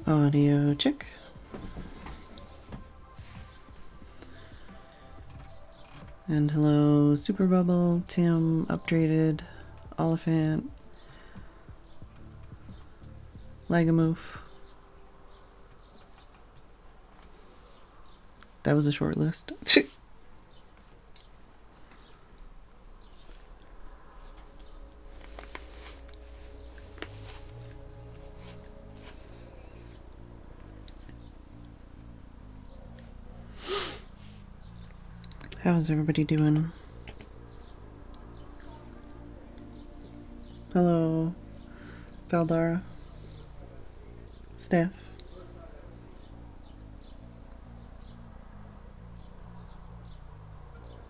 Audio check. And hello, Super Bubble, Tim, Upgraded, Oliphant, Lagamoof. That was a short list. How's everybody doing? Hello, Valdara, Steph.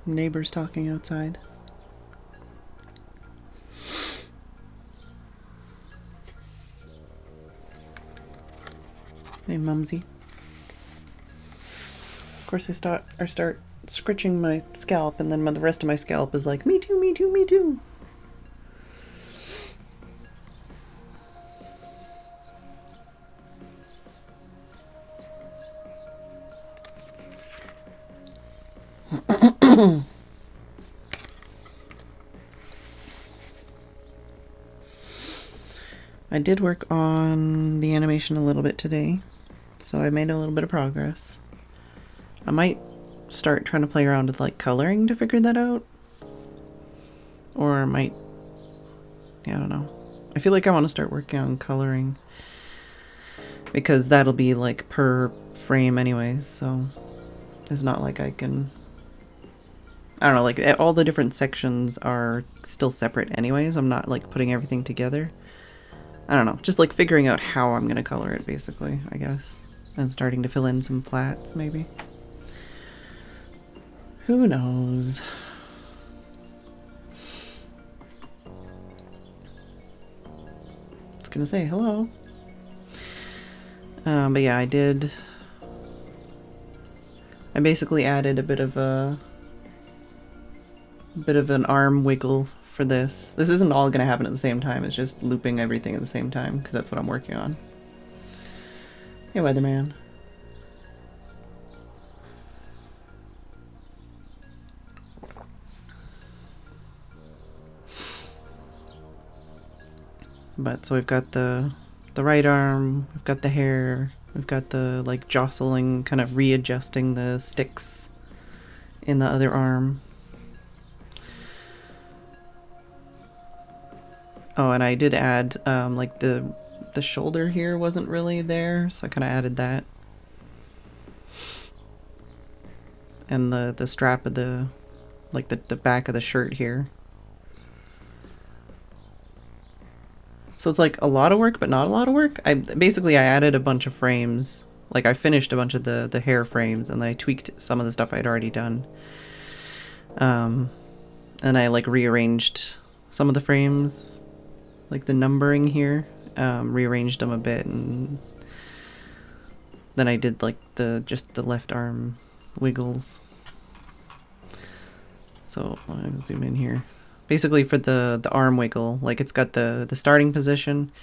Neighbors talking outside. Hey, Mumsy. Of course, I start scritching my scalp, and then the rest of my scalp is like, me too, me too, me too. I did work on the animation a little bit today, so I made a little bit of progress. I might start trying to play around with like coloring to figure that out. Or I might, I don't know. I feel like I want to start working on coloring because that'll be like per frame anyways, so it's not like I can, I don't know, like all the different sections are still separate anyways. I'm not like putting everything together. I don't know, just like figuring out how I'm gonna color it basically, I guess. And starting to fill in some flats maybe. Who knows? It's gonna say hello. But yeah, I basically added a bit of an arm wiggle for this. This isn't all gonna happen at the same time, it's just looping everything at the same time, because that's what I'm working on. Hey, Weatherman. But so we've got the right arm, we've got the hair, we've got the like jostling, kind of readjusting the sticks in the other arm. Oh, and I did add like the shoulder here wasn't really there, so I kind of added that. And the strap of the like the back of the shirt here. So it's like a lot of work, but not a lot of work. I added a bunch of frames. Like I finished a bunch of the hair frames, and then I tweaked some of the stuff I'd already done. And I like rearranged some of the frames, like the numbering here, rearranged them a bit, and then I did like just the left arm wiggles. So let me zoom in here. Basically for the arm wiggle, like it's got the starting position,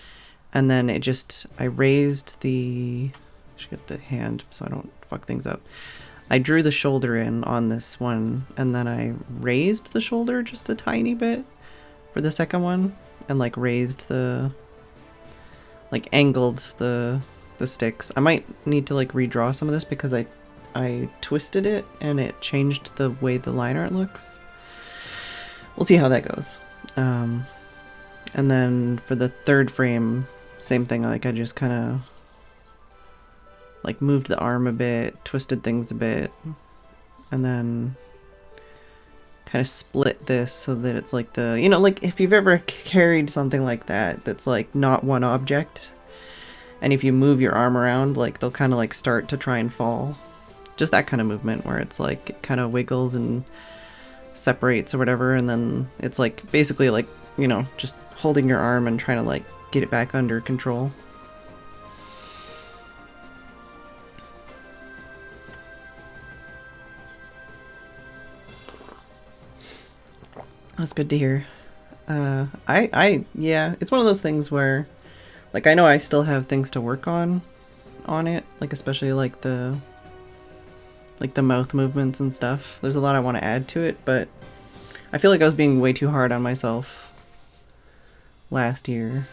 and then I raised I should get the hand so I don't fuck things up. I drew the shoulder in on this one, and then I raised the shoulder just a tiny bit for the second one, and like raised angled the sticks. I might need to like redraw some of this because I twisted it and it changed the way the line art looks. We'll see how that goes. And then for the third frame, same thing, like I just kind of like moved the arm a bit, twisted things a bit, and then kind of split this so that it's like like if you've ever carried something like that that's like not one object, and if you move your arm around, like they'll kind of like start to try and fall. Just that kind of movement where it's like it kind of wiggles and separates or whatever, and then it's like basically like, just holding your arm and trying to like get it back under control. That's good to hear. Yeah, it's one of those things where like I know I still have things to work on, on it, like especially like the mouth movements and stuff. There's a lot I want to add to it, but I feel like I was being way too hard on myself last year.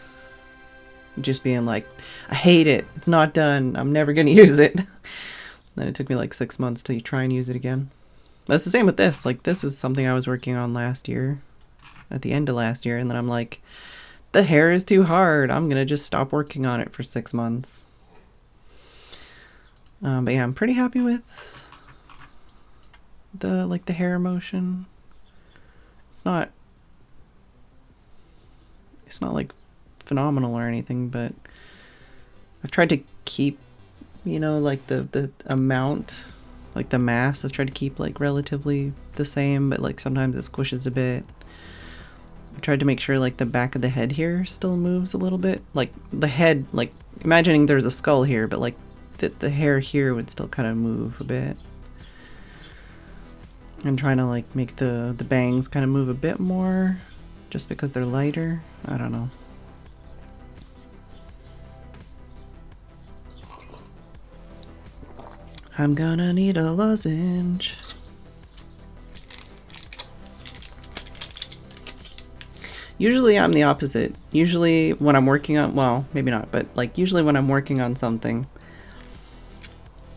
Just being like, I hate it, it's not done, I'm never gonna use it. Then it took me like 6 months to try and use it again. That's the same with this. Like, this is something I was working on last year, at the end of last year, and then I'm like, the hair is too hard, I'm gonna just stop working on it for 6 months. But yeah, I'm pretty happy with the hair motion. It's not like phenomenal or anything, but I've tried to keep, you know, like the amount, like the mass, I've tried to keep like relatively the same, but like sometimes it squishes a bit. I tried to make sure like the back of the head here still moves a little bit. Like the head, like imagining there's a skull here, but like the hair here would still kind of move a bit. I'm trying to like make the bangs kind of move a bit more just because they're lighter. I don't know. I'm gonna need a lozenge. Usually I'm the opposite. Usually when I'm working on, well, maybe not, but like usually when I'm working on something,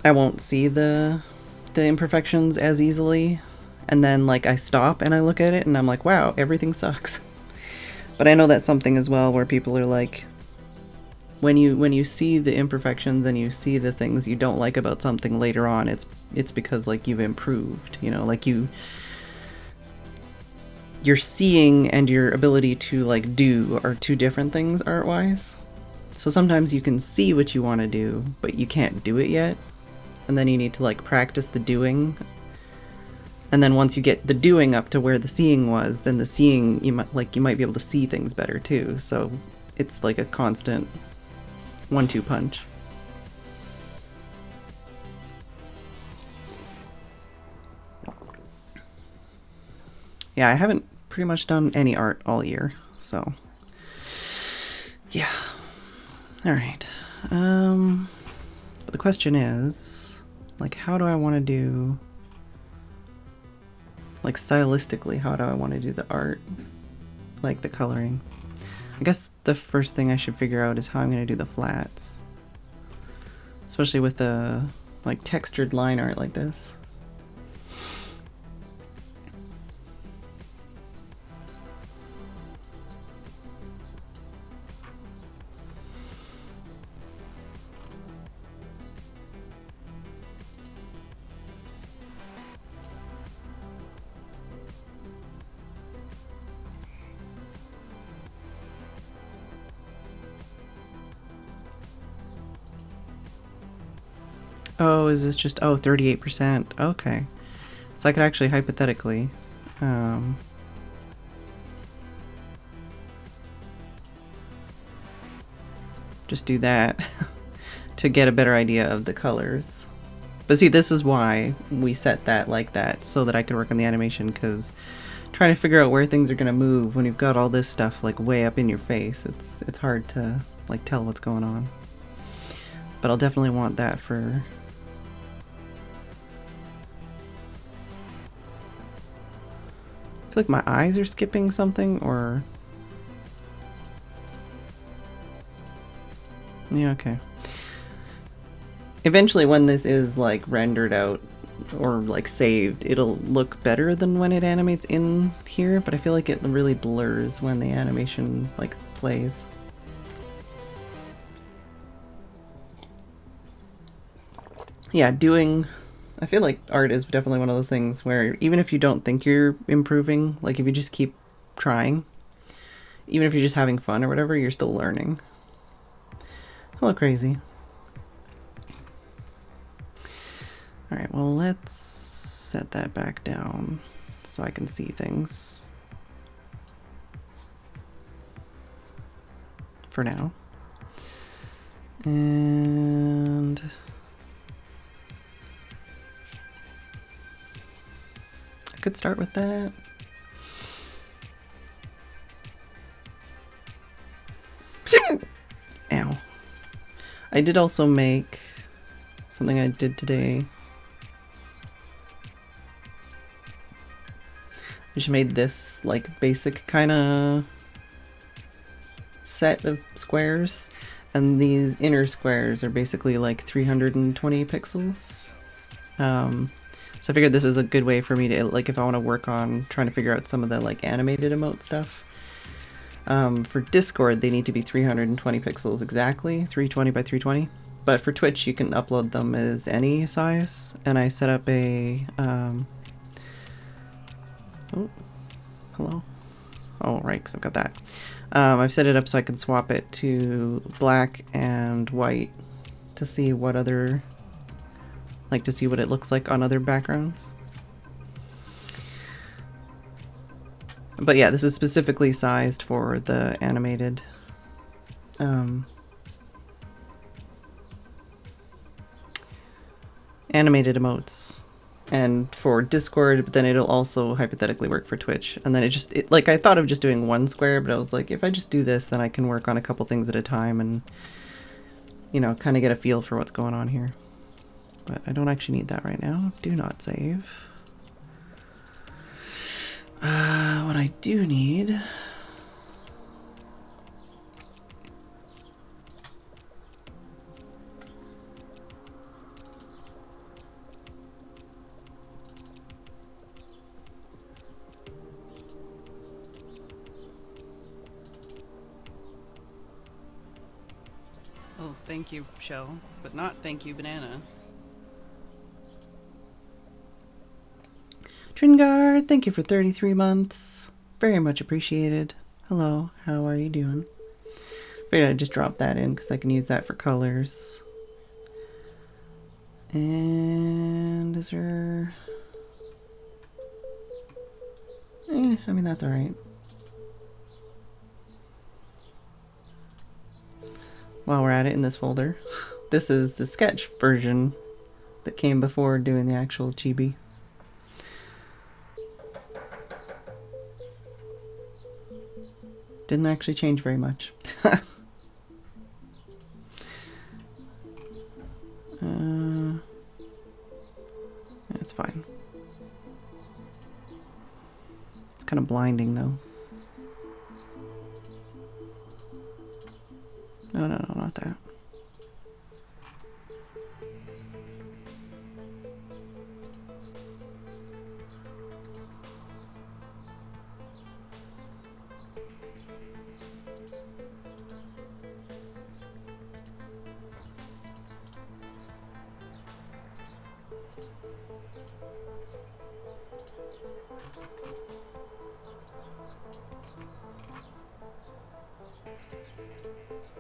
I won't see the imperfections as easily. And then like I stop and I look at it and I'm like, wow, everything sucks. But I know that's something as well where people are like, when you see the imperfections and you see the things you don't like about something later on, it's because like you've improved, you know, like you're seeing and your ability to like do are two different things art-wise. So sometimes you can see what you want to do, but you can't do it yet. And then you need to like practice the doing. And then once you get the doing up to where the seeing was, then the seeing, you might be able to see things better too. So it's like a constant 1-2 punch. Yeah, I haven't pretty much done any art all year, so yeah. All right. But the question is, like, how do I want to do, like, stylistically, how do I want to do the art, like the coloring? I guess the first thing I should figure out is how I'm going to do the flats, especially with the like textured line art like this. Oh, is this just, oh, 38%. Okay. So I could actually hypothetically, just do that to get a better idea of the colors. But see, this is why we set that like that, so that I could work on the animation, because trying to figure out where things are going to move when you've got all this stuff like way up in your face, it's hard to like tell what's going on. But I'll definitely want that for... I feel like my eyes are skipping something, or... Yeah, okay. Eventually when this is like rendered out or like saved, it'll look better than when it animates in here, but I feel like it really blurs when the animation like plays. Yeah, I feel like art is definitely one of those things where even if you don't think you're improving, like if you just keep trying, even if you're just having fun or whatever, you're still learning. Hello, Crazy. Alright, well, let's set that back down so I can see things for now. And I could start with that. Ow. I did also make something I did today. I just made this like basic kind of set of squares, and these inner squares are basically like 320 pixels. So I figured this is a good way for me to, like, if I want to work on trying to figure out some of the like animated emote stuff. For Discord, they need to be 320 pixels exactly, 320 by 320. But for Twitch, you can upload them as any size. And I set up a, oh, hello. Oh, right, because I've got that. I've set it up so I can swap it to black and white to see what other, like, to see what it looks like on other backgrounds. But yeah, this is specifically sized for the animated animated emotes, and for Discord, but then it'll also hypothetically work for Twitch. And then it like, I thought of just doing one square, but I was like, if I just do this, then I can work on a couple things at a time and, you know, kind of get a feel for what's going on here. But I don't actually need that right now. Do not save. What I do need... Oh, thank you, Shell, but not thank you, Banana. Tringard, thank you for 33 months. Very much appreciated. Hello, how are you doing? Figured I'd just drop that in because I can use that for colors. And is there... I mean, that's alright. While we're at it in this folder, this is the sketch version that came before doing the actual chibi. Didn't actually change very much. That's fine. It's kind of blinding though. No, not that.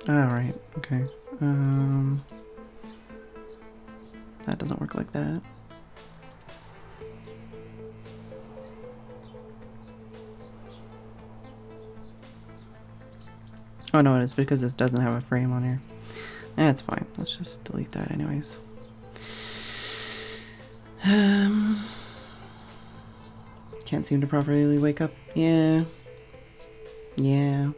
Alright, okay. That doesn't work like that. Oh no, it's because this doesn't have a frame on here. That's fine. Let's just delete that anyways. Can't seem to properly wake up. Yeah. Yeah.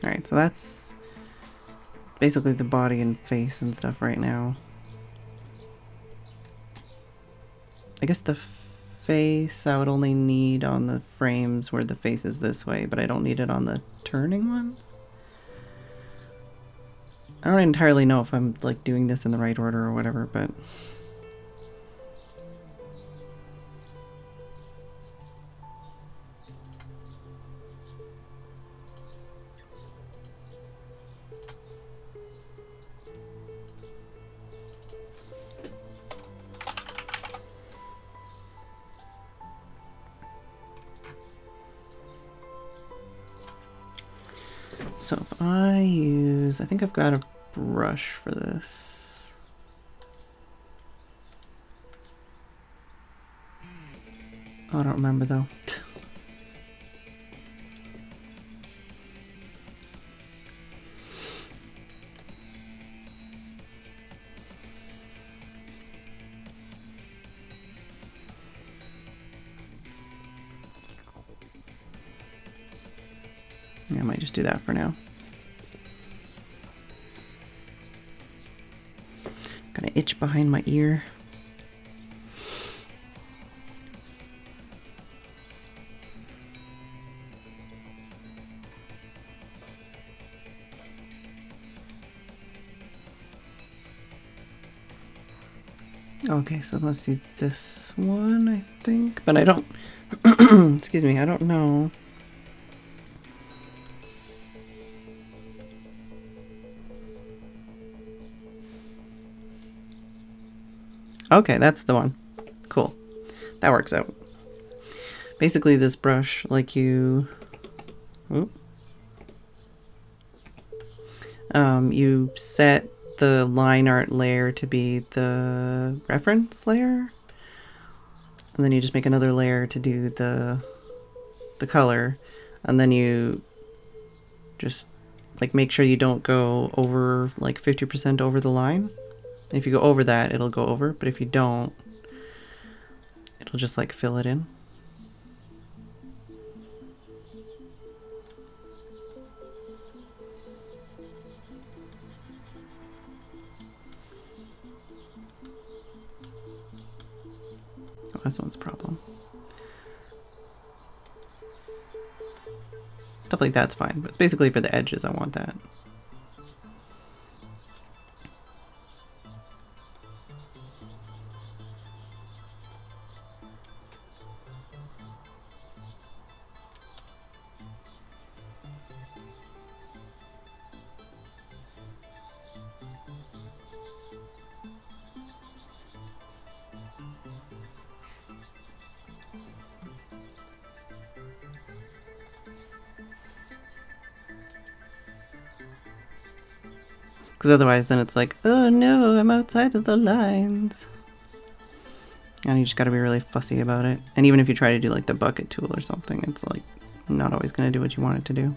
Alright, so that's basically the body and face and stuff right now. I guess the face I would only need on the frames where the face is this way, but I don't need it on the turning ones. I don't entirely know if I'm like doing this in the right order or whatever, but... So if I use, I think I've got a brush for this. Oh, I don't remember though. Yeah, I might just do that for now. Got an itch behind my ear. Okay, so let's see this one, I think. But I don't... excuse me, I don't know. Okay, that's the one. Cool. That works out. Basically, this brush, like you... you set the line art layer to be the reference layer, and then you just make another layer to do the color, and then you just like make sure you don't go over like 50% over the line. If you go over that, it'll go over, but if you don't, it'll just like fill it in. Oh, this one's a problem. Stuff like that's fine, but it's basically for the edges I want that. Because otherwise then it's like, oh no, I'm outside of the lines. And you just gotta be really fussy about it. And even if you try to do like the bucket tool or something, it's like not always gonna do what you want it to do.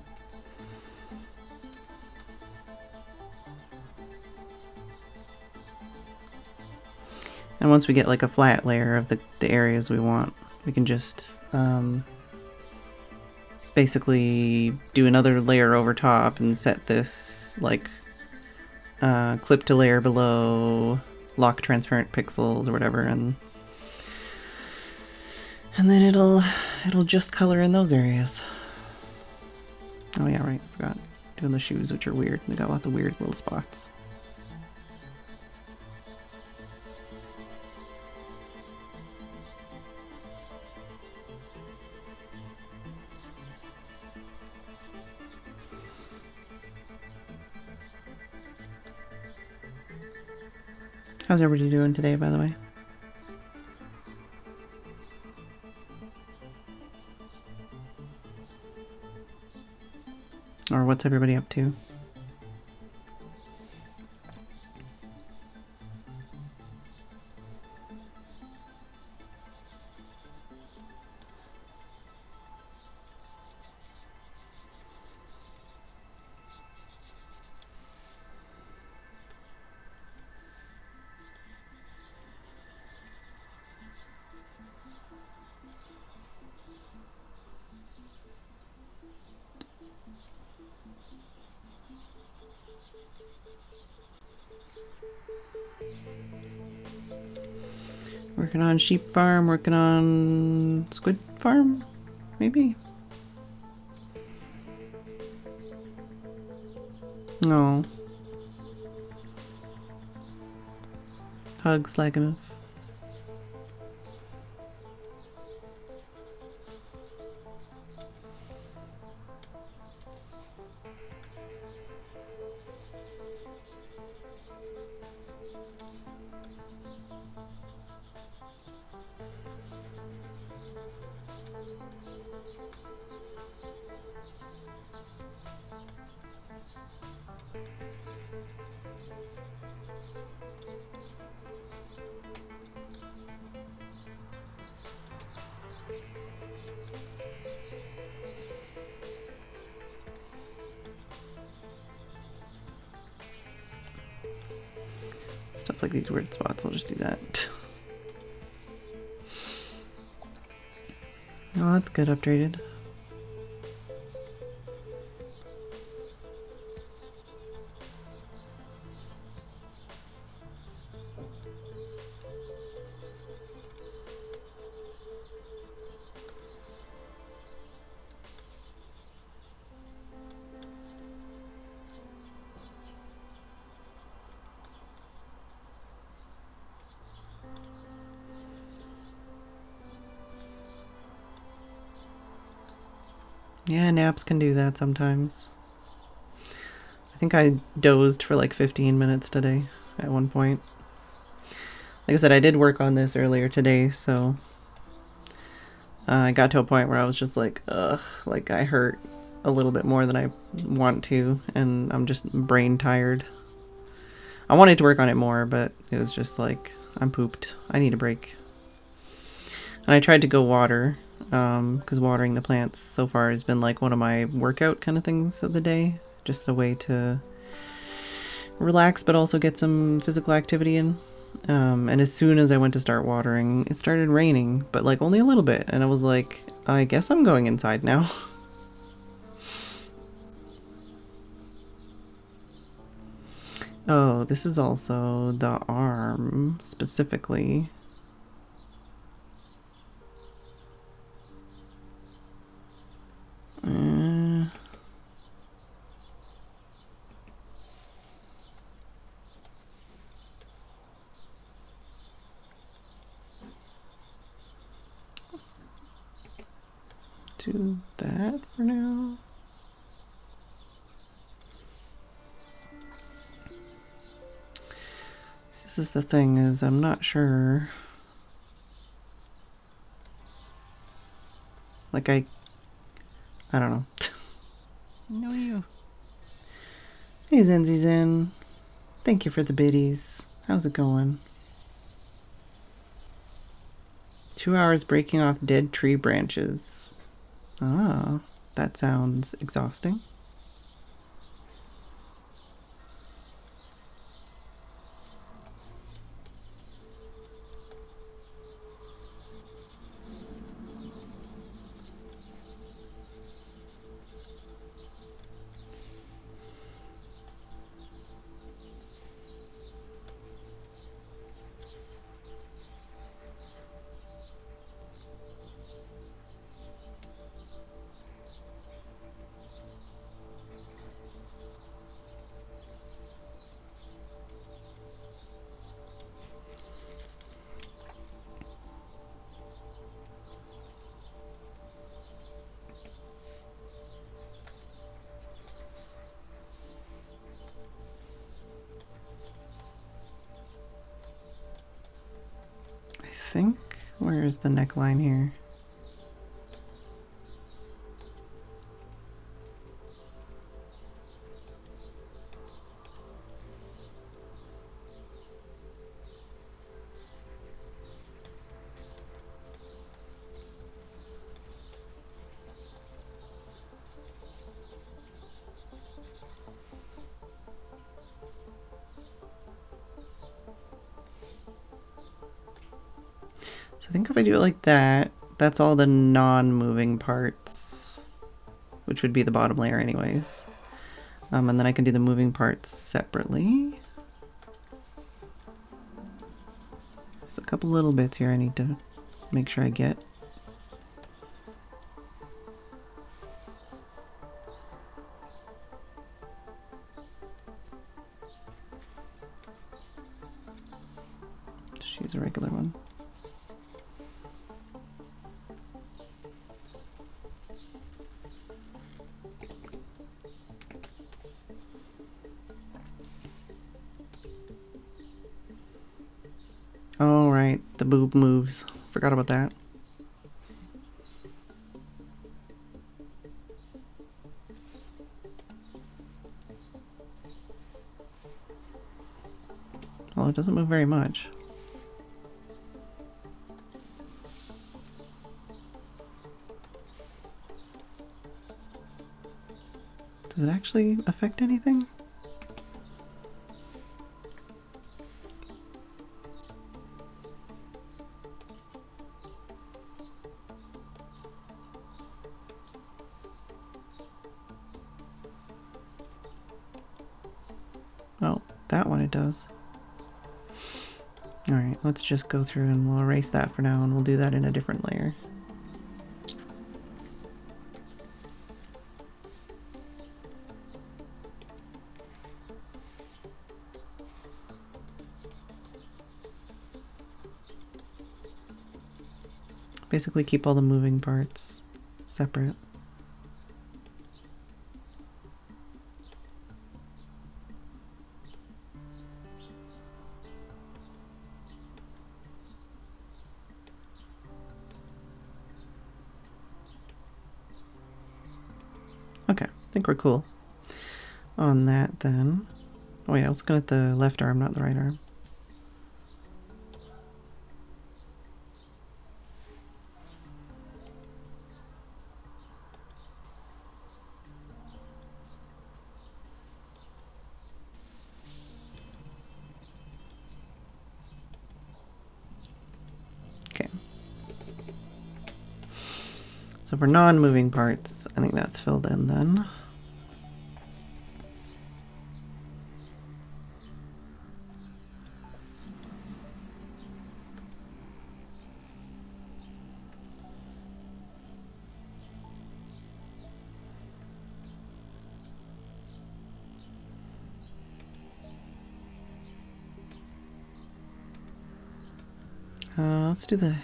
And once we get like a flat layer of the areas we want, we can just basically do another layer over top and set this like clip to layer below, lock transparent pixels or whatever, and then it'll just color in those areas. Oh yeah, right, forgot. Doing the shoes, which are weird. They got lots of weird little spots. How's everybody doing today, by the way? Or what's everybody up to? Working on sheep farm, working on squid farm, maybe? No. Hugs, Lagamove. Stuff like these weird spots, I'll just do that. Oh, that's good, updated. Yeah, naps can do that sometimes. I think I dozed for like 15 minutes today at one point. Like I said, I did work on this earlier today, so I got to a point where I was just like, ugh, like I hurt a little bit more than I want to, and I'm just brain tired. I wanted to work on it more, but it was just like, I'm pooped. I need a break. And I tried to go water, because watering the plants so far has been like one of my workout kind of things of the day. Just a way to relax, but also get some physical activity in. And as soon as I went to start watering, it started raining, but like only a little bit. And I was like, I guess I'm going inside now. Oh, this is also the arm specifically. Uh, do that for now. This is the thing, is I'm not sure. Like I don't know. No, you. Hey Zenzi Zen. Thank you for the biddies. How's it going? 2 hours breaking off dead tree branches. Ah, that sounds exhausting. I think, where is the neckline here? So I think if I do it like that, that's all the non-moving parts, which would be the bottom layer anyways. And then I can do the moving parts separately. There's a couple little bits here I need to make sure I get. Just use a regular one. Oh, right, the boob moves. Forgot about that. Well, it doesn't move very much. Does it actually affect anything? Oh, that one it does. Alright, let's just go through and we'll erase that for now, and we'll do that in a different layer. Basically keep all the moving parts separate. Okay, I think we're cool on that then. Oh yeah, I was looking at the left arm, not the right arm. Okay. So for non-moving parts, I think that's filled in then. Let's do the...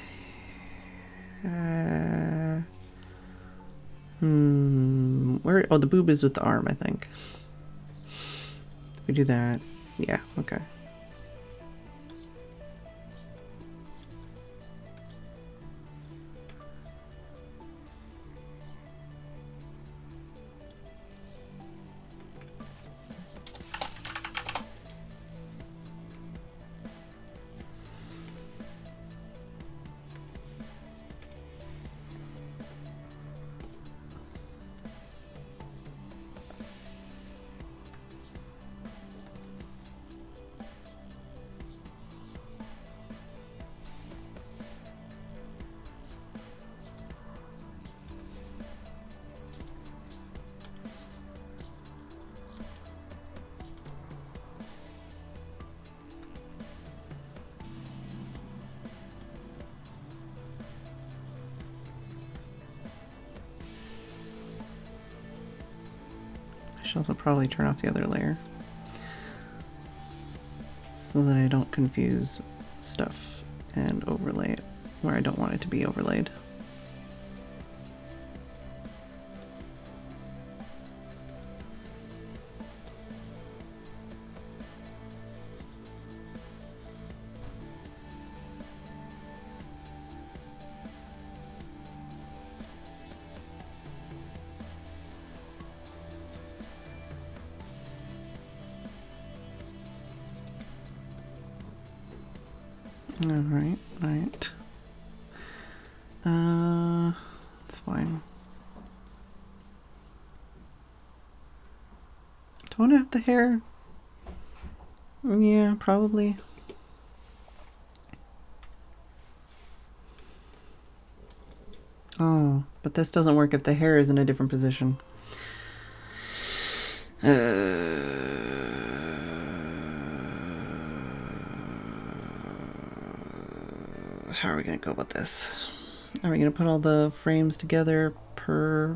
where... Oh, the boob is with the arm, I think. If we do that... Yeah, okay. I should also probably turn off the other layer so that I don't confuse stuff and overlay it where I don't want it to be overlaid. Alright, alright. It's fine. Do I want to have the hair? Yeah, probably. Oh, but this doesn't work if the hair is in a different position. How are we gonna go about this? Are we gonna put all the frames together per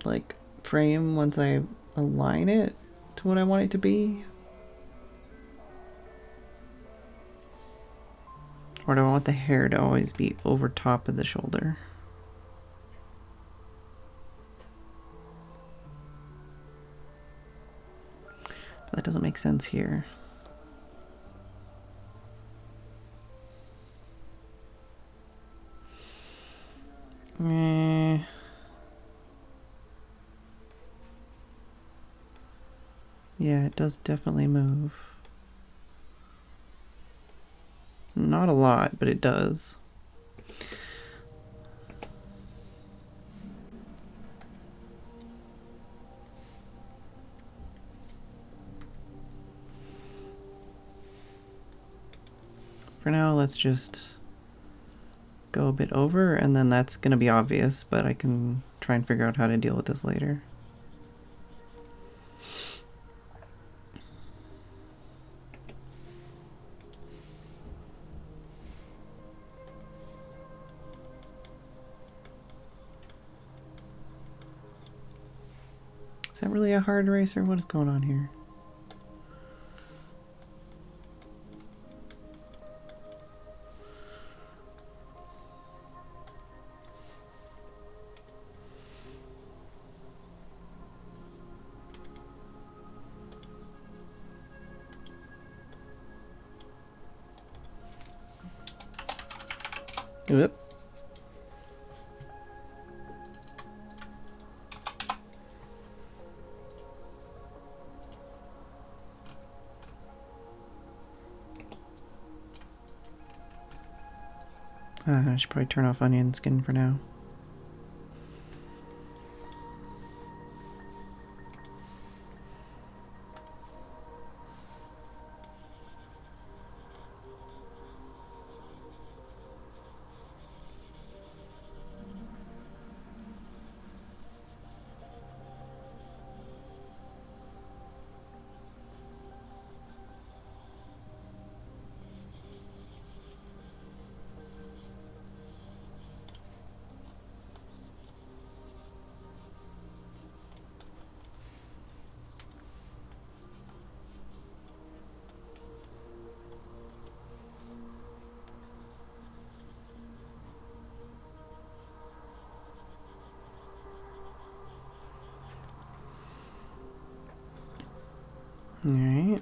like frame once I align it to what I want it to be? Or do I want the hair to always be over top of the shoulder? But that doesn't make sense here. Yeah, it does definitely move. Not a lot, but it does. For now, let's just go a bit over, and then that's going to be obvious, but I can try and figure out how to deal with this later. Is that really a hard eraser? What is going on here? Oop. I should probably turn off onion skin for now. Alright.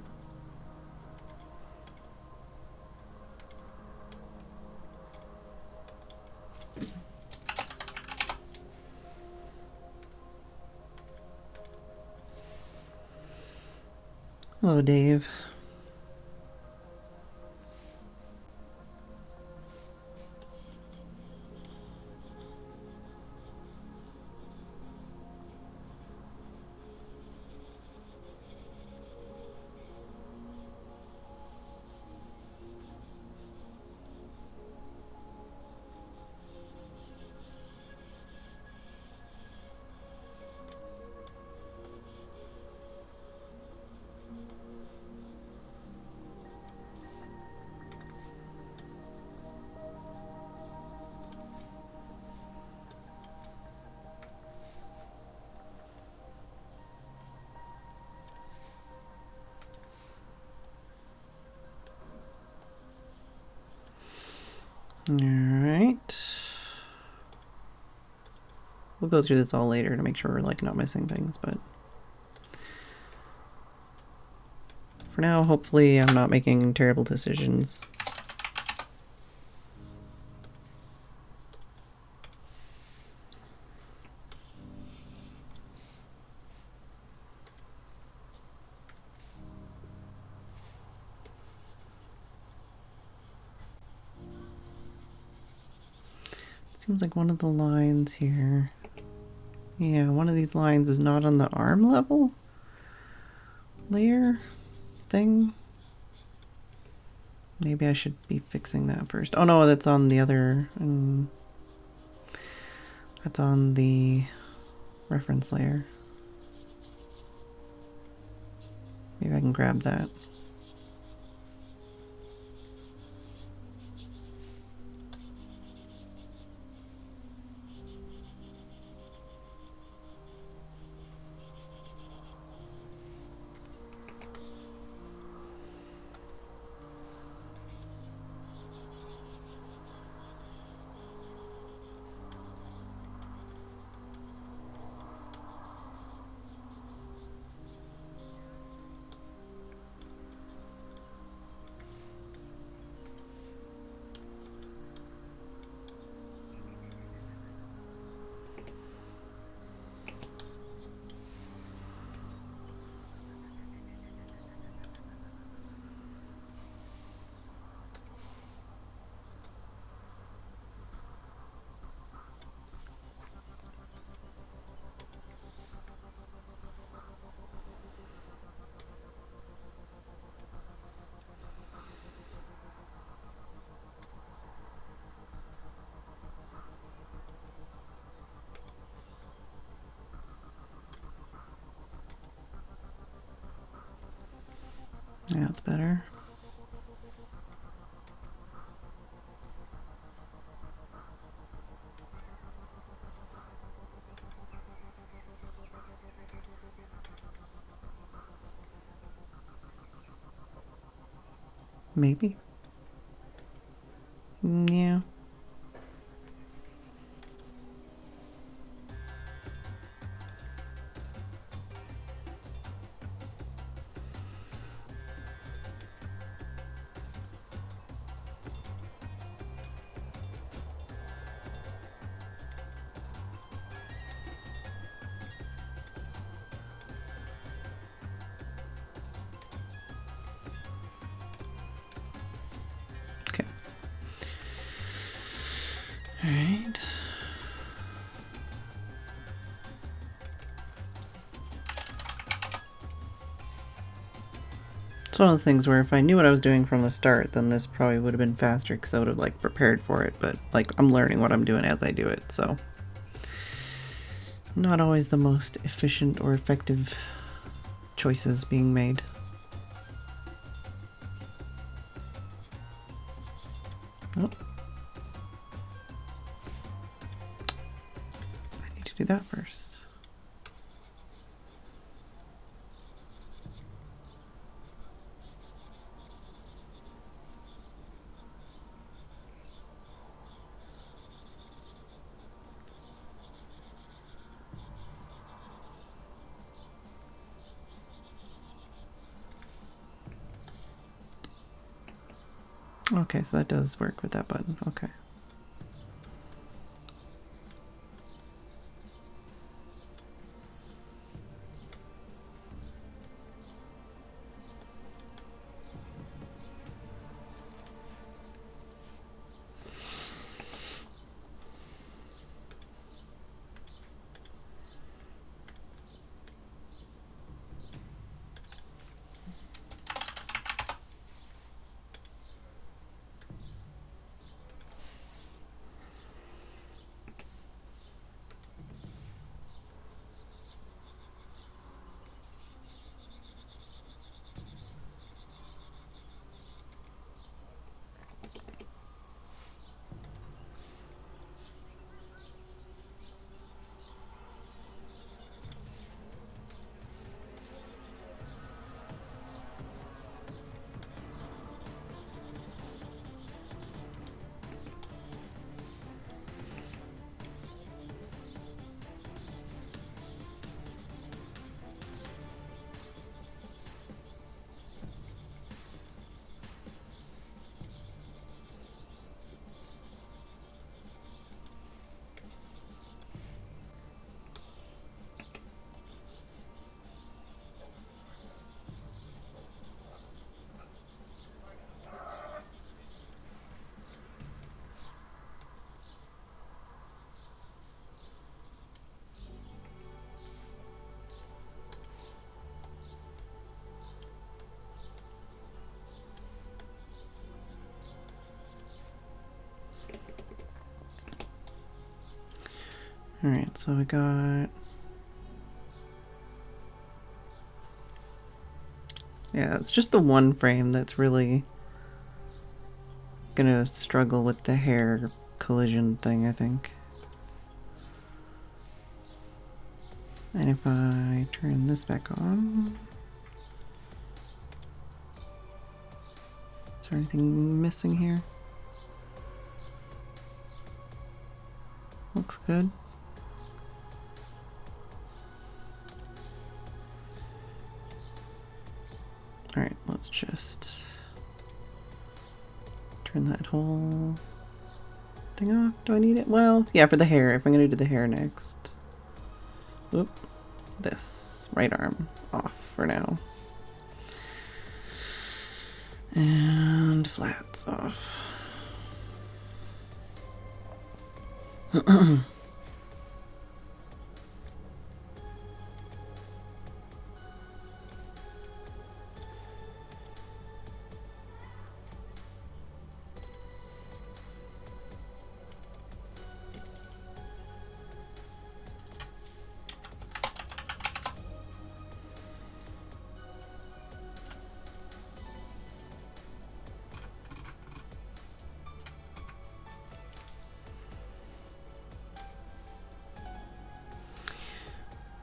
Hello, Dave. Alright. We'll go through this all later to make sure we're like not missing things, but for now, hopefully I'm not making terrible decisions. Seems like one of the lines here. Yeah, one of these lines is not on the arm level layer thing. Maybe I should be fixing that first. Oh no, that's on the other. That's on the reference layer. Maybe I can grab that. Yeah, that's better. Maybe. Yeah. Alright. It's one of those things where if I knew what I was doing from the start, then this probably would have been faster because I would have like prepared for it, but like I'm learning what I'm doing as I do it, so not always the most efficient or effective choices being made. Oh. I need to do that first. Okay, so that does work with that button. Okay. Alright, so we got... Yeah, it's just the one frame that's really gonna struggle with the hair collision thing, I think. And if I turn this back on... Is there anything missing here? Looks good. Alright, let's just turn that whole thing off. Do I need it? Well, yeah, for the hair, if I'm gonna do the hair next. Whoop. This right arm off for now. And flats off.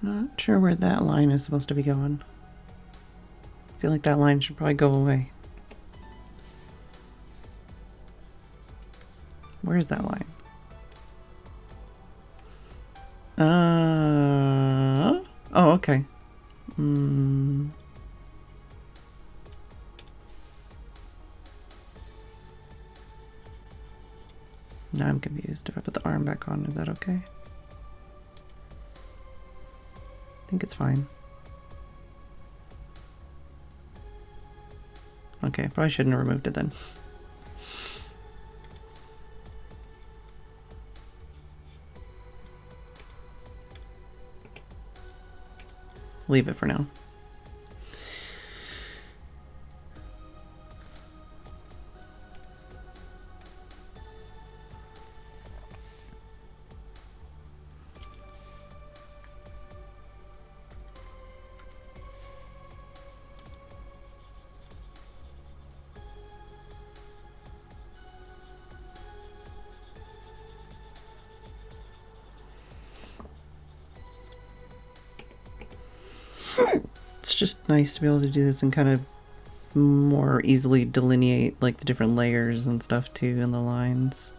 Not sure where that line is supposed to be going. I feel like that line should probably go away. Where's that line? Oh, okay. Now I'm confused. If I put the arm back on, is that okay? I think it's fine. Okay, probably shouldn't have removed it then. leave it for now. It's just nice to be able to do this and kind of more easily delineate like the different layers and stuff too in the lines.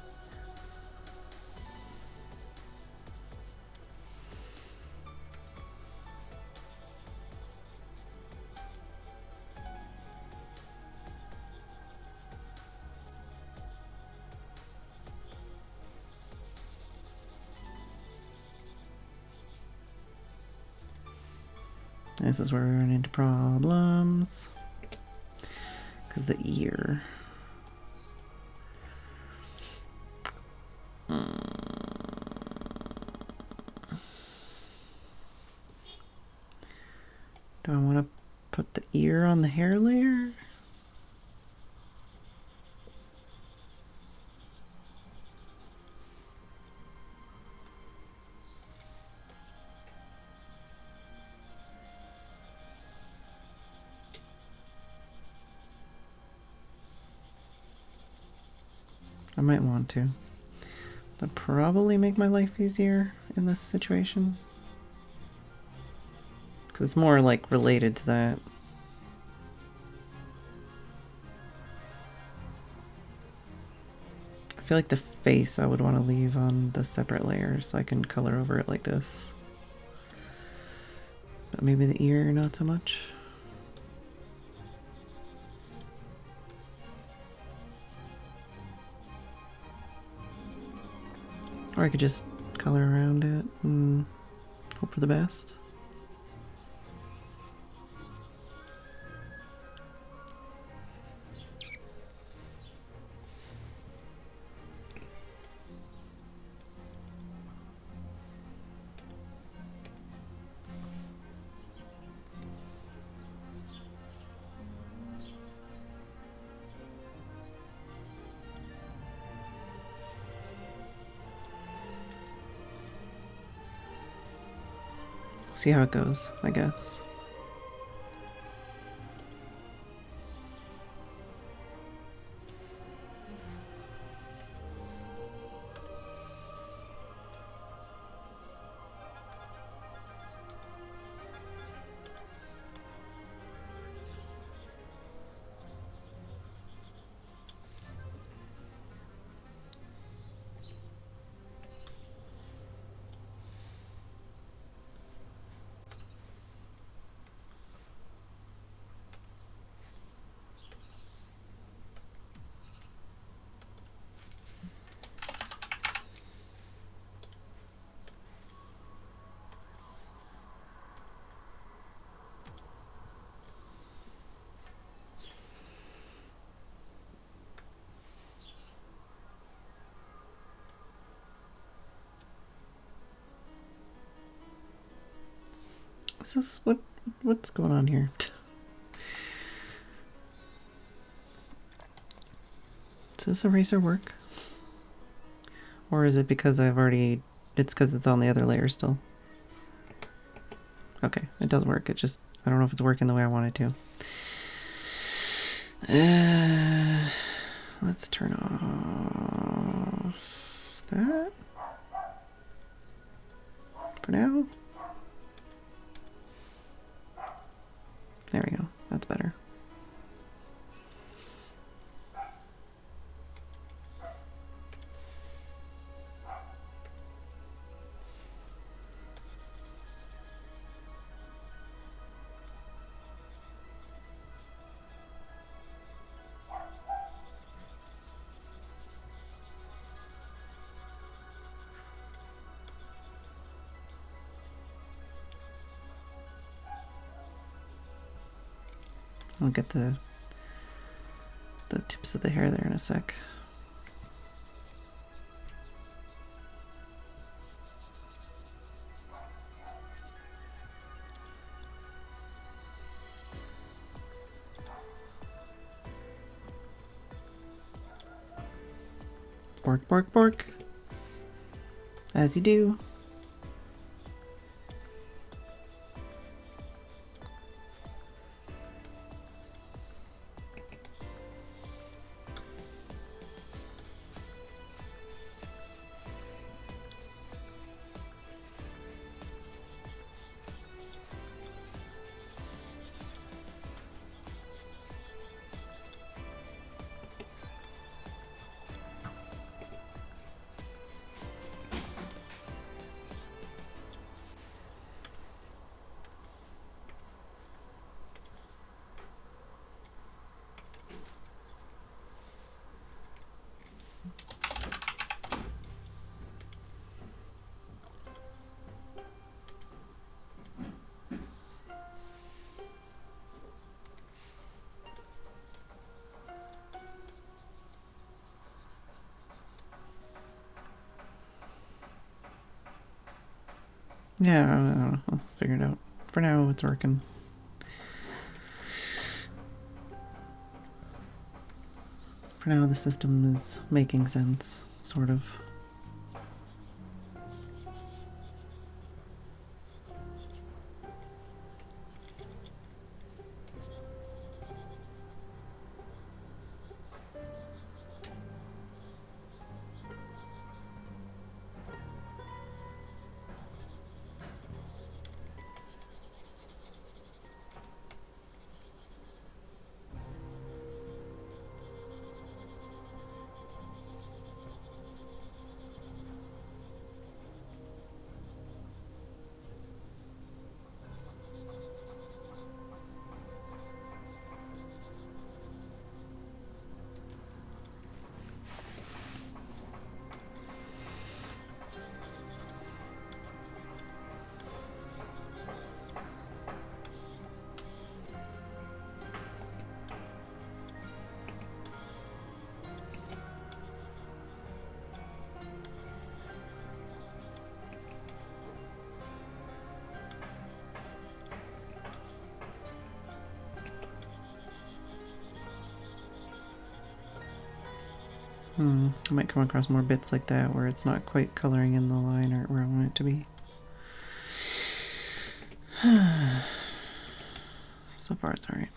This is where we run into problems. Because the ear. Do I want to put the ear on the hair layer? I might want to. That'd probably make my life easier in this situation. Because it's more like related to that. I feel like the face I would want to leave on the separate layer so I can color over it like this. But maybe the ear not so much. Or I could just color around it and hope for the best. See how it goes, I guess. Is this what's going on here? Does this eraser work? Or is it because I've already... It's because it's on the other layer still. Okay, it does work. It just... I don't know if it's working the way I want it to. Let's turn off that. For now. There we go. That's better. I'll get the tips of the hair there in a sec. Bork, bork, bork. As you do. Yeah, I don't know. I'll figure it out. For now, it's working. For now, the system is making sense, sort of. I might come across more bits like that where it's not quite coloring in the line or where I want it to be. So far it's alright.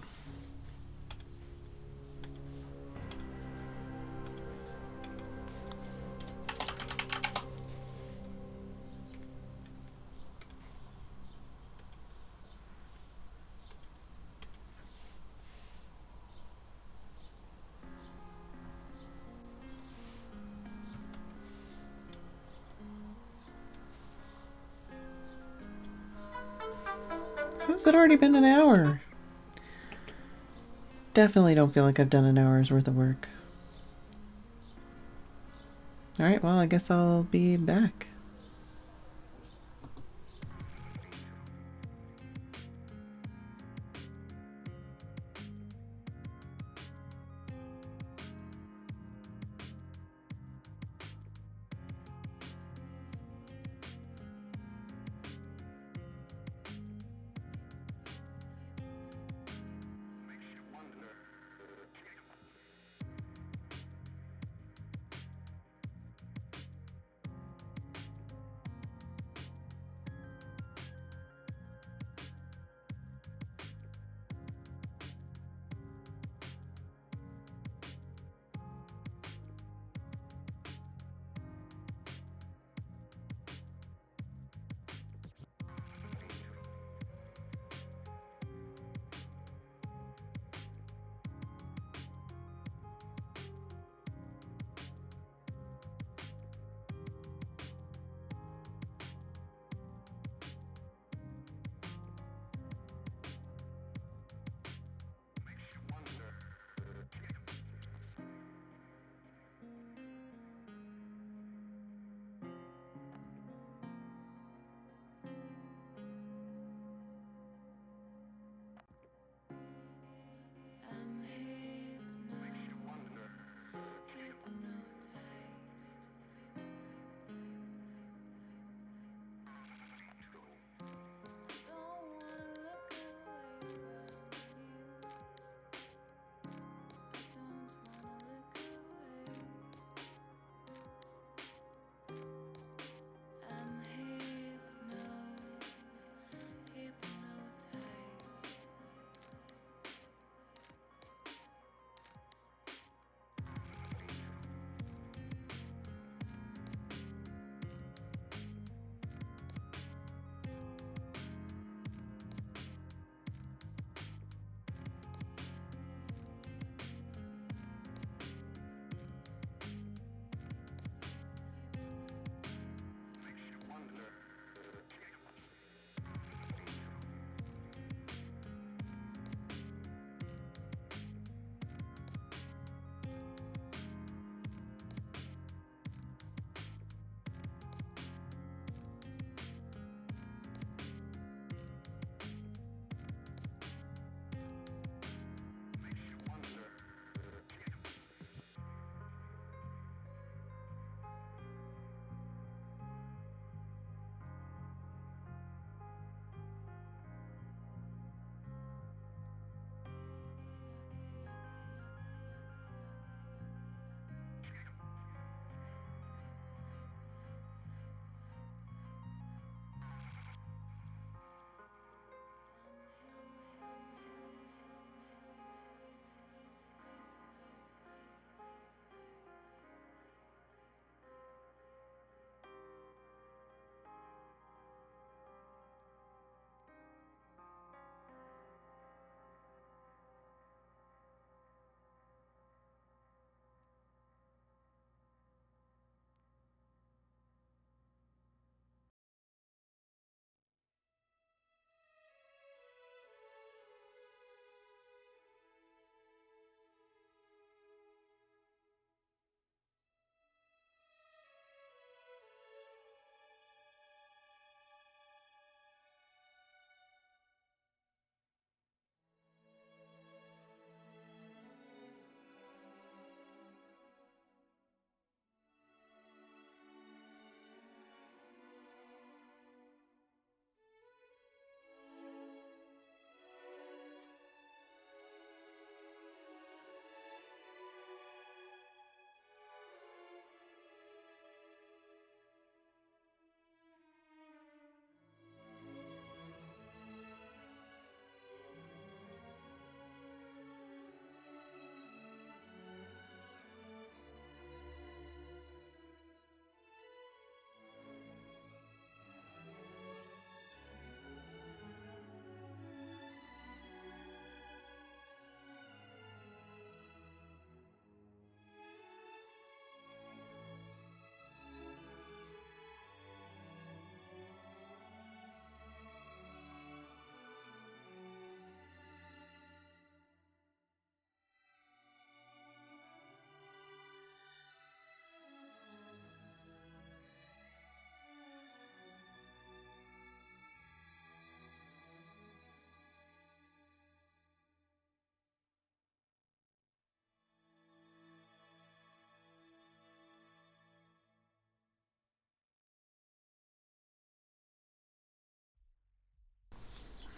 How's it already been an hour? Definitely don't feel like I've done an hour's worth of work. Alright, well, I guess I'll be back.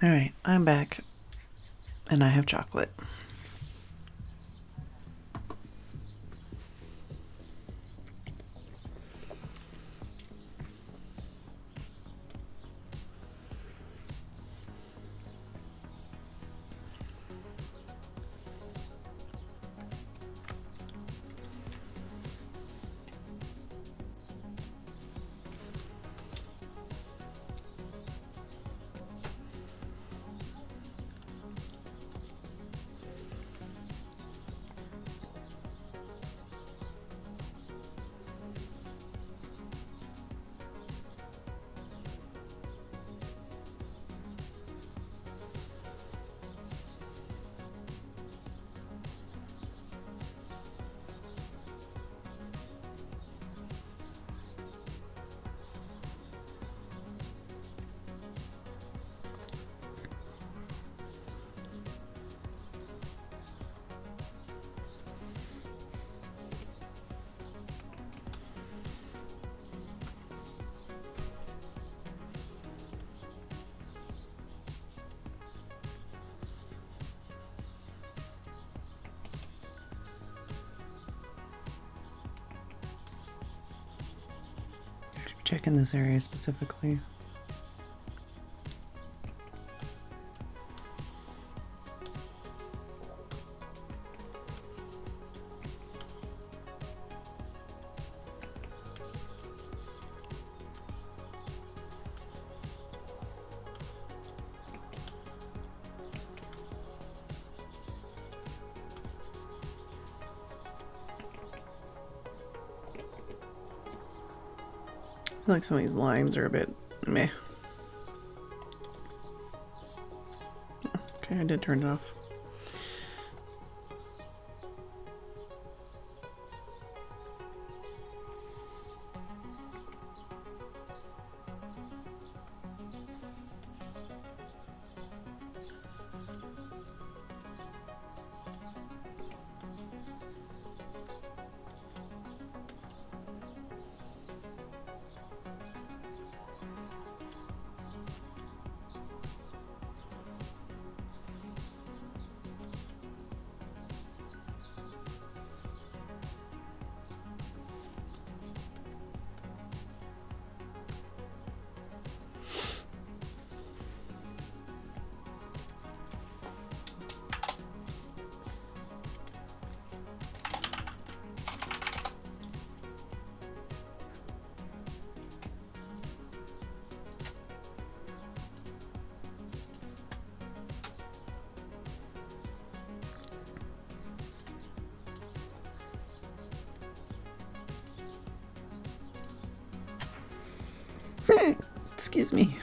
Alright, I'm back. And I have chocolate. Check in this area specifically. I feel like some of these lines are a bit meh. Okay, I did turn it off. Excuse me.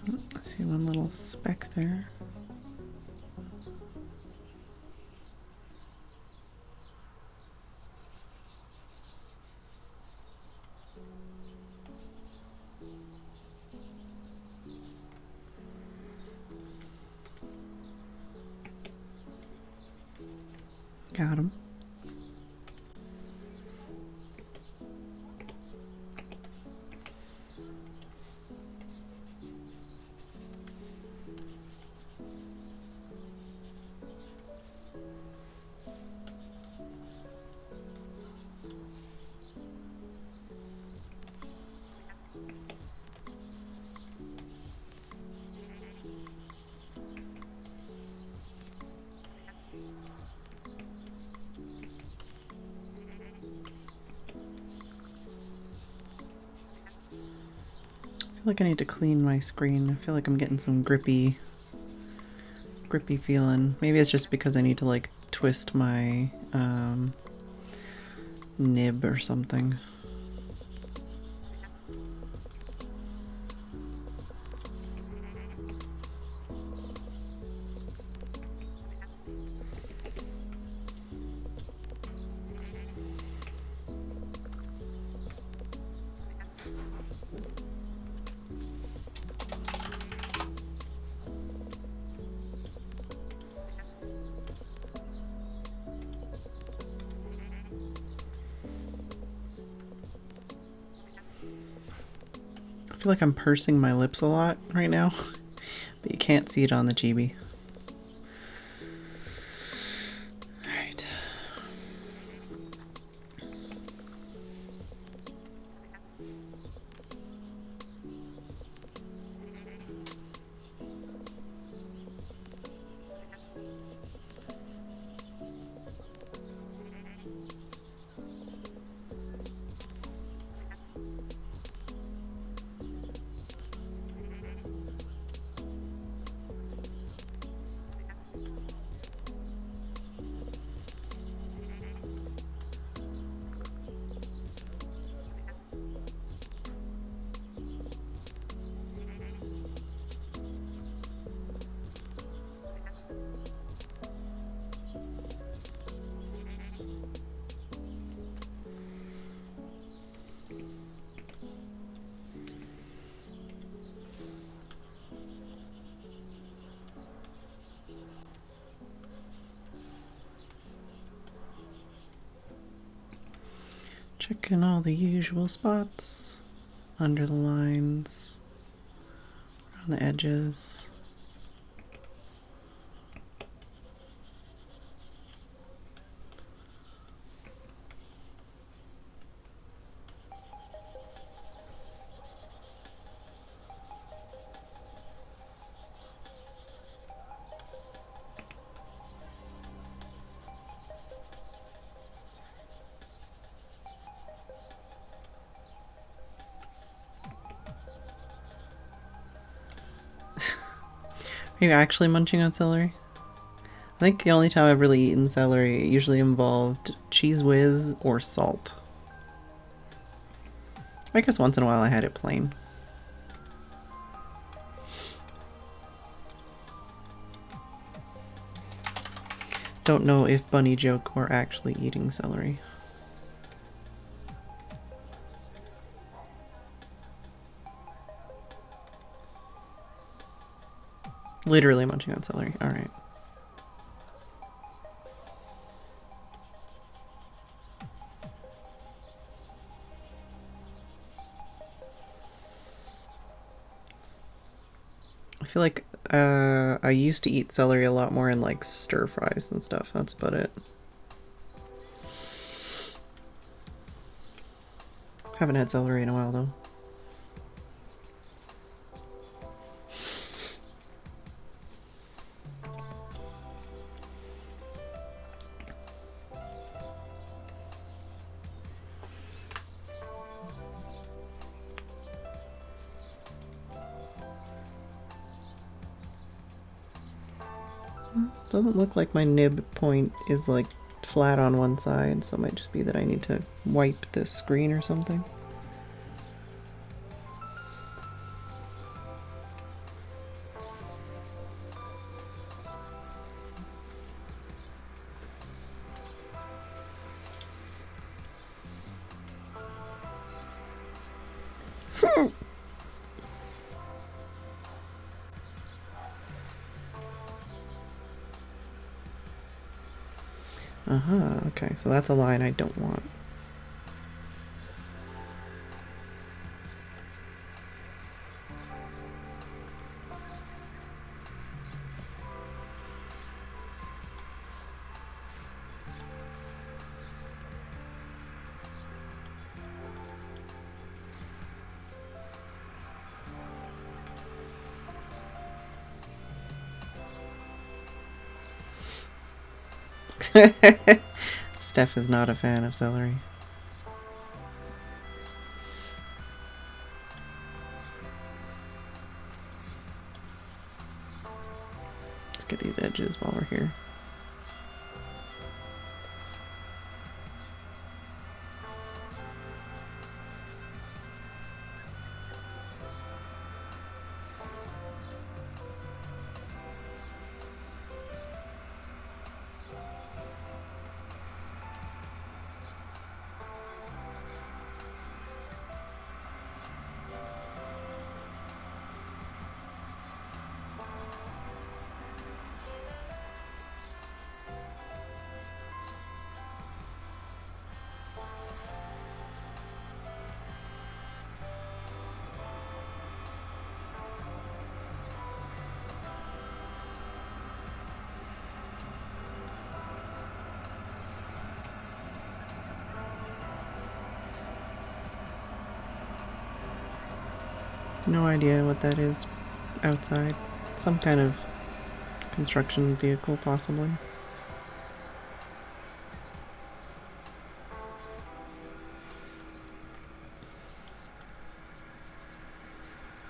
I see one little speck there. Got him. I feel like I need to clean my screen. I feel like I'm getting some grippy feeling. Maybe it's just because I need to like twist my nib or something. feel like I'm pursing my lips a lot right now, but you can't see it on the GB. Alright. Checking all the usual spots, under the lines, around the edges. Are you actually munching on celery? I think the only time I've really eaten celery usually involved Cheese Whiz or salt. I guess once in a while I had it plain. Don't know if Bunny joke or actually eating celery. Literally munching on celery. All right. I feel like I used to eat celery a lot more in like stir fries and stuff. That's about it. Haven't had celery in a while though. Doesn't look like my nib point is like flat on one side, so it might just be that I need to wipe the screen or something. Okay, so that's a line I don't want. Steph is not a fan of celery. Let's get these edges while we're here. No idea what that is outside. Some kind of construction vehicle, possibly.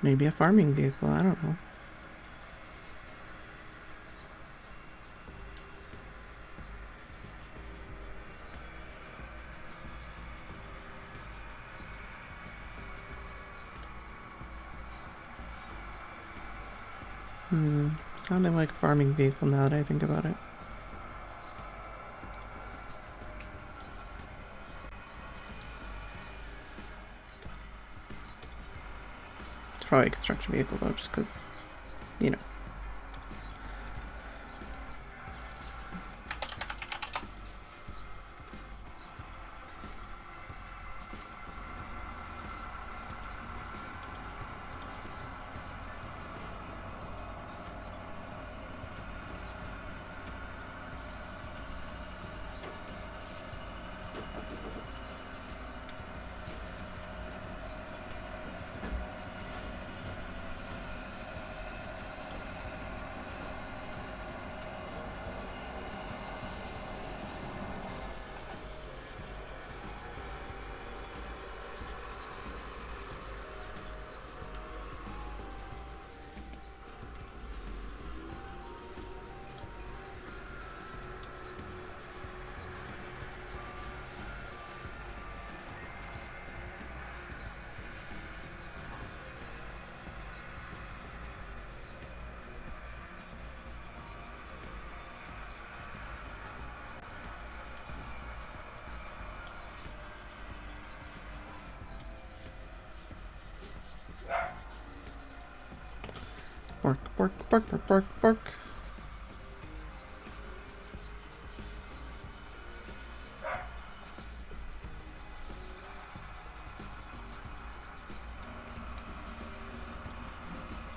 Maybe a farming vehicle, I don't know. Sounding like a farming vehicle now that I think about it. It's probably a construction vehicle though, just because, you know. Bark, bark, bark, bark, bark, bark.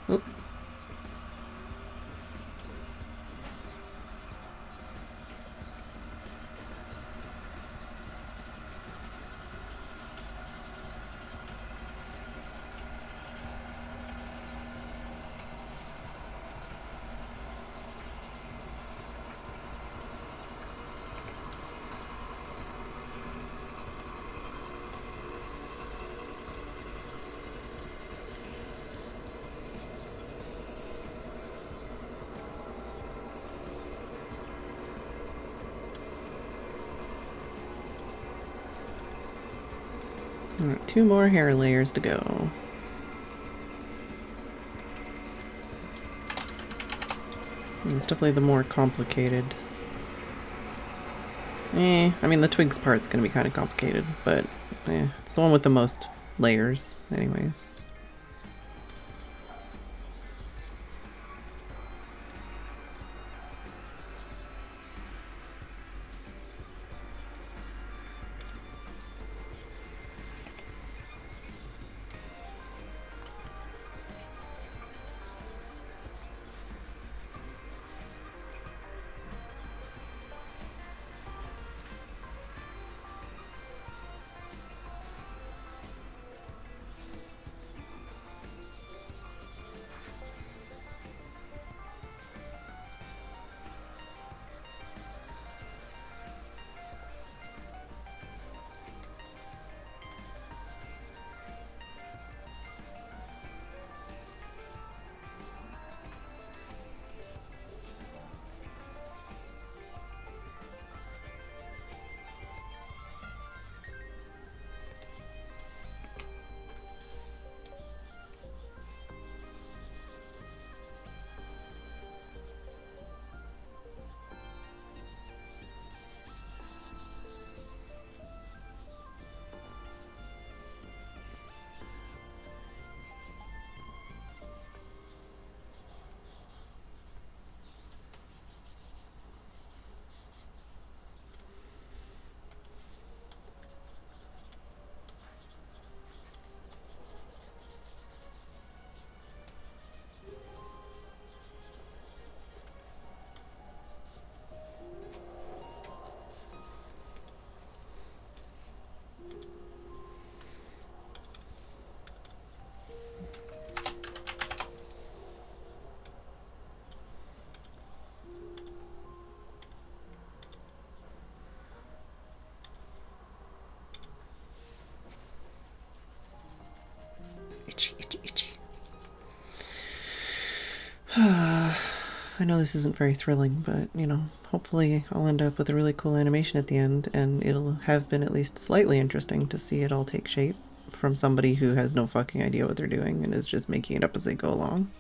Oop. Alright, 2 more hair layers to go. And it's definitely the more complicated. I mean the twigs part's gonna be kind of complicated, but it's the one with the most layers anyways. I know this isn't very thrilling, but, you know, hopefully I'll end up with a really cool animation at the end, and it'll have been at least slightly interesting to see it all take shape from somebody who has no fucking idea what they're doing and is just making it up as they go along.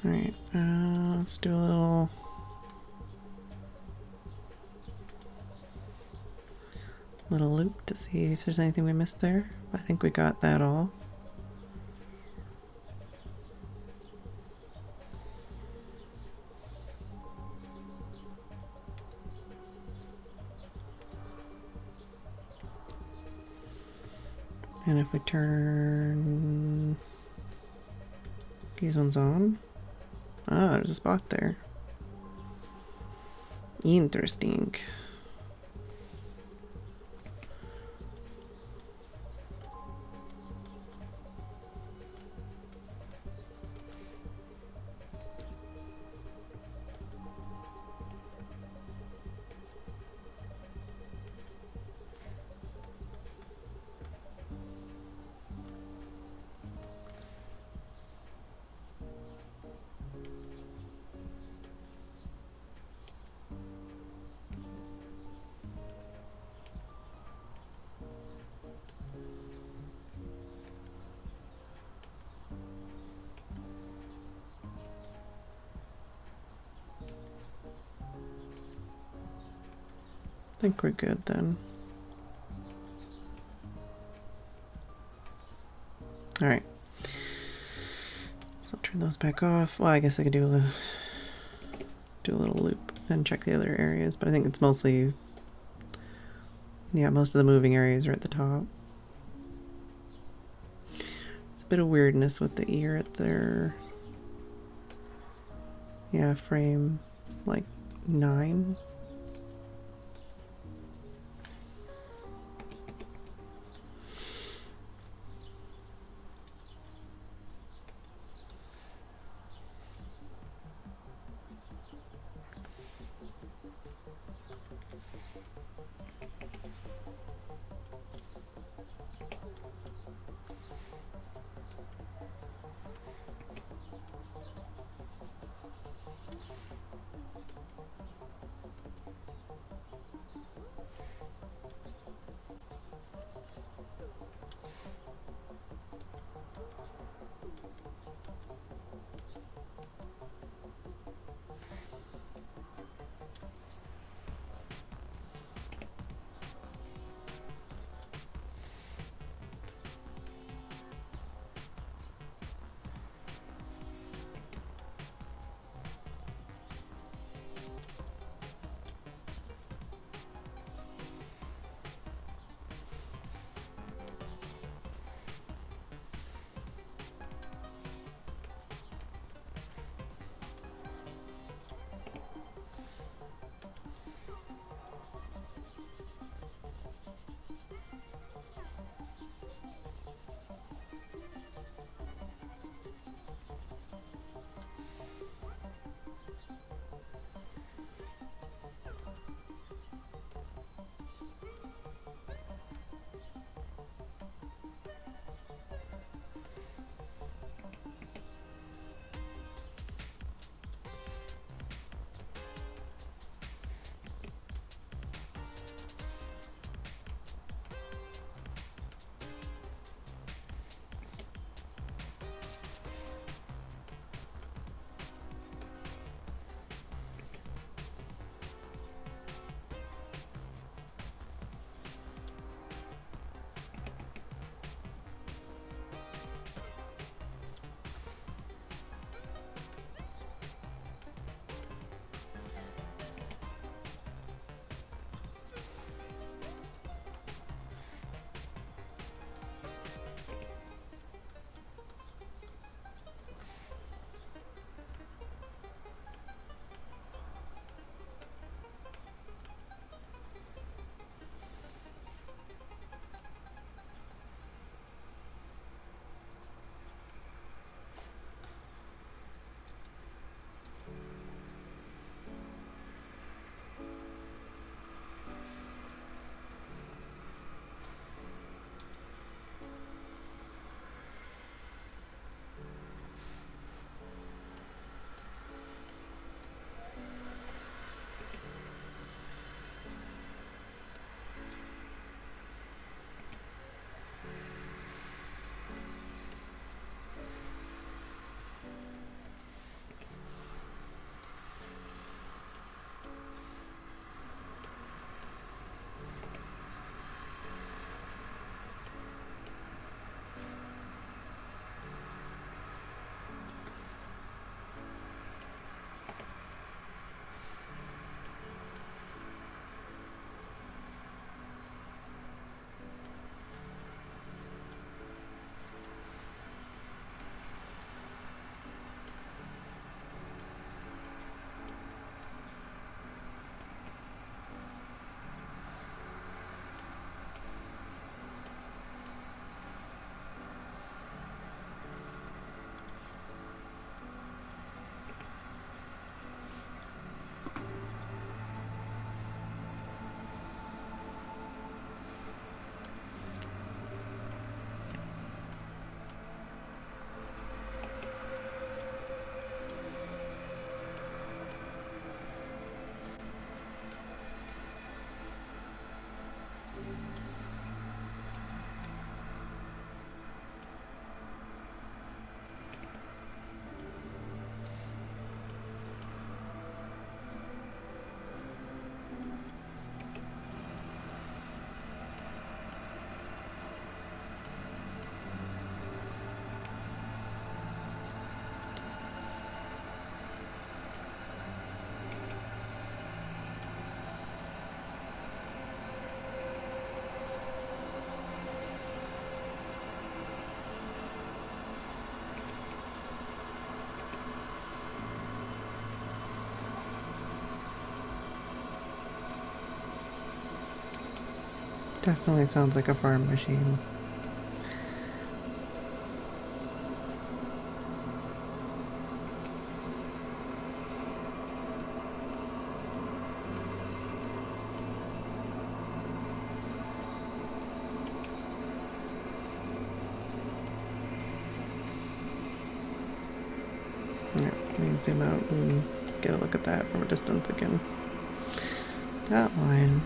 Alright, let's do a little loop to see if there's anything we missed there. I think we got that all. And if we turn these ones on, there's a spot there. Interesting. I think we're good then. Alright. So I'll turn those back off. Well, I guess I could do a little loop and check the other areas, but I think it's mostly, yeah, most of the moving areas are at the top. It's a bit of weirdness with the ear at their, yeah, frame like 9. Definitely sounds like a farm machine. Alright, let me zoom out and get a look at that from a distance again. That line.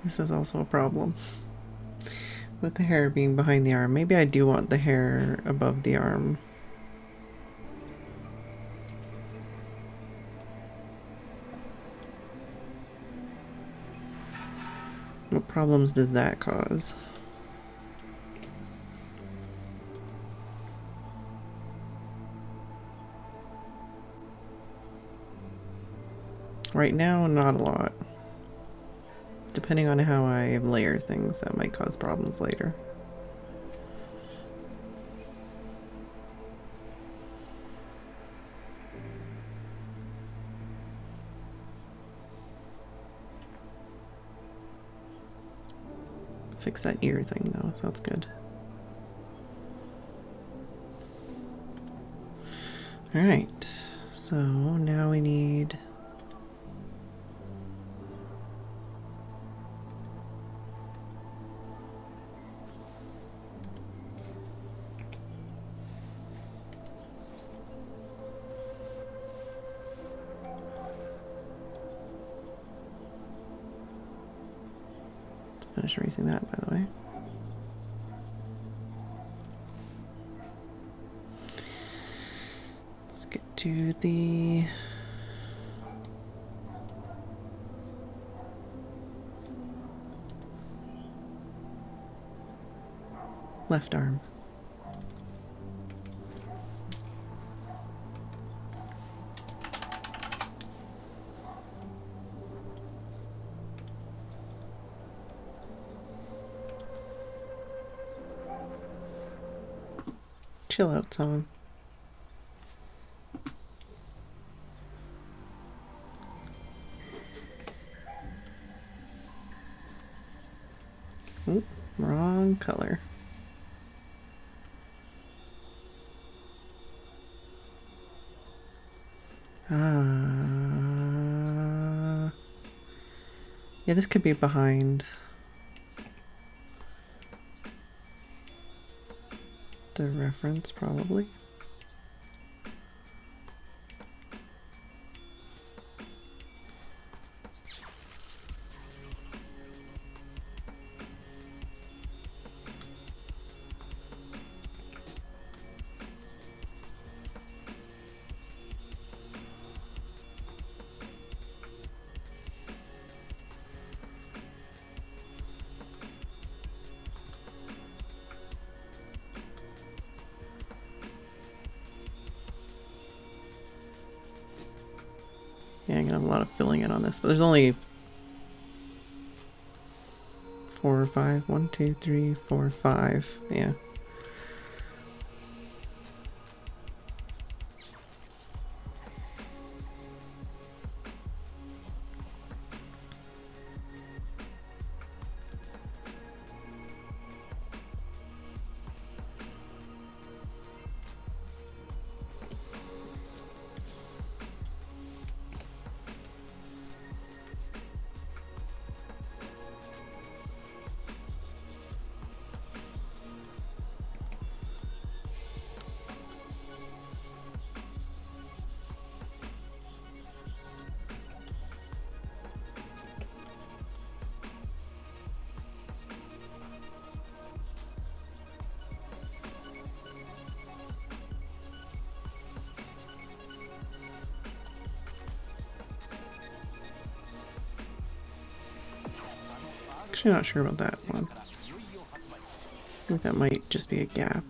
This is also a problem with the hair being behind the arm. Maybe I do want the hair above the arm. What problems does that cause? Right now, not a lot. Depending on how I layer things, that might cause problems later. Fix that ear thing though, so that's good. Alright, so now we need finish erasing that, by the way. Let's get to the left arm. Chill out song. Oop, wrong color. Yeah, this could be behind the reference, probably. Yeah, I'm gonna have a lot of filling in on this, but there's only 4 or 5. 1, 2, 3, 4, 5. Yeah. Actually not sure about that one. I think that might just be a gap.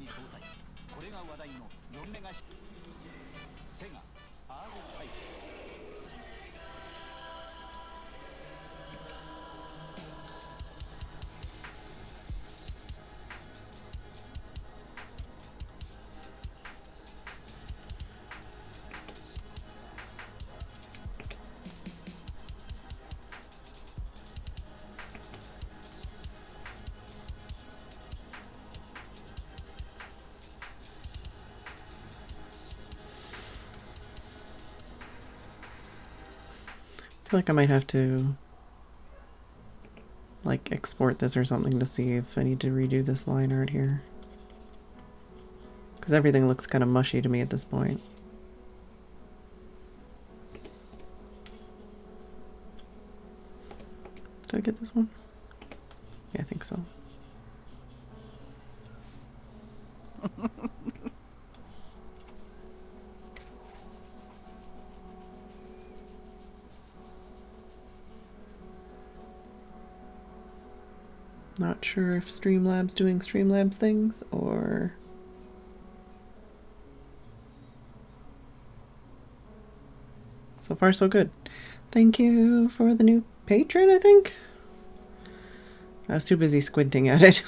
I feel like I might have to like export this or something to see if I need to redo this line art here. Because everything looks kind of mushy to me at this point. Did I get this one? Yeah, I think so. Not sure if Streamlabs doing Streamlabs things or... So far so good. Thank you for the new patron, I think? I was too busy squinting at it.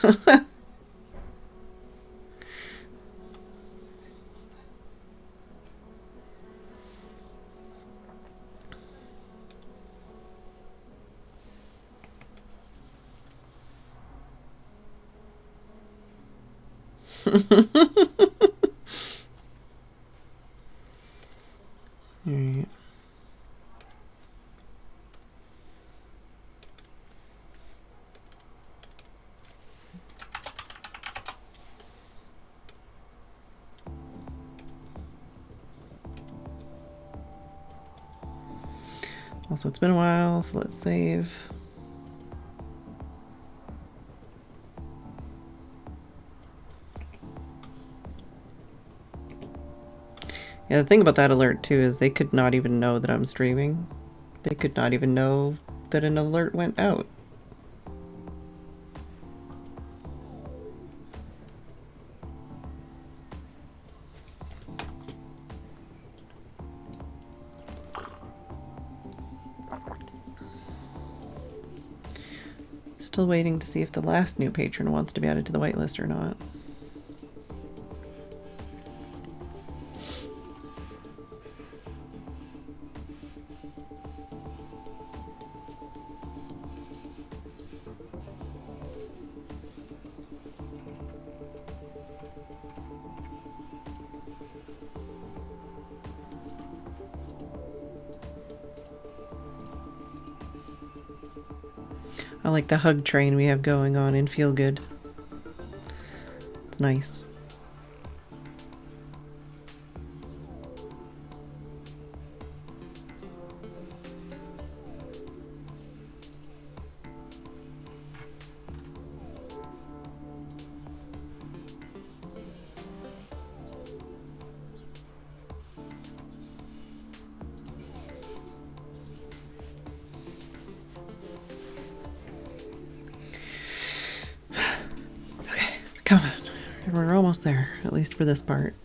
Alright. Also, it's been a while, so let's save. Yeah, the thing about that alert too is they could not even know that I'm streaming. They could not even know that an alert went out. Still waiting to see if the last new patron wants to be added to the whitelist or not. I like the hug train we have going on in Feel Good. It's nice. Come on, we're almost there, at least for this part.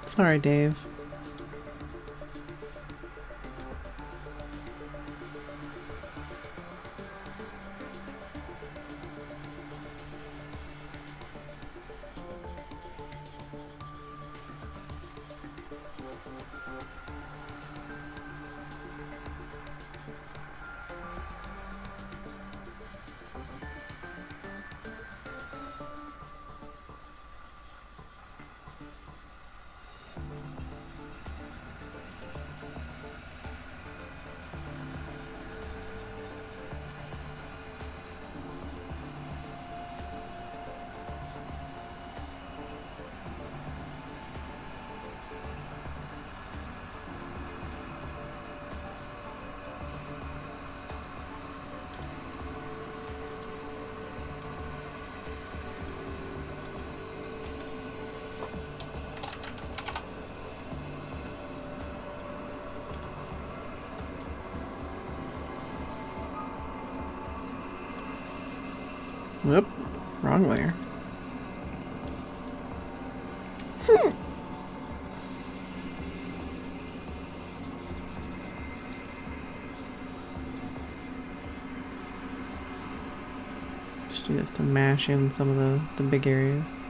Sorry, Dave. Whoop, wrong layer. Just do this to mash in some of the big areas.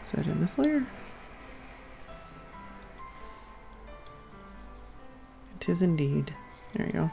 Is that in this layer? It is indeed. There you go.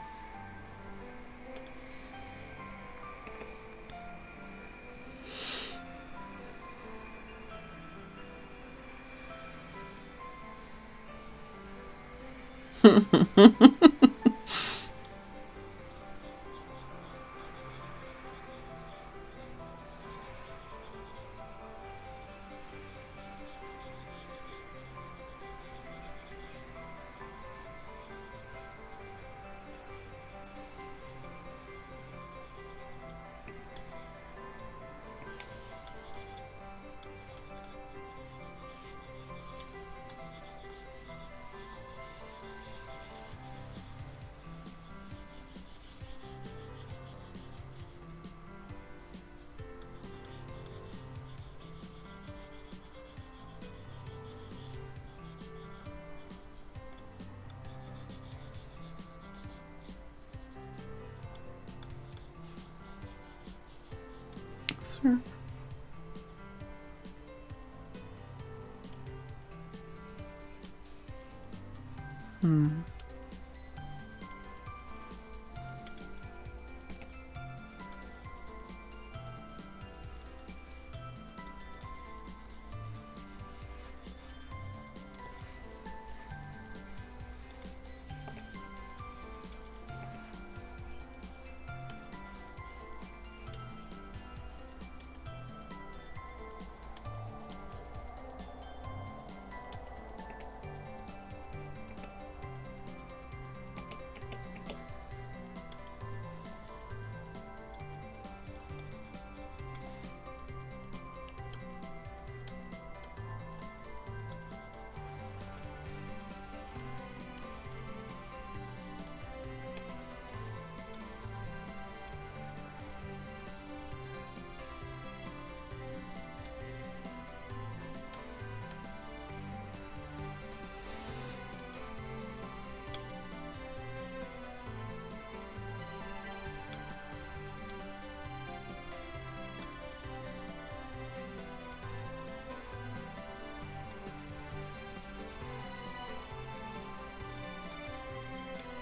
Sure.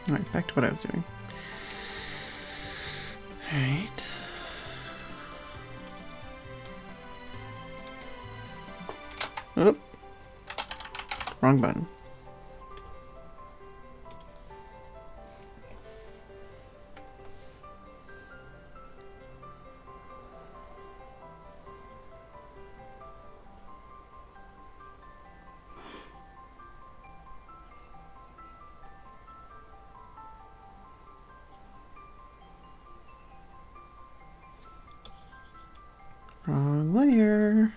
Alright, back to what I was doing. Alright. Oh. Wrong button. layer.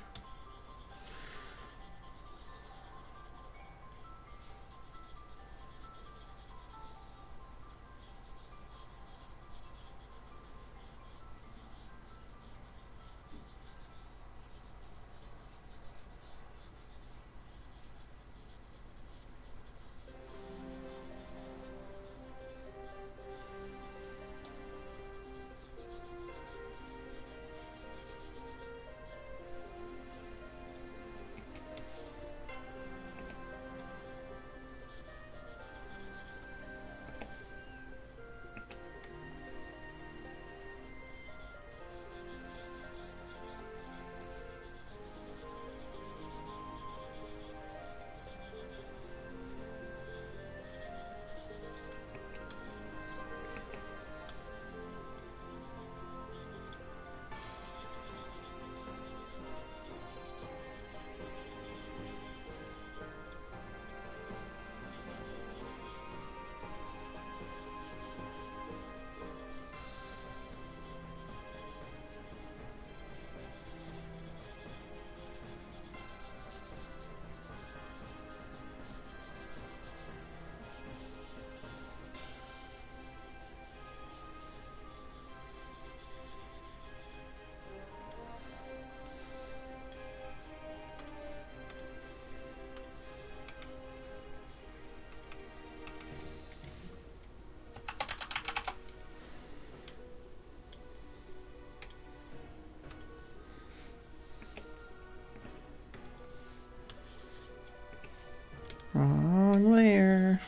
Wrong layer.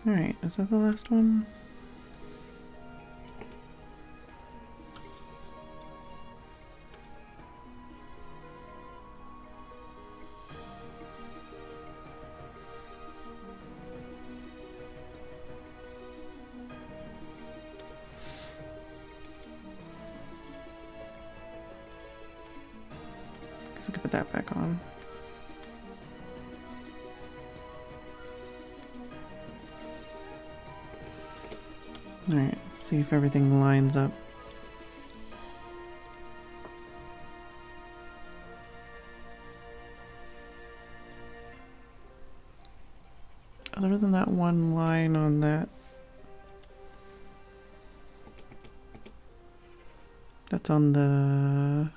All right, is that the last one? Guess I could put that back on. All right, let's see if everything lines up. Other than that one line on that, that's on the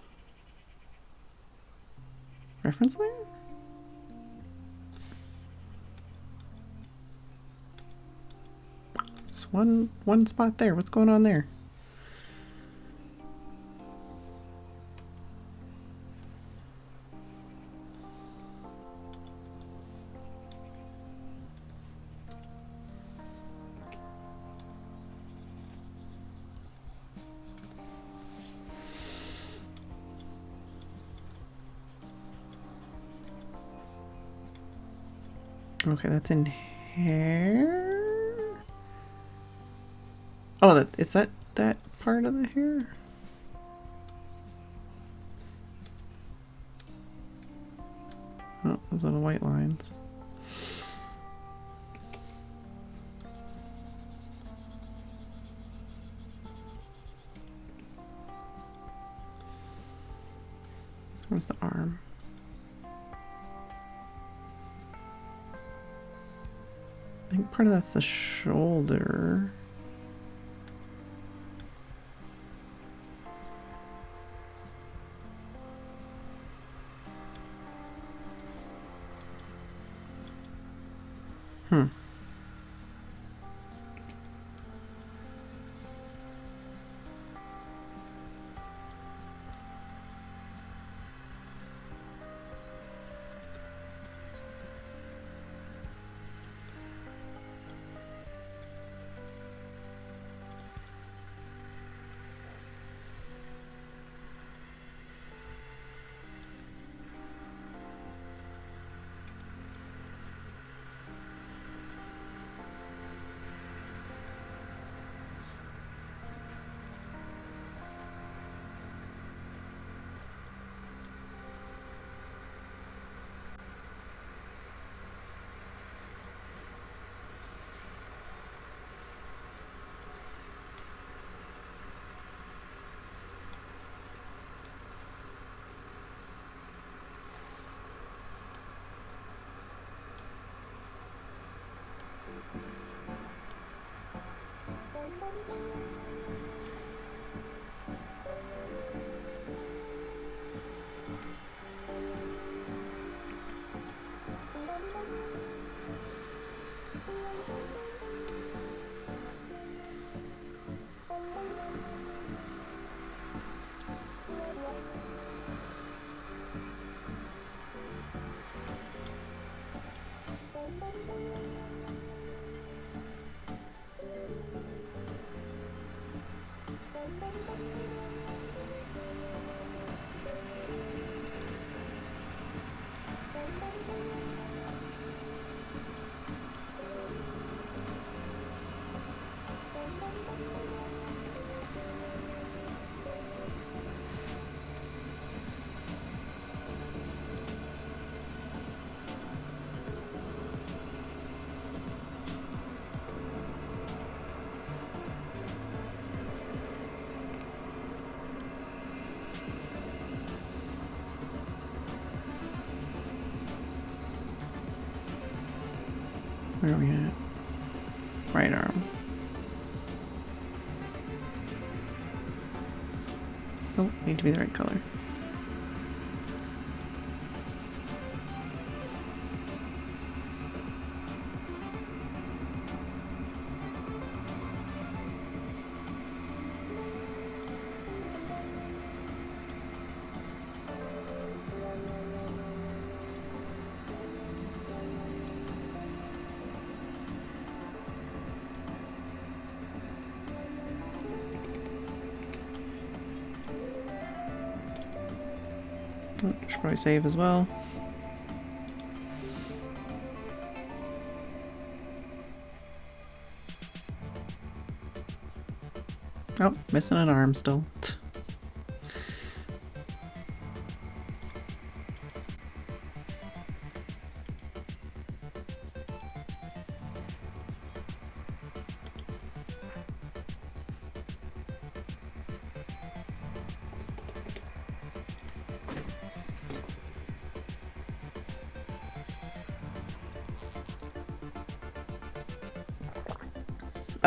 reference layer? Just one spot there. What's going on there? Okay, that's in hair. Oh, is that part of the hair? Oh, those little white lines. Where's the arm? I think part of that's the shoulder. Where are we at? Right arm. Oh, need to be the right color. Should probably save as well. Oh, missing an arm still.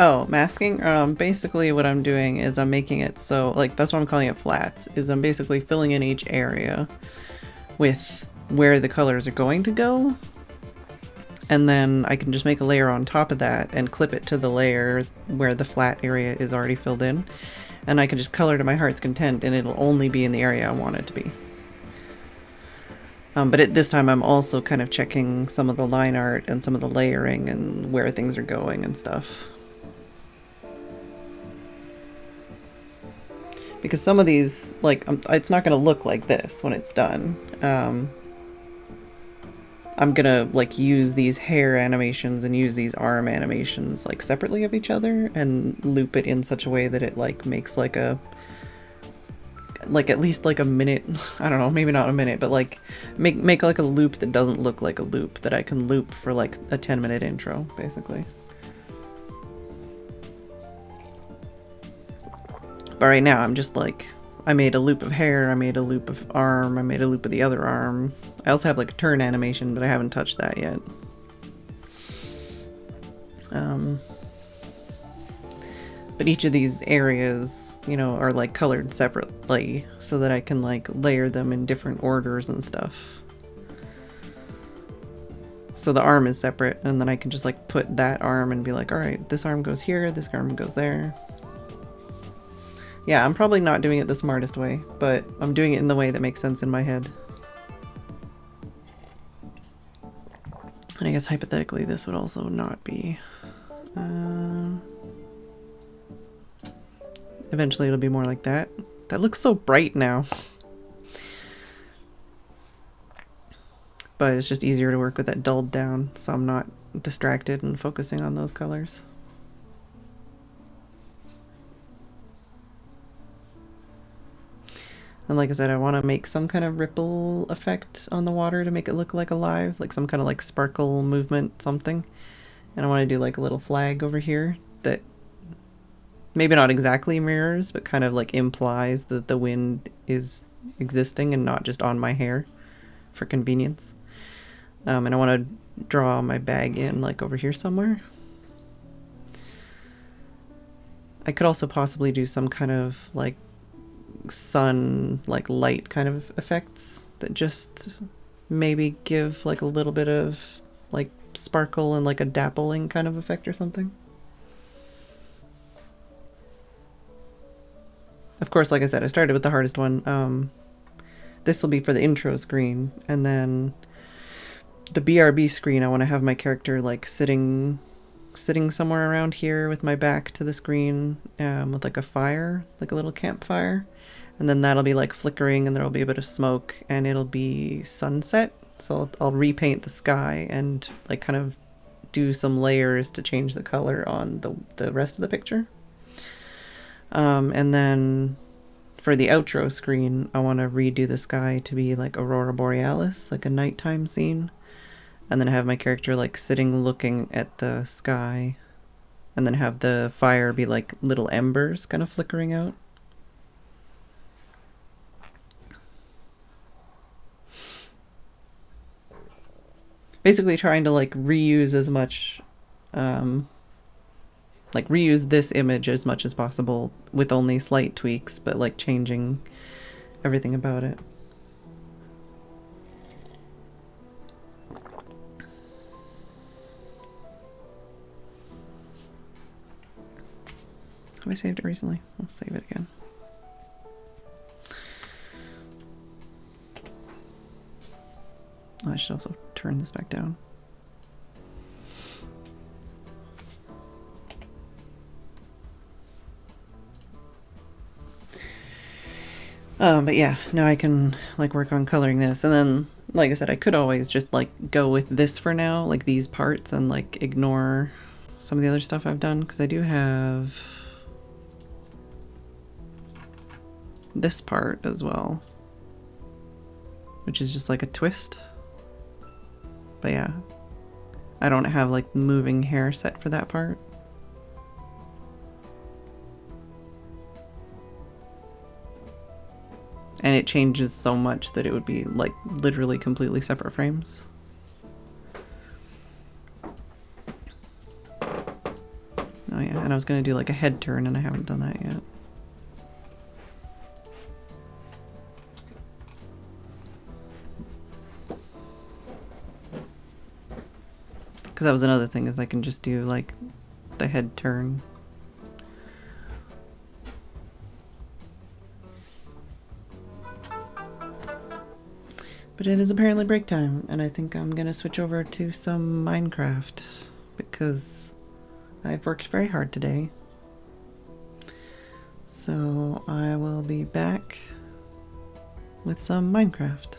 Oh, masking? Basically what I'm doing is I'm making it so, like, that's why I'm calling it flats, is I'm basically filling in each area with where the colors are going to go. And then I can just make a layer on top of that and clip it to the layer where the flat area is already filled in. And I can just color to my heart's content and it'll only be in the area I want it to be. But at this time I'm also kind of checking some of the line art and some of the layering and where things are going and stuff. Because some of these, like, it's not going to look like this when it's done. I'm going to, like, use these hair animations and use these arm animations, like, separately of each other and loop it in such a way that it, like, makes, like, a... like, at least, like, a minute... I don't know, maybe not a minute, but, like, make like, a loop that doesn't look like a loop that I can loop for, like, a 10-minute intro, basically. But right now, I'm just like, I made a loop of hair, I made a loop of arm, I made a loop of the other arm. I also have like a turn animation, but I haven't touched that yet. But each of these areas, you know, are like colored separately so that I can like layer them in different orders and stuff. So the arm is separate, and then I can just like put that arm and be like, all right, this arm goes here, this arm goes there. Yeah, I'm probably not doing it the smartest way, but I'm doing it in the way that makes sense in my head. And I guess hypothetically this would also not be. Eventually it'll be more like that. That looks so bright now. But it's just easier to work with that dulled down, so I'm not distracted and focusing on those colors. And like I said, I want to make some kind of ripple effect on the water to make it look like alive, like some kind of like sparkle movement, something. And I want to do like a little flag over here that maybe not exactly mirrors, but kind of like implies that the wind is existing and not just on my hair for convenience. And I want to draw my bag in like over here somewhere. I could also possibly do some kind of like sun, like light kind of effects that just maybe give like a little bit of like sparkle and like a dappling kind of effect or something. Of course, like I said, I started with the hardest one. This will be for the intro screen, and then the BRB screen, I want to have my character like sitting somewhere around here with my back to the screen, with like a fire, like a little campfire. And then that'll be like flickering and there'll be a bit of smoke and it'll be sunset. So I'll repaint the sky and like kind of do some layers to change the color on the rest of the picture. And then for the outro screen, I want to redo the sky to be like Aurora Borealis, like a nighttime scene. And then have my character like sitting looking at the sky. And then have the fire be like little embers kind of flickering out. Basically trying to like reuse as much, like reuse this image as much as possible with only slight tweaks, but like changing everything about it. Have I saved it recently? I'll save it again. I should also turn this back down. But yeah, now I can like work on coloring this, and then like I said, I could always just like go with this for now, like these parts, and like ignore some of the other stuff I've done, because I do have this part as well, which is just like a twist. But yeah, I don't have like moving hair set for that part. And it changes so much that it would be like literally completely separate frames. Oh yeah, and I was gonna do like a head turn and I haven't done that yet. Because that was another thing, is I can just do like the head turn. But it is apparently break time, and I think I'm gonna switch over to some Minecraft because I've worked very hard today. So I will be back with some Minecraft.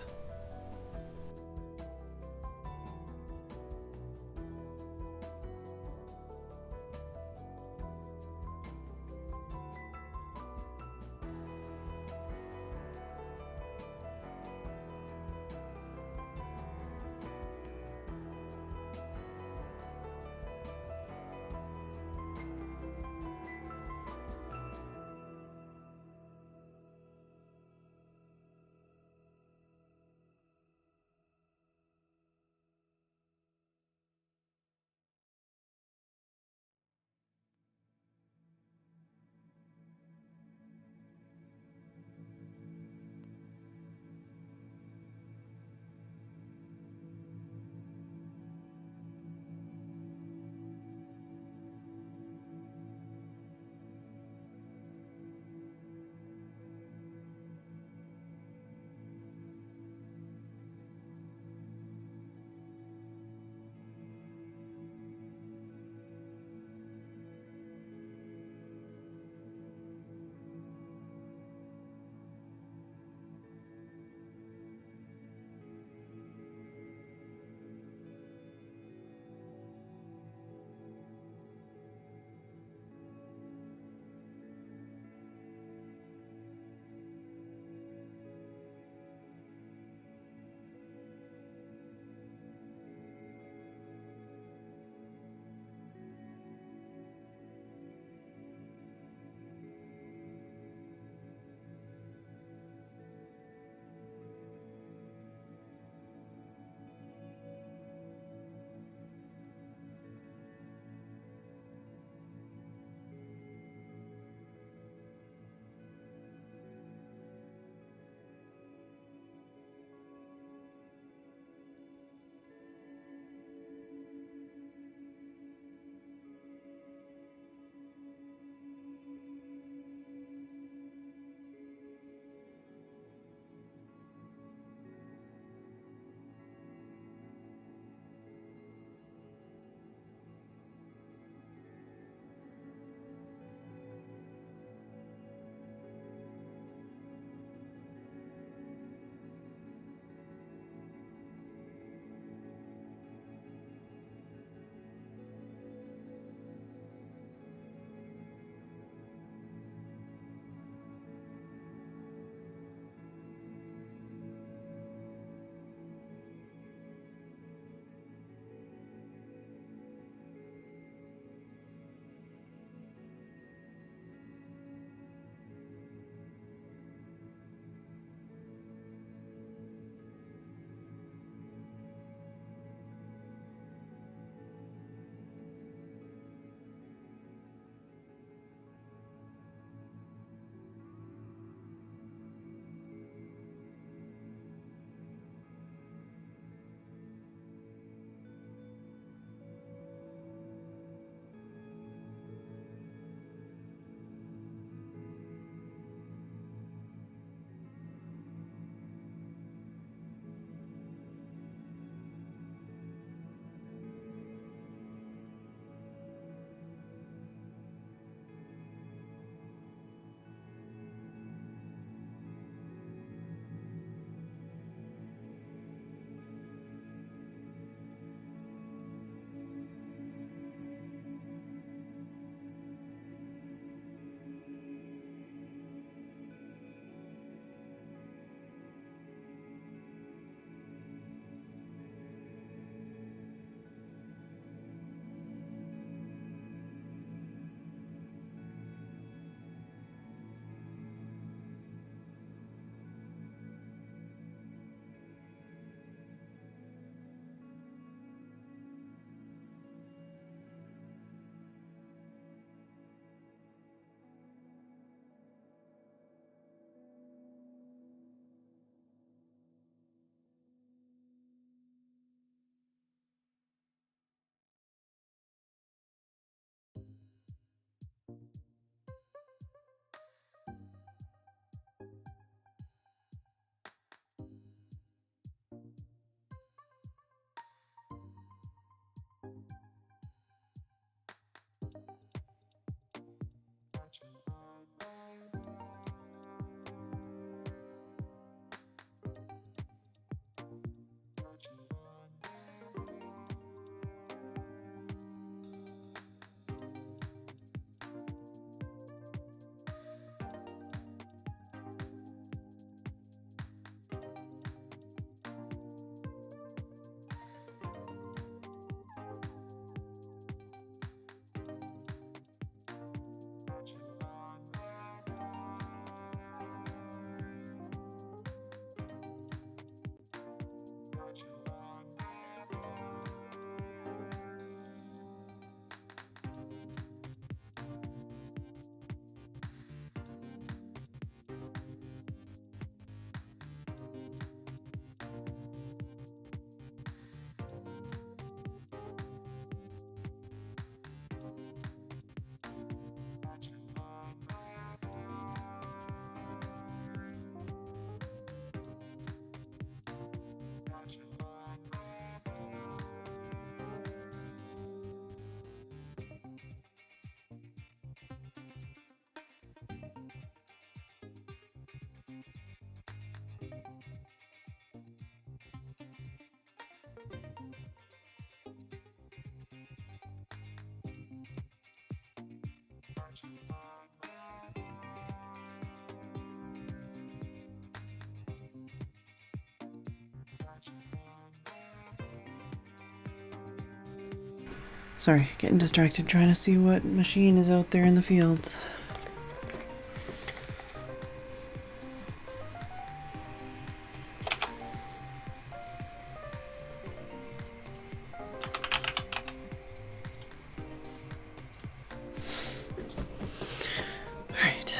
Sorry, getting distracted trying to see what machine is out there in the field. Alright.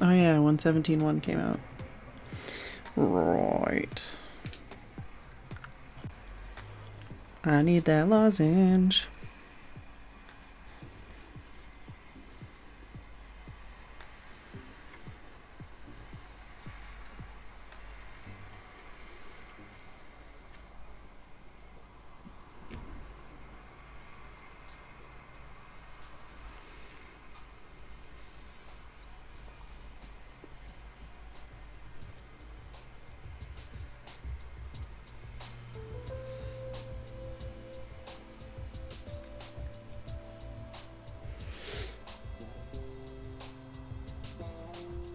Oh yeah, 117.1 came out. Right. I need that lozenge.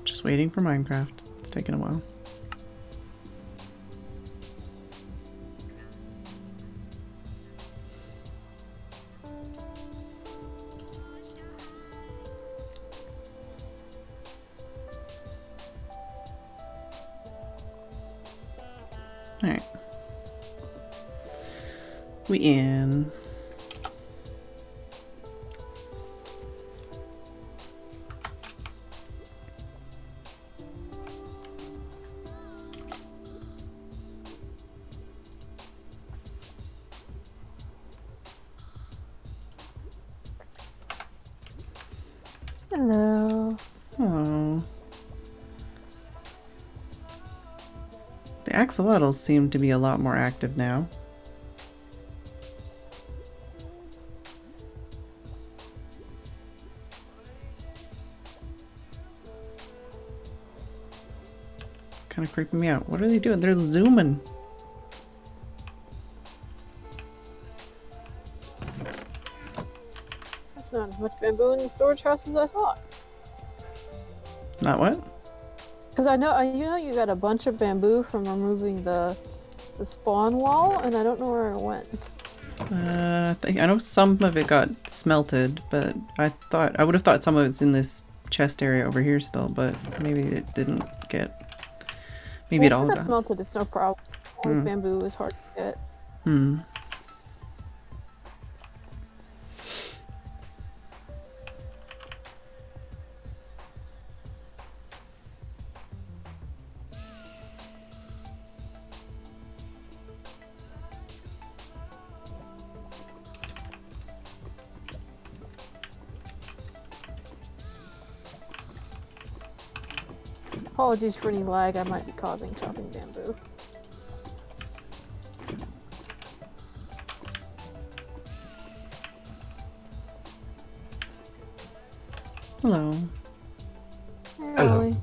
Just waiting for Minecraft. It's taking a while. Alright. We in. Hello. Hello. The axolotls seem to be a lot more active now. Kind of creeping me out. What are they doing? They're zooming. There's not as much bamboo in the storage house as I thought. Not what? Because I know, you got a bunch of bamboo from removing the spawn wall, and I don't know where it went. I know some of it got smelted, but I would have thought some of it's in this chest area over here still, but maybe it didn't get. Maybe it all If it got got smelted, it's no problem. Bamboo is hard to get. Hmm. Apologies for any lag I might be causing chopping bamboo. Hello. Hey, Hello. Ollie.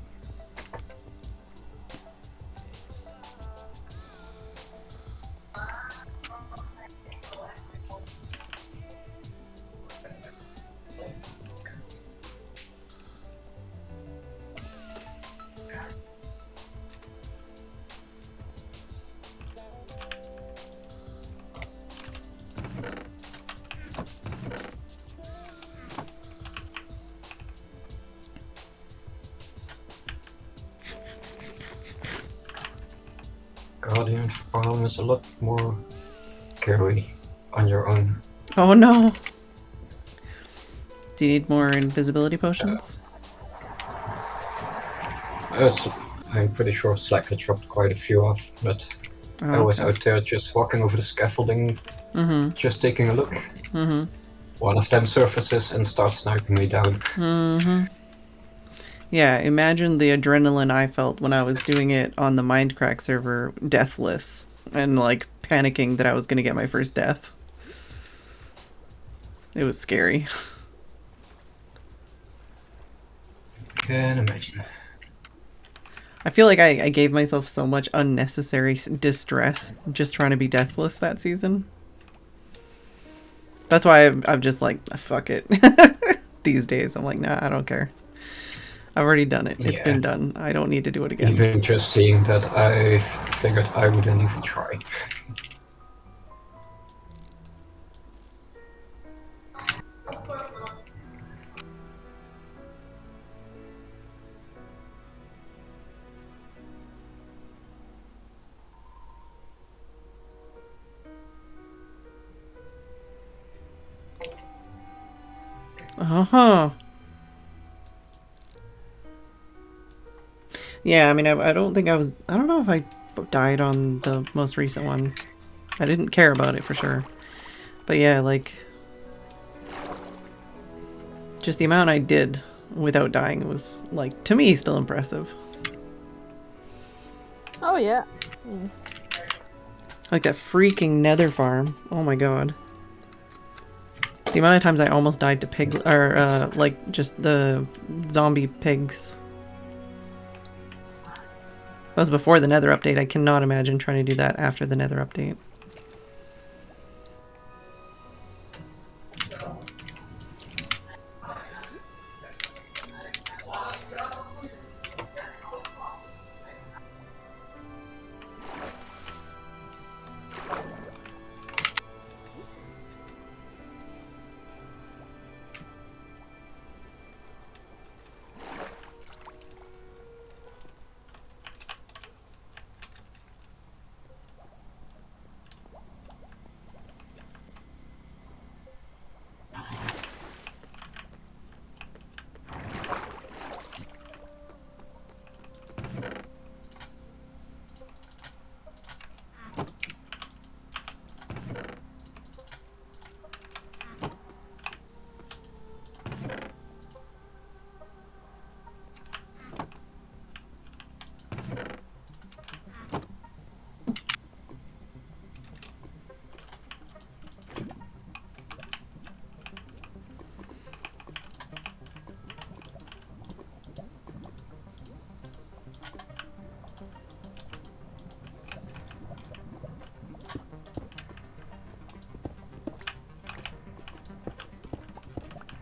Guardian farm is a lot more scary on your own. Oh no. Do you need more invisibility potions? I'm pretty sure Slack had dropped quite a few off, but I Oh, was okay. out there just walking over the scaffolding, Mm-hmm. just taking a look. Mm-hmm. One of them surfaces and starts sniping me down. Mm-hmm. Yeah, imagine the adrenaline I felt when I was doing it on the Mindcrack server, deathless, and like panicking that I was gonna get my first death. It was scary. Can imagine. I feel like I gave myself so much unnecessary distress just trying to be deathless that season. That's why I'm just like, fuck it. These days, I'm like, nah, I don't care. I've already done it. It's been done. I don't need to do it again. Even just seeing that, I figured I wouldn't even try. Uh-huh. Yeah, I mean, I don't think I was... I don't know if I died on the most recent one. I didn't care about it for sure. But yeah, like... just the amount I did without dying was, like, to me, still impressive. Oh yeah. Mm. Like that freaking nether farm. Oh my god. The amount of times I almost died to pig... or, like, just the zombie pigs. That was before the nether update. I cannot imagine trying to do that after the nether update.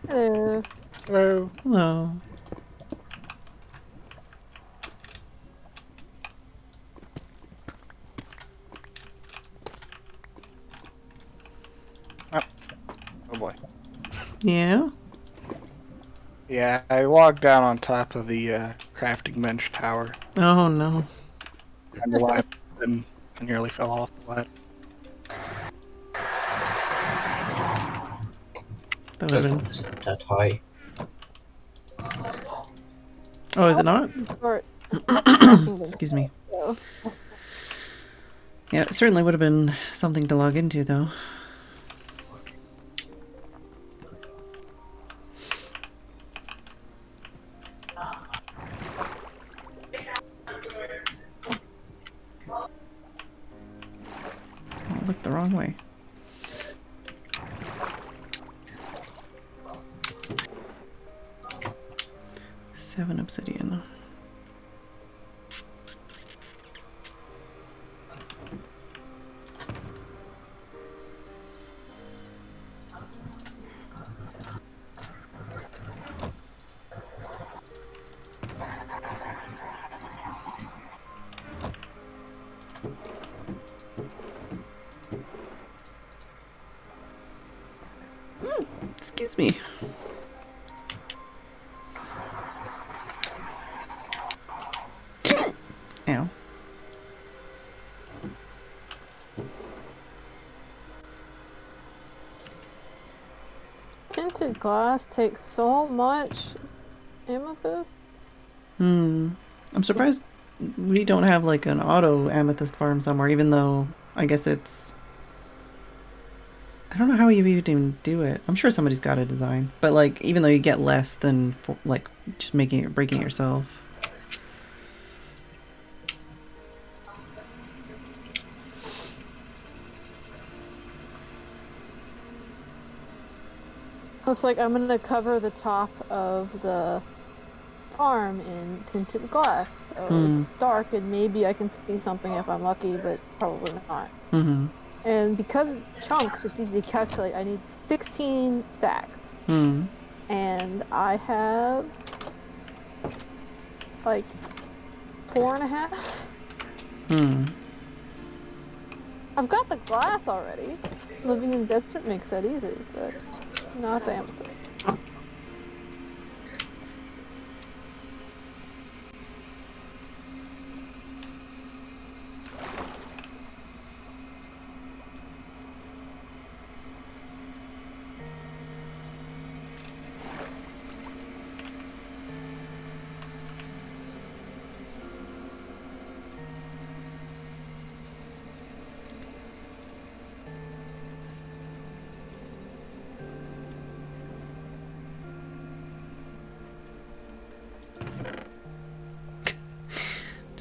Hello. Hello. Hello. Oh boy. Yeah? Yeah, I logged down on top of the crafting bench tower Oh no. and alive and I nearly fell off the ladder. That would have been... Isn't that high. Oh, is it not? Or crafting bench. Excuse me. So, Yeah, it certainly would have been something to log into, though. I looked the wrong way. Seven obsidian. Excuse me. Ow. tinted glass takes so much amethyst. I'm surprised we don't have like an auto amethyst farm somewhere, even though I guess it's I don't know how you even do it. I'm sure somebody's got a design, but like even though you get less than for, like just making it breaking it yourself. Looks like I'm gonna cover the top of the farm in tinted glass, so it's dark and maybe I can see something if I'm lucky, but probably not. Mm-hmm. And because it's chunks, it's easy to calculate. I need 16 stacks. Hmm. And I have like 4.5. Hmm. I've got the glass already. Living in desert makes that easy, but not the amethyst.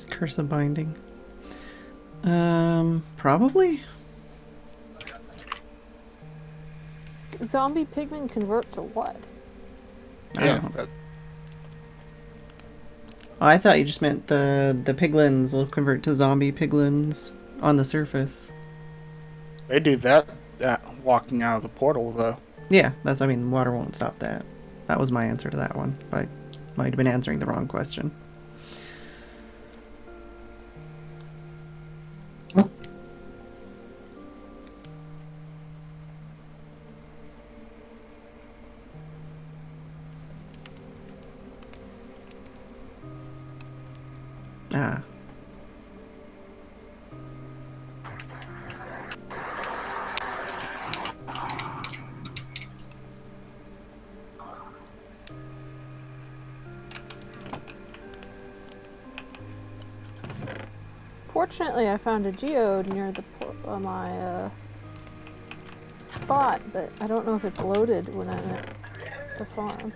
Cursive binding. Probably. Zombie pigmen convert to what? Yeah. Oh. Oh, I thought you just meant the piglins will convert to zombie piglins on the surface. They do that walking out of the portal, though. Yeah, I mean, water won't stop that. That was my answer to that one, but I might have been answering the wrong question. Ah. Fortunately, I found a geode near the my spot, but I don't know if it's loaded when I'm at the farm.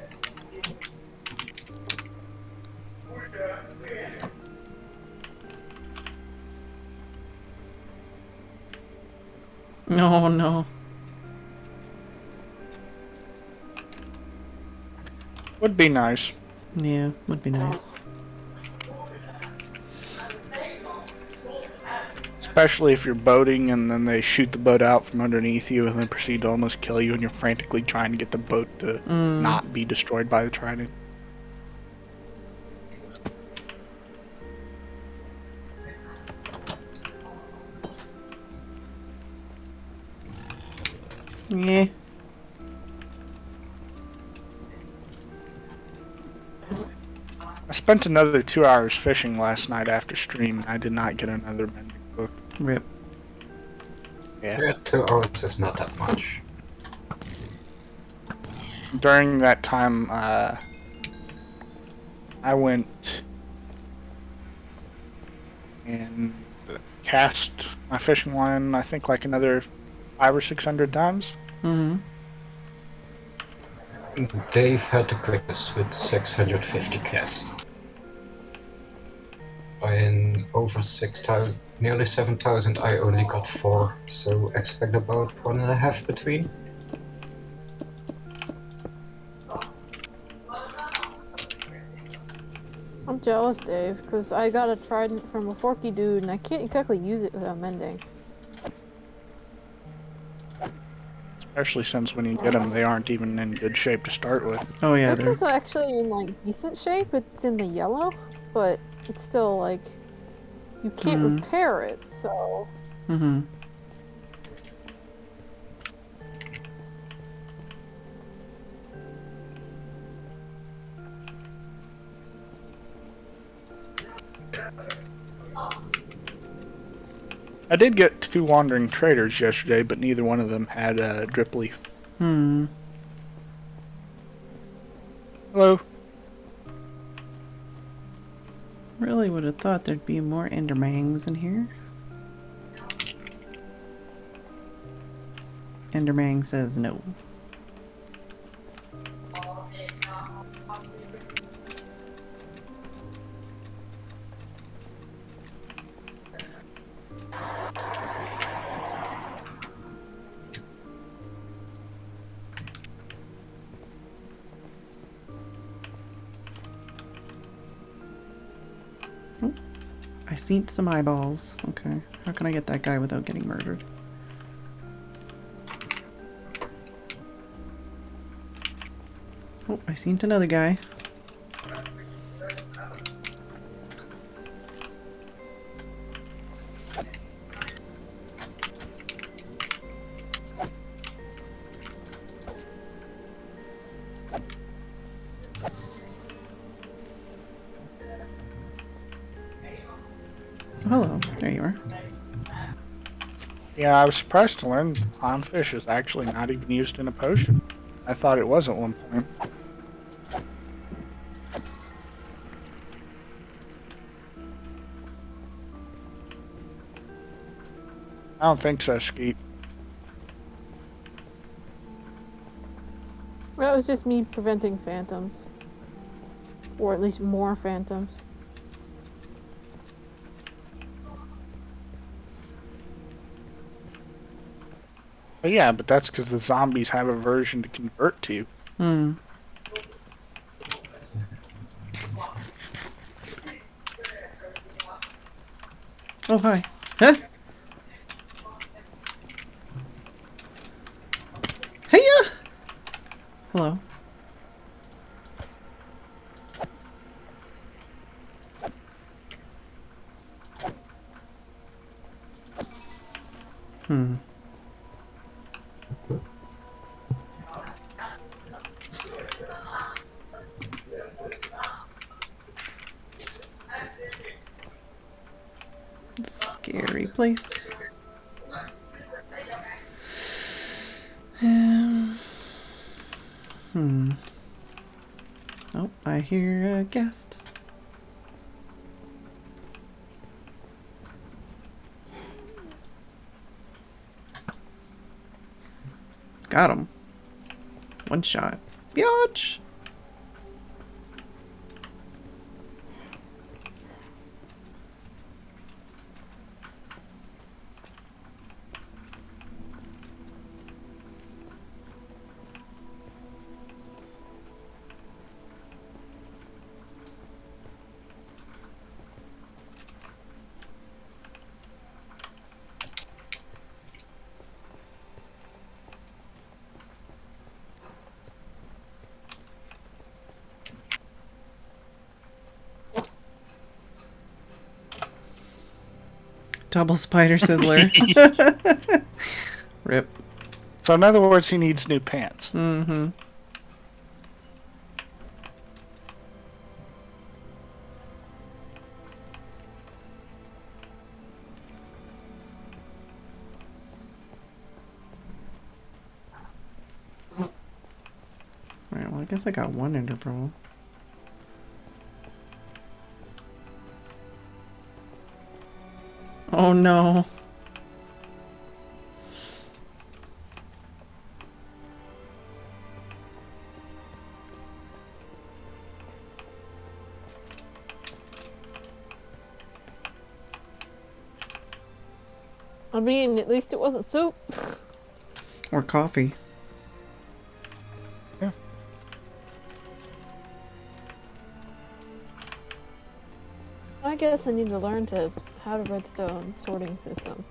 No, no. Would be nice. Yeah, would be nice. Especially if you're boating and then they shoot the boat out from underneath you and then proceed to almost kill you and you're frantically trying to get the boat to not be destroyed by the trident. Yeah. I spent another 2 hours fishing last night after stream and I did not get another mending book. Rip. Yeah, 2 hours is not that much. During that time, I went and cast my fishing line, I think, like another 500 or 600 times. Mm-hmm. Dave had the quickest with 650 casts. In over 6,000, nearly 7,000, I only got 4, so expect about 1.5 between. I'm jealous, Dave, because I got a trident from a forky dude and I can't exactly use it without mending. Especially since when you get them, they aren't even in good shape to start with. Oh yeah, This they're... is actually in like decent shape. It's in the yellow, but it's still like you can't repair it, so. Mm-hmm. I did get 2 wandering traders yesterday, but neither one of them had a drip leaf. Hmm. Hello. Really would have thought there'd be more endermangs in here. Enderman says no. Oh, I seen some eyeballs. Okay. How can I get that guy without getting murdered? Oh, I seen another guy. Oh, hello. There you are. Yeah, I was surprised to learn clownfish is actually not even used in a potion. I thought it was at one point. I don't think so, Skeet. That was just me preventing phantoms. Or at least more phantoms. But yeah, but that's because the zombies have a version to convert to. Hmm. Oh, hi. Huh? Hiya! Hello. Hmm. Scary place. Hmm. Oh, I hear a guest. Got him. One shot. Biatch! Double spider sizzler. Rip. So in other words, he needs new pants. Mm-hmm. Alright, well I guess I got one ender pearl. Oh no. I mean, at least it wasn't soup. Or coffee. Yeah. I guess I need to learn how to redstone sorting system.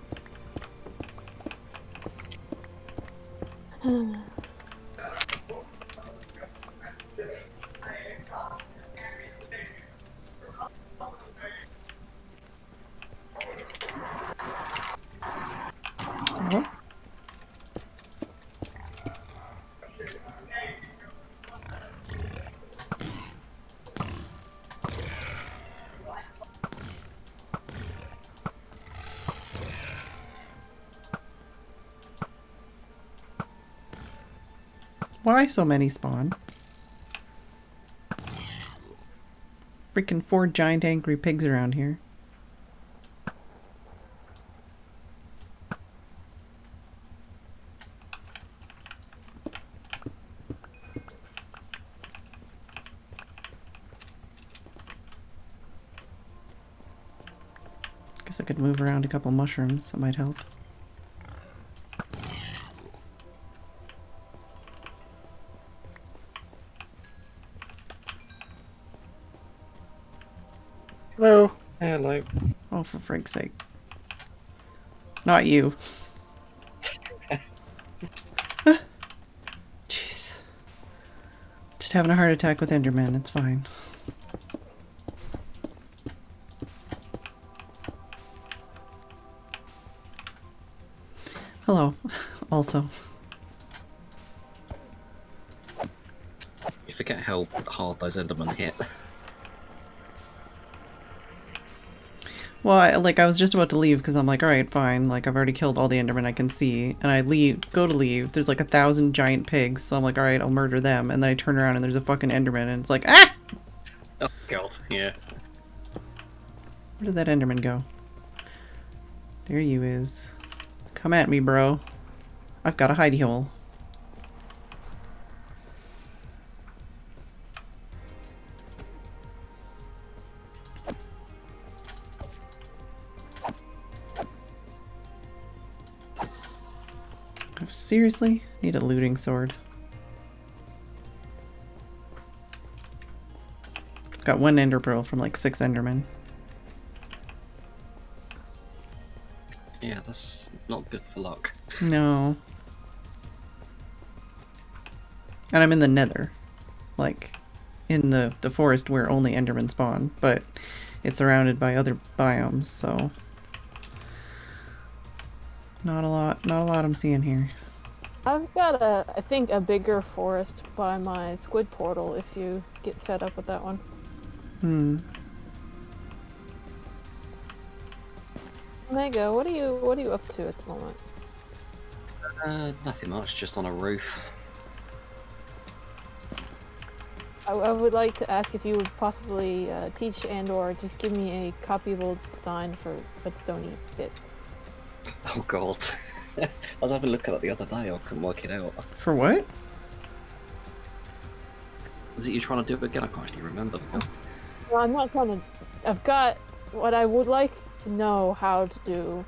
Oh. Why so many spawn? Freaking 4 giant angry pigs around here. Guess I could move around a couple mushrooms. That might help. Hello. Hello. Oh, for frig's sake. Not you. Jeez. Just having a heart attack with Enderman. It's fine. Hello. Also. You forget how hard those Endermen hit. Well, I was just about to leave because I'm like, alright, fine. Like, I've already killed all the Endermen I can see. And I go to leave. There's like 1,000 giant pigs. So I'm like, alright, I'll murder them. And then I turn around and there's a fucking Enderman. And it's like, ah! Oh god, yeah. Where did that Enderman go? There you is. Come at me, bro. I've got a hidey hole. I seriously need a looting sword. Got one ender pearl from like 6 endermen. Yeah, that's not good for luck. No. And I'm in the nether. Like, in the forest where only endermen spawn. But it's surrounded by other biomes, so... Not a lot I'm seeing here. I've got I think a bigger forest by my squid portal if you get fed up with that one. Hmm. Omega, what are you up to at the moment? Nothing much, just on a roof. I would like to ask if you would possibly teach and/or just give me a copyable design for redstone bits. Oh god. I was having a look at it the other day, I couldn't work it out. For what? Was it you trying to do it again? I can't actually remember now. Well, I'm not trying to. I've got what I would like to know how to do,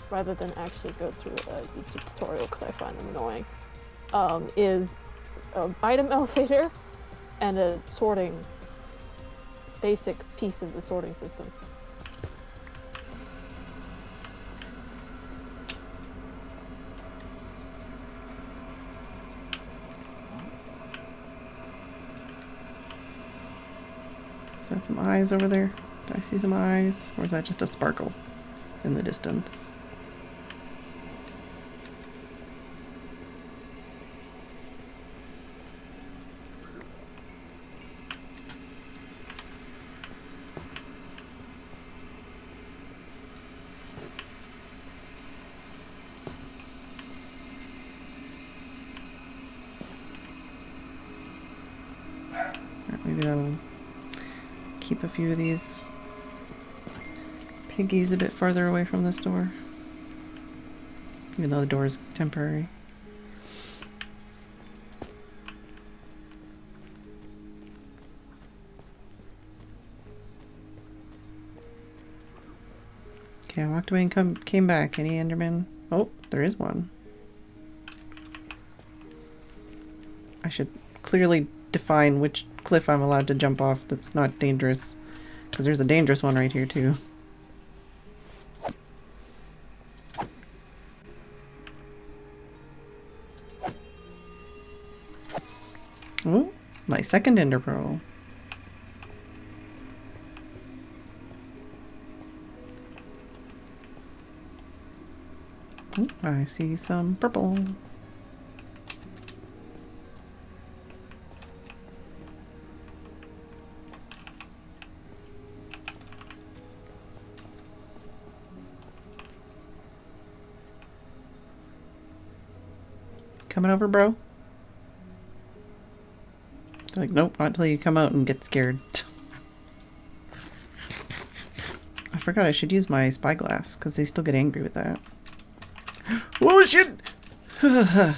rather than actually go through a YouTube tutorial because I find them annoying. Is an item elevator and a sorting basic piece of the sorting system. Is that some eyes over there? Do I see some eyes? Or is that just a sparkle in the distance? Alright, maybe that'll keep a few of these piggies a bit farther away from this door. Even though the door is temporary. Okay, I walked away and came back. Any Enderman? Oh, there is one. I should clearly define which cliff I'm allowed to jump off that's not dangerous. Because there's a dangerous one right here too. Oh, my second ender pearl. Oh, I see some purple. Coming over, bro? They're like, nope, not until you come out and get scared. I forgot I should use my spyglass, because they still get angry with that. Whoa, shit! Yeah,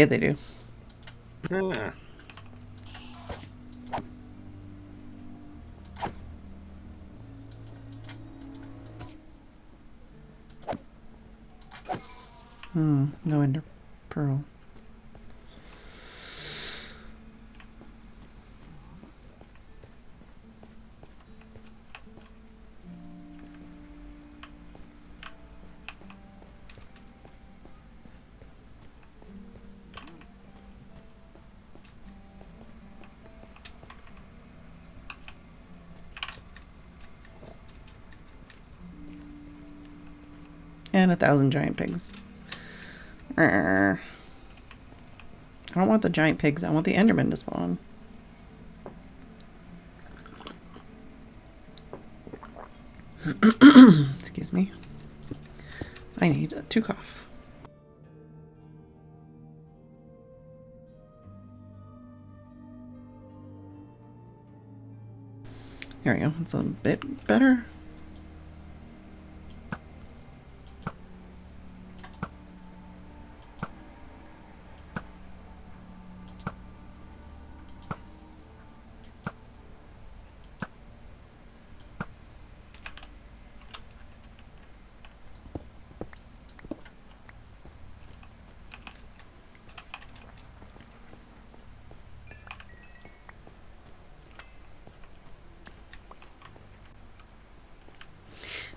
they do. Ah. No ender pearl. And 1,000 giant pigs. I don't want the giant pigs. I want the Enderman to spawn. Excuse me. I need a 2 cough. There we go. It's a bit better.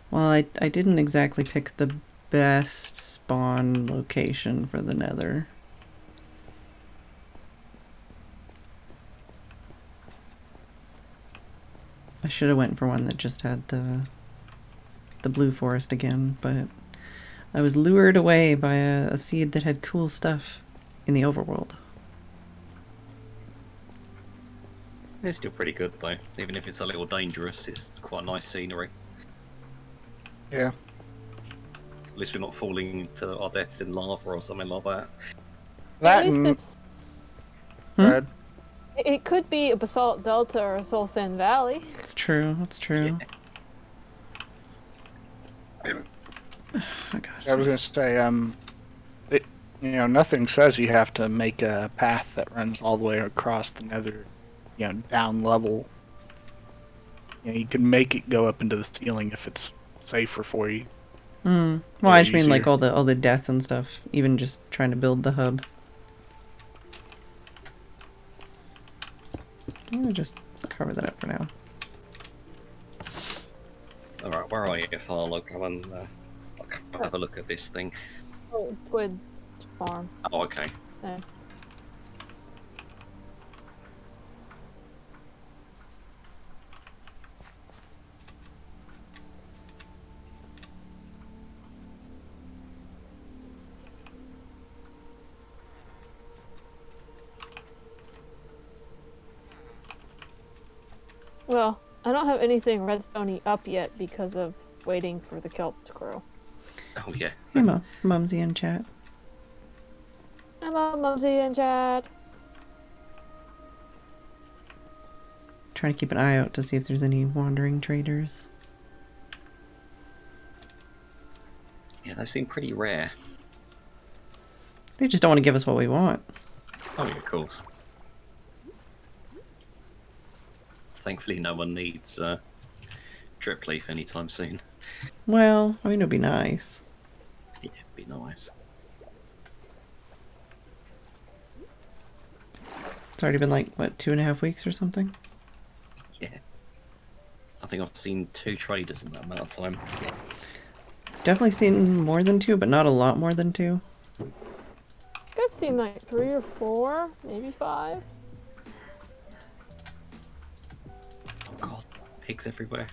Well, I didn't exactly pick the best spawn location for the nether. I should have went for one that just had the blue forest again, but I was lured away by a seed that had cool stuff in the overworld. It's still pretty good though, even if it's a little dangerous. It's quite nice scenery. Yeah. At least we're not falling into our deaths in lava or something like that. That At least and it's. Red. It could be a basalt delta or a soul sand valley. It's true. It's true. Oh god. I was gonna say, nothing says you have to make a path that runs all the way across the nether, down level. You can make it go up into the ceiling if it's safer for you. Well, I just mean like easier. all the deaths and stuff. Even just trying to build the hub. I'm gonna just cover that up for now. Alright, where are you, Farlow? Come and have a look at this thing. Oh, Squid farm. Oh, okay. There. Well, I don't have anything redstone-y up yet because of waiting for the kelp to grow. Oh, yeah. Hey, Mumsy in chat. Hello, Mumsy and Chad. Trying to keep an eye out to see if there's any wandering traders. Yeah, they seem pretty rare. They just don't want to give us what we want. Oh, yeah, of course. Thankfully, no one needs drip leaf anytime soon. Well, I mean, it'd be nice. Yeah, it'd be nice. It's already been like, what, 2.5 weeks or something? Yeah. I think I've seen 2 traders in that amount of time. Definitely seen more than 2, but not a lot more than 2. I've seen like 3 or 4, maybe 5. Oh god, pigs everywhere.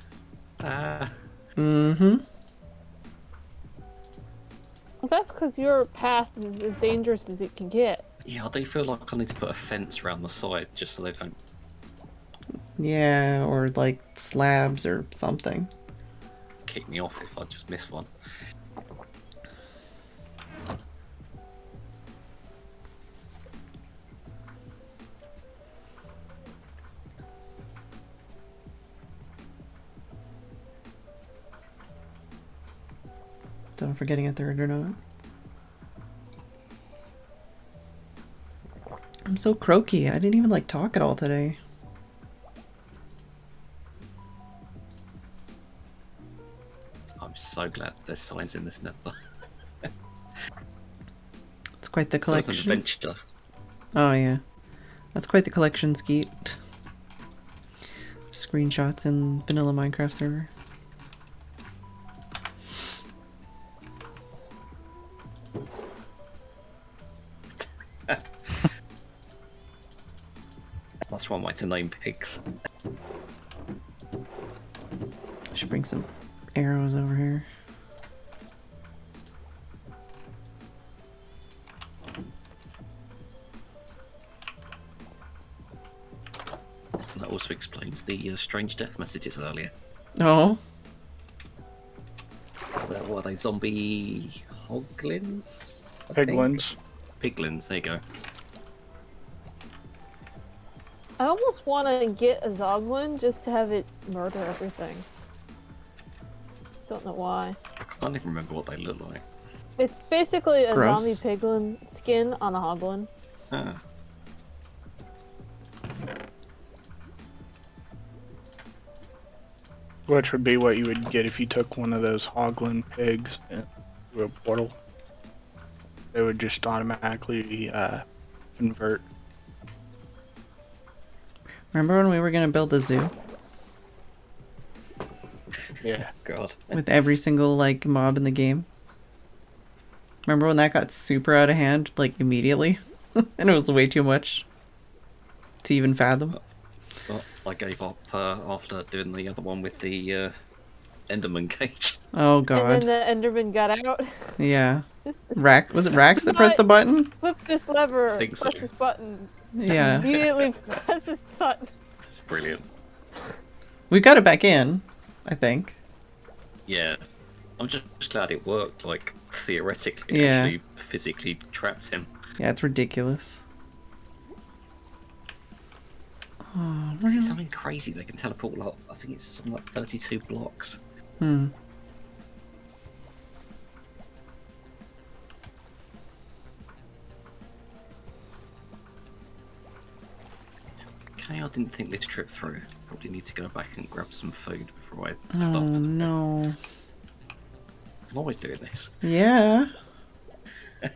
Ah. Mm-hmm. Well, that's because your path is as dangerous as it can get. Yeah, I do feel like I need to put a fence around the side just so they don't Yeah, or like slabs or something. kick me off if I just miss one. Don't know if we're getting a third or not. I'm so croaky. I didn't even like talk at all today. I'm so glad there's signs in this nether. quite the So it's an collection. adventure. Oh yeah, that's quite the collection, Skeet. Screenshots in vanilla Minecraft server. That's one way to name pigs. Should bring some arrows over here. That also explains the strange death messages earlier. Oh, What are they? Zombie hoglins? I think? Piglins. Piglins, there you go. I almost want to get a Zoglin just to have it murder everything. Don't know why. I can't even remember what they look like. It's basically a Gross. zombie piglin skin on a hoglin. Ah. Which would be what you would get if you took one of those hoglin pigs through a portal. They would just automatically convert. remember when we were gonna build a zoo Yeah. God. with every single like mob in the game? Remember when that got super out of hand, like immediately, and it was way too much to even fathom. Well, I gave up after doing the other one with the Enderman cage. Oh And god, then the Enderman got out. yeah. Was it Rax that pressed the button? Flip this lever. I think Press so. this button. Yeah, Immediately press this button. It's brilliant. we got it back in, I think. Yeah. I'm just glad it worked, like, theoretically. It Yeah. actually physically trapped him. Yeah, it's ridiculous. Oh, Is it something crazy? They can teleport, like, I think it's something like 32 blocks. hmm. Okay, I didn't think this trip through. Probably need to go back and grab some food before I Oh start. no. I'm always doing this. Yeah. You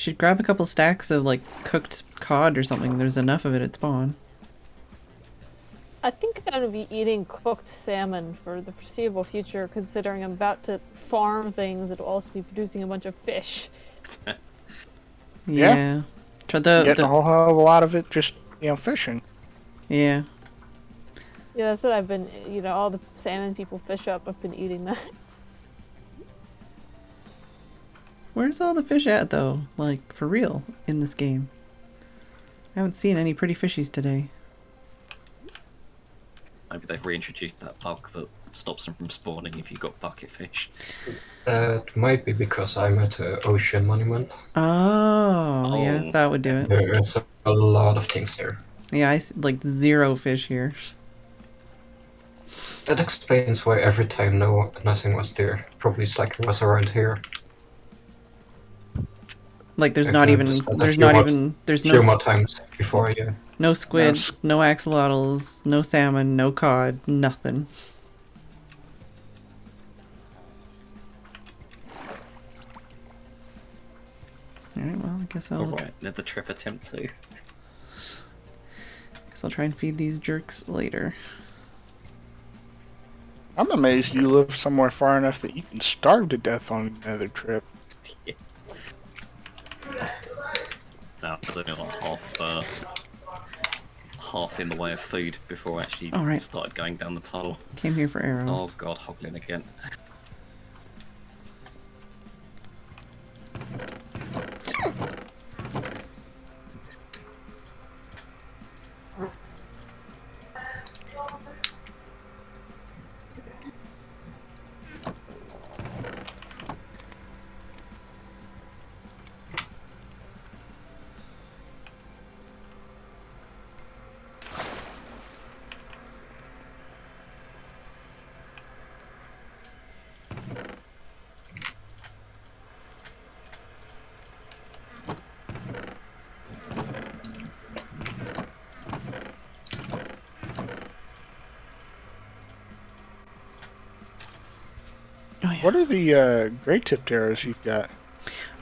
should grab a couple stacks of like cooked cod or something. There's enough of it at spawn. I think I'm gonna be eating cooked salmon for the foreseeable future, considering I'm about to farm things that will also be producing a bunch of fish. Yeah. Try Getting a whole hell of a lot of it just, fishing. yeah. Yeah, that's what I've been, all the salmon people fish up, I've been eating that. Where's all the fish at though? Like for real in this game. I haven't seen any pretty fishies today. Maybe they've reintroduced that bug that stops them from spawning if you've got bucket fish. That might be because I'm at the ocean monument. Oh, yeah, Oh. that would do it. There's a lot of things there. Yeah, like 0 fish here. That explains why every time nothing was there. Probably it's like it was around here. Like there's I've not even noticed that a there's few not more- even there's Few no more times before, yeah. no squid, s- no axolotls, no salmon, no cod, nothing. Alright, well, I guess I'll Alright, another trip attempt too. try and feed these jerks later. I'm amazed you live somewhere far enough that you can starve to death on another trip. No, I was only like half in the way of food before I actually Alright. started going down the tunnel. Came here for Oh arrows. god, hoglin again. Oh, yeah. What are the great tipped arrows you've got?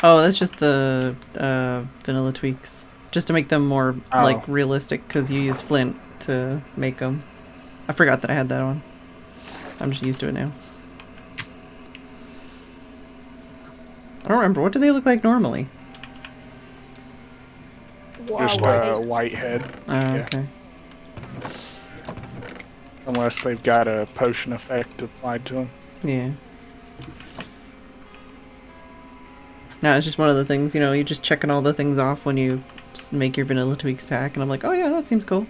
Oh, that's just the vanilla tweaks. Just to make them more like realistic, because you use flint to make them. I forgot that I had that on. I'm just used to it now. I don't remember. What do they look like normally? Just a white head. Oh, okay. Unless they've got a potion effect applied to them. Yeah. No, it's just one of the things, you know, you're just checking all the things off when you just make your vanilla tweaks pack, and I'm like, oh yeah, that seems cool.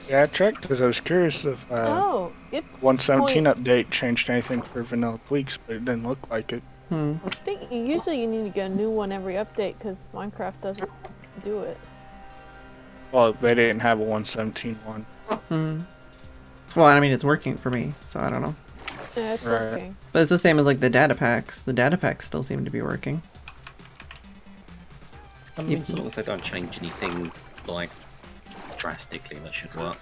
Yeah, I checked because I was curious if it's 117 update changed anything for vanilla tweaks, but it didn't look like it. I think usually you need to get a new one every update because Minecraft doesn't do it. Well, they didn't have a 117 one. Well, I mean, it's working for me, so I don't know. Yeah, it's working. But it's the same as like the data packs. The data packs still seem to be working. I mean, as long as they don't change anything like drastically, that should work.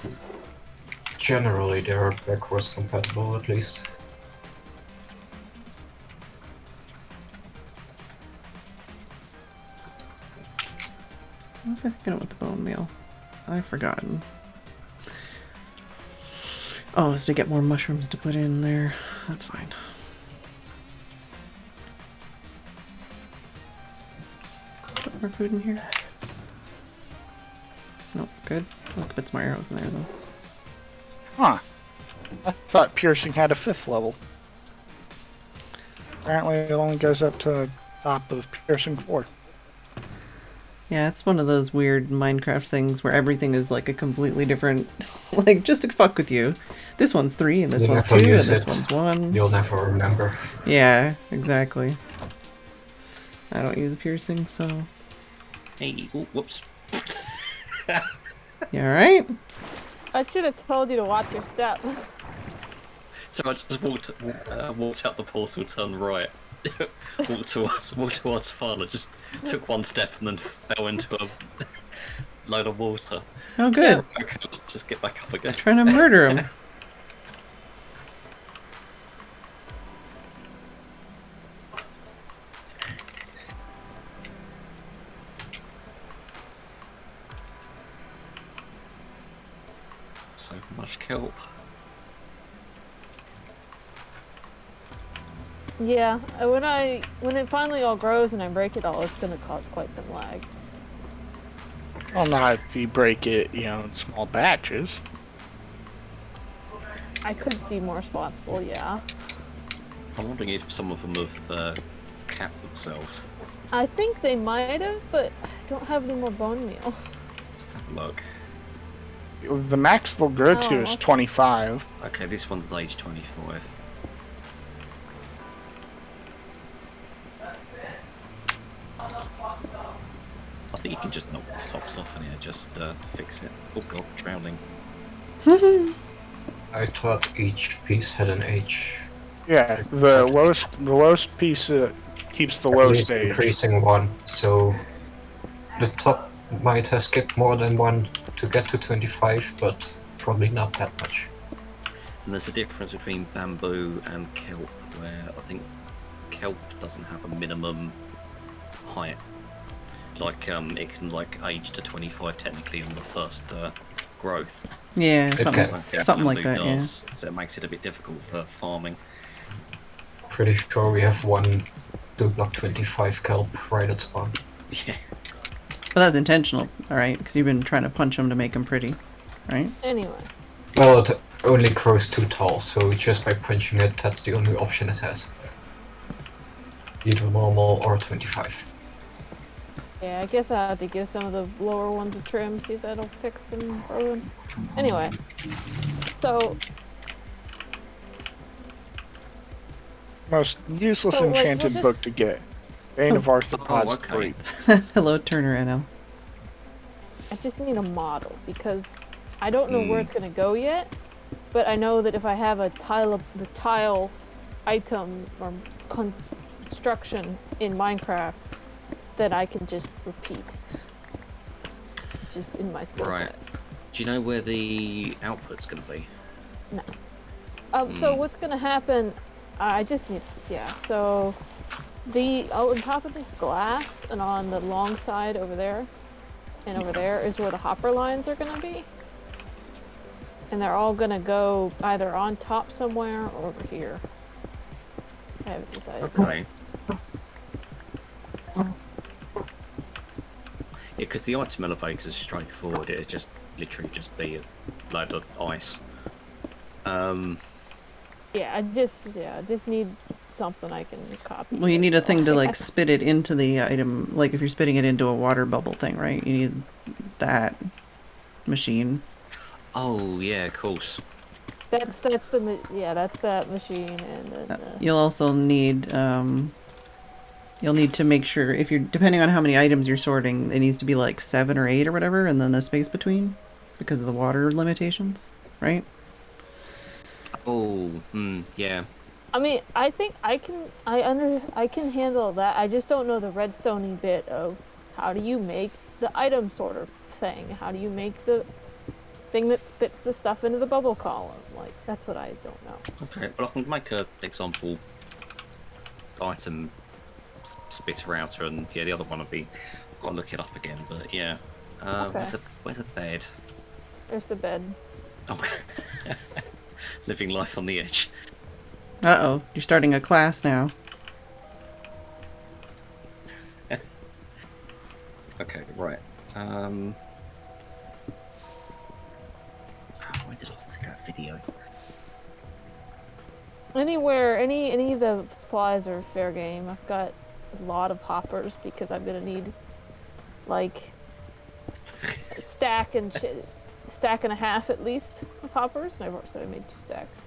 Generally, they are backwards compatible at least. What was I thinking with the bone meal? I've forgotten. Oh, it's to get more mushrooms to put in there. That's fine. Put more food in here. Nope, good. I'll put some more arrows in there though. Huh. I thought piercing had a 5th level. Apparently it only goes up to top of piercing 4. Yeah, it's one of those weird Minecraft things where everything is like a completely different, like just to fuck with you. This one's 3 and this one's 2 and this one's 1. You'll never remember. Yeah, exactly. I don't use piercing, so... Hey, ooh, whoops. You alright? I should have told you to watch your step. So I just walked out the portal, turned right, walked towards Farla, just took one step and then fell into a load of water. Oh, good. Okay, just get back up again. Trying to murder him. So much kelp. Yeah, when it finally all grows and I break it all, it's gonna cause quite some lag. Well, not if you break it, you know, in small batches. I could be more responsible, yeah. I'm wondering if some of them have capped themselves. I think they might have, but I don't have any more bone meal. Let's have a look. The max they'll grow to is awesome. 25. Okay, this one's age 25. I think you can just knock the tops off and just fix it. Oh god, drowning. I thought each piece had an age. Yeah, the lowest piece keeps the lowest age. Increasing 1, so the top might have skipped more than 1 to get to 25, but probably not that much. And there's a difference between bamboo and kelp, where I think kelp doesn't have a minimum height. Like it can like age to 25 technically on the first growth. Yeah, Okay. something like that, does, yeah. So it makes it a bit difficult for farming. Pretty sure we have 1 to block 25 kelp right at spawn. Yeah. But that's intentional, alright? Because you've been trying to punch them to make them pretty, right? Anyway. Well, it only grows too tall, so just by punching it, that's the only option it has. Either normal or 25. Yeah, I guess I have to give some of the lower ones a trim, see if that'll fix them growing. Anyway, so... Most useless So, like, enchanted we'll book to get. Bane of Arthropods 3. Hello, Turner NL. I just need a model, because I don't know where it's going to go yet, but I know that if I have the tile item or construction in Minecraft, that I can just repeat. Just in my skill set. Do you know where the output's going to be? No. So what's going to happen, I just need, yeah, so on top of this glass and on the long side over there and over there is where the hopper lines are gonna be. And they're all gonna go either on top somewhere or over here. I haven't decided. Okay. Yeah, because the item elevators is straightforward. It'd just literally just be a load of ice. Yeah, I just need something I can copy. Well, you need a thing to like spit it into the item. Like if you're spitting it into a water bubble thing, right? You need that machine. Oh yeah, of course. That's that machine, and then You'll also need you'll need to make sure if you're depending on how many items you're sorting, it needs to be like 7 or 8 or whatever, and then the space between because of the water limitations, right? Oh, yeah. I mean, I think I can handle that. I just don't know the redstone-y bit of how do you make the item sorter thing? How do you make the thing that spits the stuff into the bubble column? Like, that's what I don't know. Okay, well I can make an example item spitter outer, and yeah, the other one would be. I've got to look it up again, but yeah. Okay. Where's a bed? There's the bed. Okay. Living life on the edge. Uh-oh, you're starting a class now. Okay, right. Where did I see that video? Anywhere, any of the supplies are fair game. I've got a lot of hoppers because I'm gonna need like a stack and a half at least of hoppers. And so I made 2 stacks.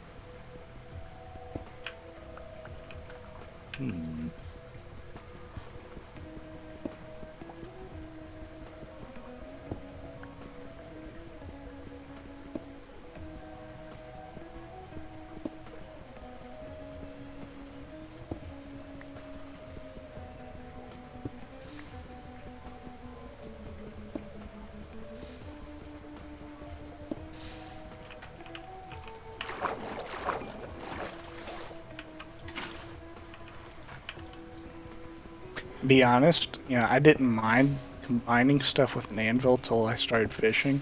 Be honest, I didn't mind combining stuff with an anvil till I started fishing.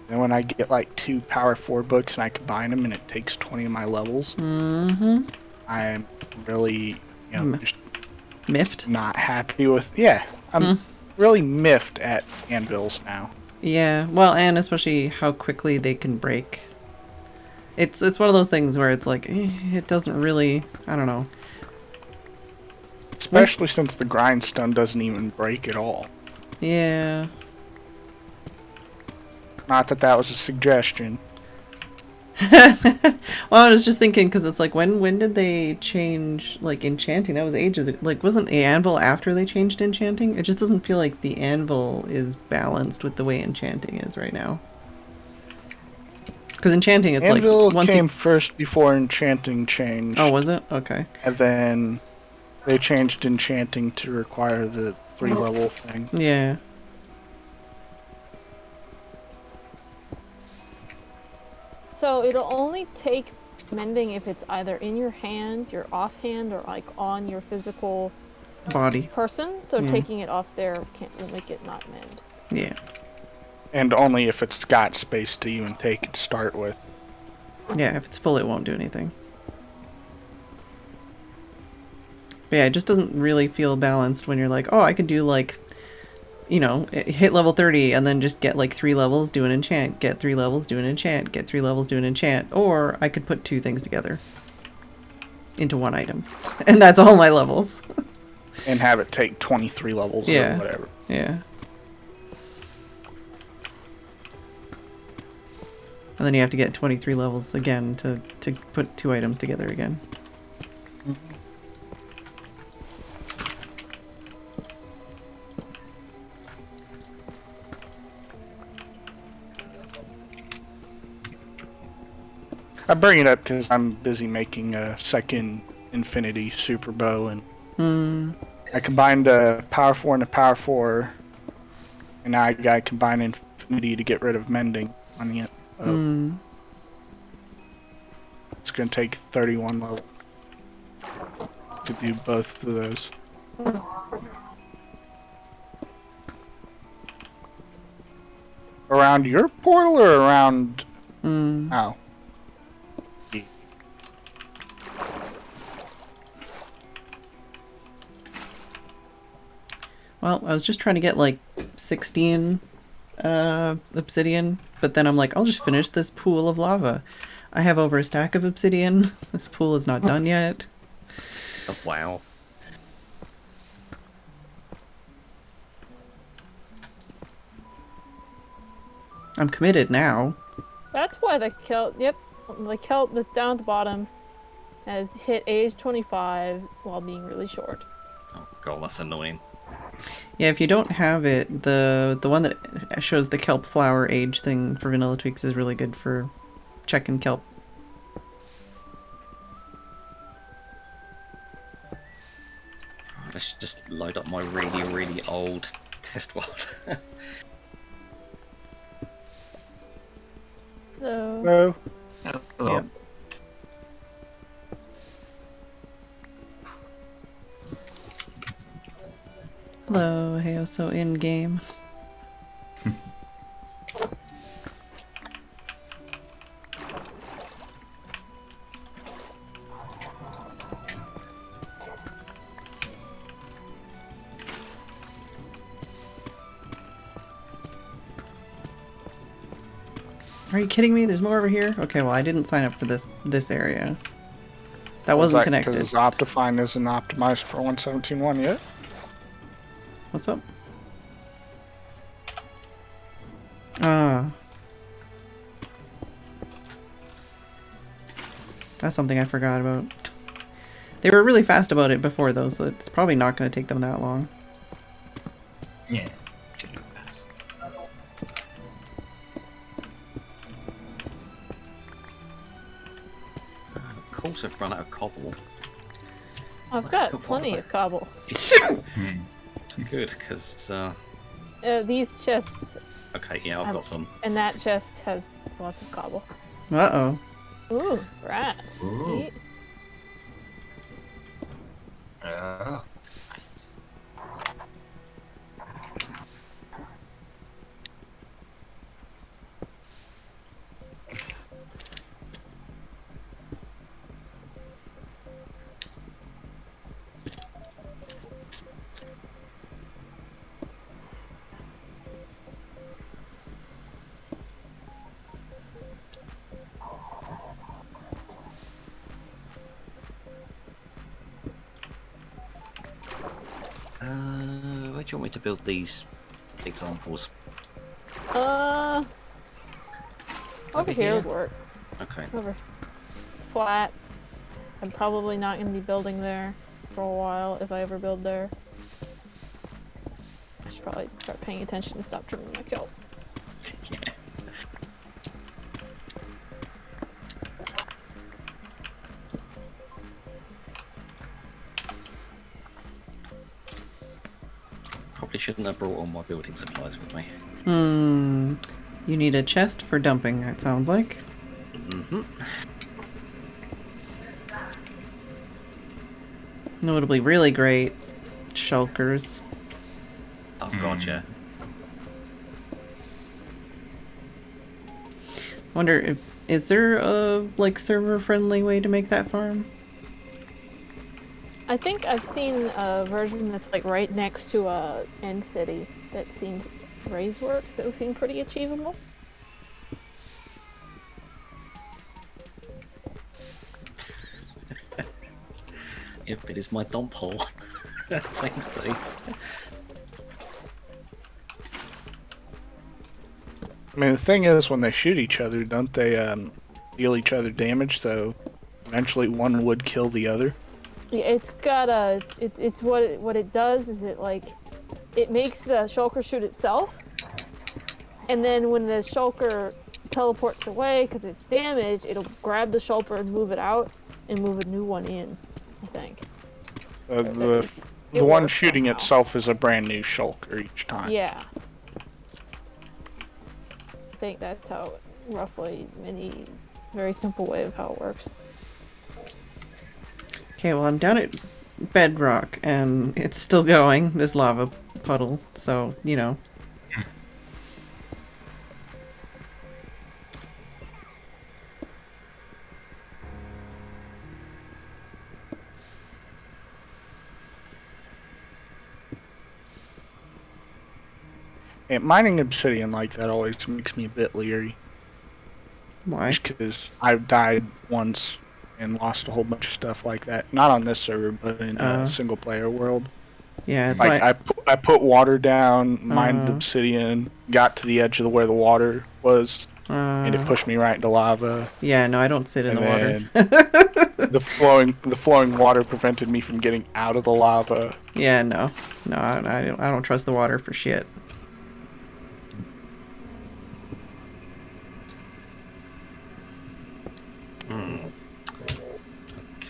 Then when I get like 2 Power 4 books and I combine them and it takes 20 of my levels, I'm really, just Miffed? not happy with. I'm really miffed at anvils now. Yeah, well, and especially how quickly they can break. It's one of those things where it's like, it doesn't really, I don't know. Especially since the grindstone doesn't even break at all. Yeah. Not that that was a suggestion. Well, I was just thinking, because it's like, when did they change, like, enchanting? That was ages ago. Like, wasn't the anvil after they changed enchanting? It just doesn't feel like the anvil is balanced with the way enchanting is right now. Because enchanting, it's Anvil like... came first before enchanting changed. Oh, was it? Okay. And then they changed enchanting to require the 3-level thing. Yeah. So it'll only take mending if it's either in your hand, your offhand, or like on your physical Body. person. So taking it off there will make it not mend. Yeah. And only if it's got space to even take it to start with. Yeah, if it's full, it won't do anything. But yeah, it just doesn't really feel balanced when you're like, oh, I could do like, hit level 30 and then just get like 3 levels, do an enchant, get 3 levels, do an enchant, get 3 levels, do an enchant. Or I could put 2 things together into one item. And that's all my levels. And have it take 23 levels or whatever. Yeah. And then you have to get 23 levels again to put 2 items together again. I bring it up because I'm busy making a second Infinity Super Bow, and I combined a Power 4 and a Power 4, and now I got to combine Infinity to get rid of Mending on the end. It's going to take 31 levels. to do both of those. Around your portal or around... Hmm. Oh. Well, I was just trying to get like 16 obsidian, but then I'm like, I'll just finish this pool of lava. I have over a stack of obsidian. This pool is not done yet. Oh, wow. I'm committed now. That's why the kelp. Yep, the kelp that's down at the bottom has hit age 25 while being really short. Oh god, that's annoying. Yeah, if you don't have it, the one that shows the kelp flower age thing for vanilla tweaks is really good for checking kelp. Let's just load up my really, really old test world. So, No. Hello. Yep. Hello, hey, also in game. Are you kidding me? There's more over here? Okay, well, I didn't sign up for this area. That wasn't connected. Because Optifine isn't optimized for 117.1 yet? What's up? Ah. That's something I forgot about. They were really fast about it before, though, so it's probably not going to take them that long. Yeah. Should go fast. Of course I've run out of cobble. I've got plenty of cobble. Good, because, These chests okay, yeah, I've got some. and that chest has lots of cobble. Uh-oh. Ooh, rats. Ooh. Eat. Nice. Where do you want me to build these examples? Over here here? would work. Okay. Over. It's flat. I'm probably not going to be building there for a while if I ever build there. I should probably start paying attention and stop trimming my kelp. Yeah. Probably shouldn't have brought all my building supplies with me. Hmm. You need a chest for dumping, it sounds like. Mm-hmm. Notably really great shulkers. Oh god, yeah. Wonder if is there a like server friendly way to make that farm? I think I've seen a version that's like right next to a end city that seems Razeworks that would seem pretty achievable. If it is my dump hole. Thanks, Dave. I mean, the thing is, when they shoot each other, don't they deal each other damage? So eventually, one would kill the other. Yeah, it's got a. It's what it does is it makes the shulker shoot itself, and then when the shulker teleports away because it's damaged, it'll grab the shulker and move it out and move a new one in. I think. The It one works shooting somehow. itself is a brand new shulker each time. Yeah. I think that's how roughly very simple way of how it works. Okay, well I'm down at bedrock, and it's still going, this lava puddle, so, you know. And mining obsidian like that always makes me a bit leery. Why? Just because I've died once and lost a whole bunch of stuff like that. Not on this server, but in a single player world. Yeah, it's Like I put water down, mined Uh. obsidian, got to the edge of where the water was, and it pushed me right into lava. Yeah, no, I don't sit in And the water. the flowing water prevented me from getting out of the lava. Yeah, no, I don't trust the water for shit.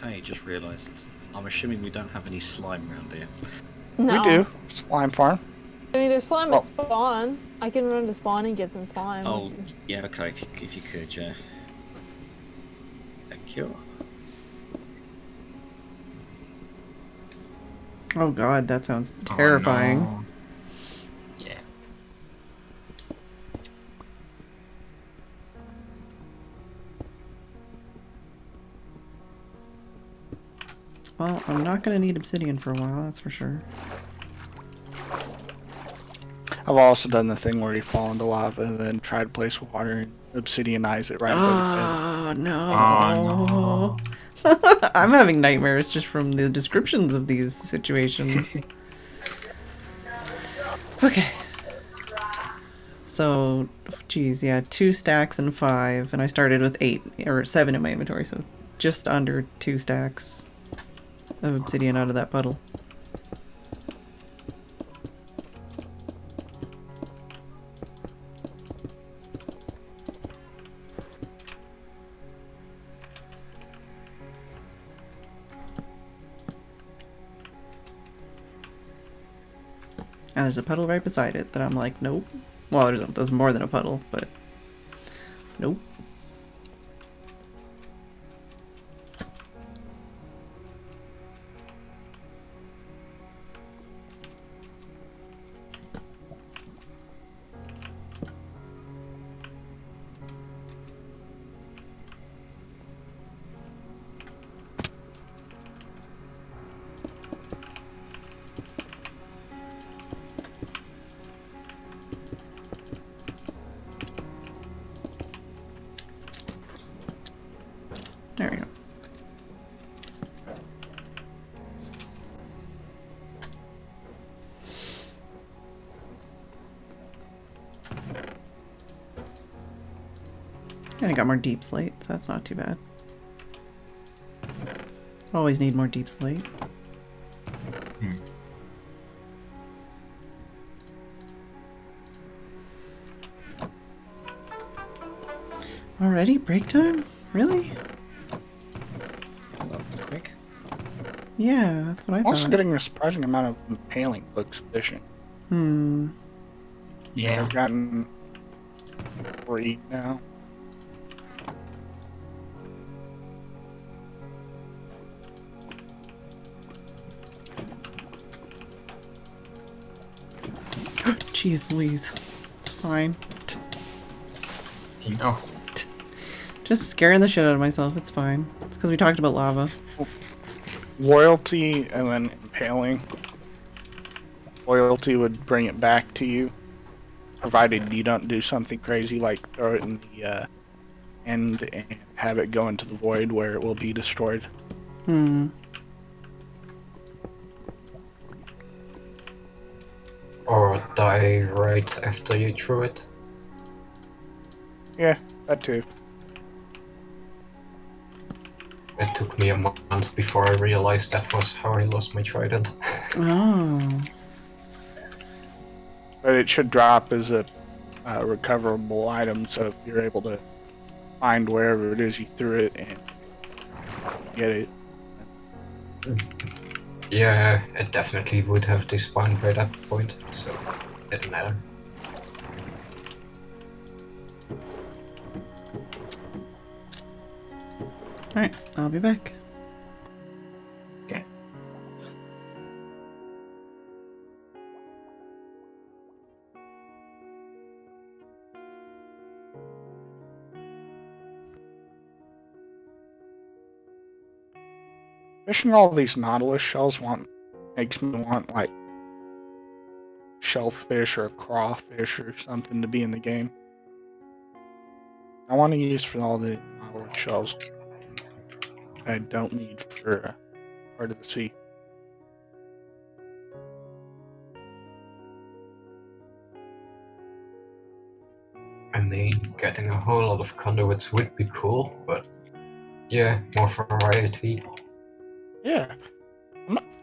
Okay, just realised. I'm assuming we don't have any slime around here. No. We do. Slime farm. I mean, there's slime Oh. at spawn. I can run to spawn and get some slime. Oh, yeah, okay, if you could, yeah. Thank you. Oh god, that sounds terrifying. Oh, no. Yeah. Well, I'm not gonna need obsidian for a while, that's for sure. I've also done the thing where you fall into lava and then try to place water and obsidianize it right above your head. Oh no. Oh, I'm having nightmares just from the descriptions of these situations. Okay. So, geez, yeah, 2 stacks and 5, and I started with 8 or 7 in my inventory, so just under 2 stacks of obsidian out of that puddle. And there's a puddle right beside it that I'm like, nope. Well, there's more than a puddle, but nope. There we go. And I got more deep slate, so that's not too bad. Always need more deep slate. Already? Break time? Really? That was quick. Yeah, that's what I I'm also thought. getting a surprising amount of impaling hooks fishing. yeah. I've gotten 3 now. Jeez Louise. It's fine. You know. Just scaring the shit out of myself. It's fine. It's because we talked about lava. Loyalty and then impaling. Loyalty would bring it back to you, provided you don't do something crazy like throw it in the end and have it go into the void where it will be destroyed. Or die right after you threw it. Yeah, that too. It took me a month before I realized that was how I lost my trident. Oh. But it should drop as a recoverable item, so if you're able to find wherever it is you threw it and get it. Yeah, it definitely would have despawned by that point, so it didn't matter. Alright, I'll be back. Okay. Fishing all these nautilus shells makes me want like shellfish or crawfish or something to be in the game. I want to use for all the nautilus shells I don't need for part of the sea. I mean, getting a whole lot of conduits would be cool, but yeah, more variety. Yeah.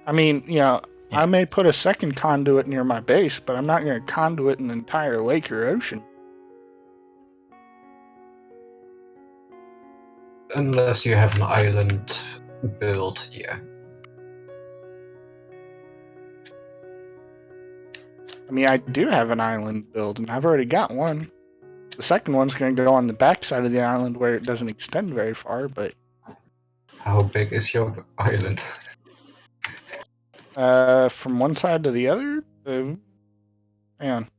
I mean, Yeah. I may put a second conduit near my base, but I'm not going to conduit an entire lake or ocean. Unless you have an island built, yeah. I mean, I do have an island build, and I've already got one. The second one's going to go on the back side of the island where it doesn't extend very far, but How big is your island? from one side to the other, hang on.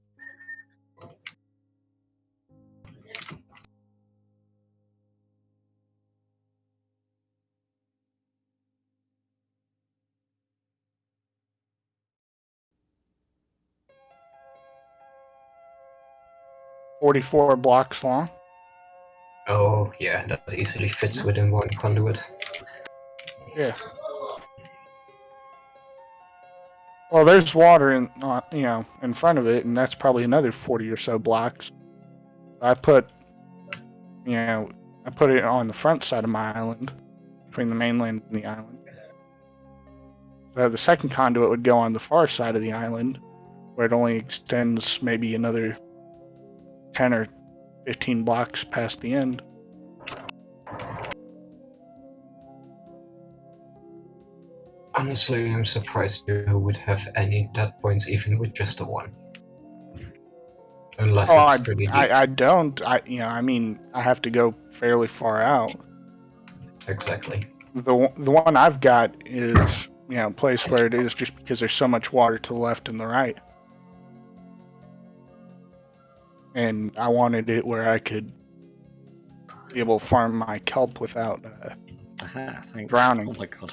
"44 blocks long." Oh, yeah, that easily fits within one conduit. Yeah. Well, there's water in front of it, and that's probably another 40 or so blocks. I put it on the front side of my island, between the mainland and the island. So the second conduit would go on the far side of the island, where it only extends maybe another 10 or 15 blocks past the end. Honestly, I'm surprised you would have any dead points even with just the one. Unless Oh, it's pretty deep. I don't. I mean, I have to go fairly far out. Exactly. The one I've got is a place where it is just because there's so much water to the left and the right, and I wanted it where I could be able to farm my kelp without Aha, thanks. drowning. Oh my god.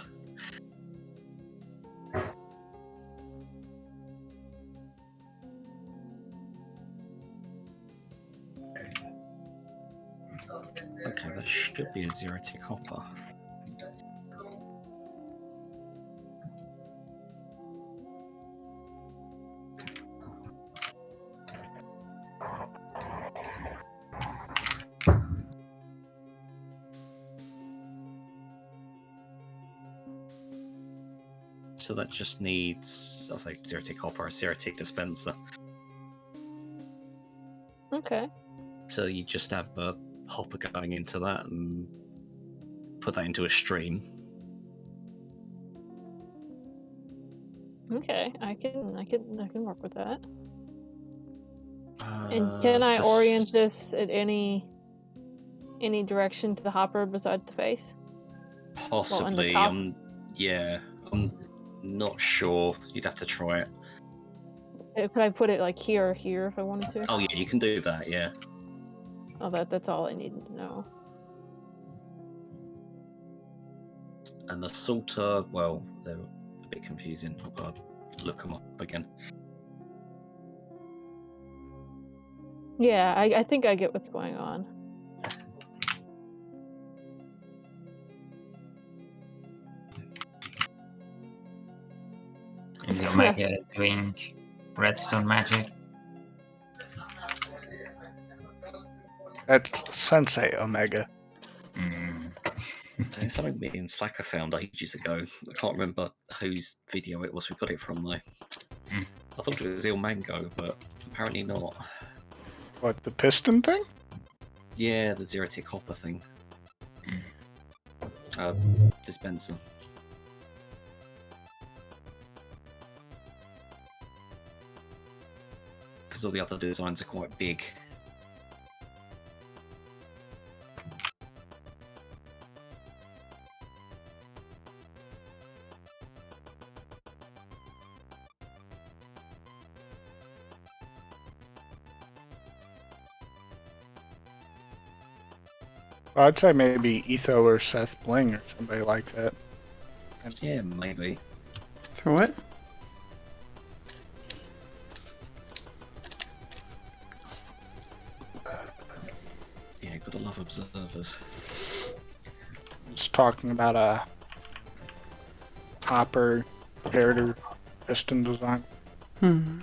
Okay, that should be a zero-tick hopper. So that just needs, I'll say zero-tick hopper or zero-tick dispenser. Okay. So you just have a hopper going into that and put that into a stream. Okay. I can work with that. And can I The orient s- this at any direction to the hopper besides the face? Possibly. top? I'm not sure. You'd have to try it. Could I put it like here or here if I wanted to? Oh yeah, you can do that. Yeah. Oh, that's all I needed to know. And the salter, well, they're a bit confusing. I've got to look them up again. Yeah, I think I get what's going on. Is Omega doing redstone magic? That's Sensei Omega. Mm. It's something me and Slacker found ages ago. I can't remember whose video it was we got it from though. Hmm. I thought it was Il Mango, but apparently not. What, the piston thing? Yeah, the zero-tick hopper thing. Dispenser. Because all the other designs are quite big. Well, I'd say maybe Etho or Seth Bling or somebody like that. Yeah, maybe. For what? Yeah, gotta love observers. Just talking about a hopper, comparator, piston design. Hmm.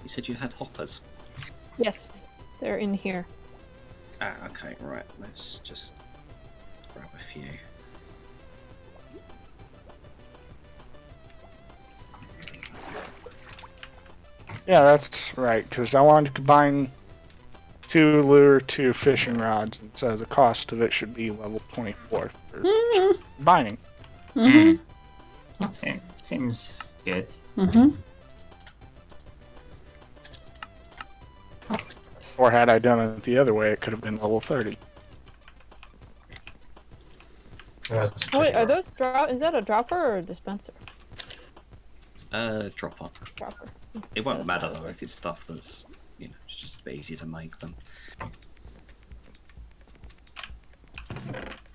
You said you had hoppers. Yes, they're in here. Ah, okay, right. Let's just grab a few. Yeah, that's right, because I wanted to combine 2 lure, 2 fishing rods, and so the cost of it should be level 24 for combining. Mm-hmm. Seems good. Mm-hmm. Or had I done it the other way, it could have been level 30. That's Oh, wait, pretty are rare. those is that a dropper or a dispenser? Drop on. Dropper. It won't matter though if it's stuff that's, you know, it's just a bit easier to make them.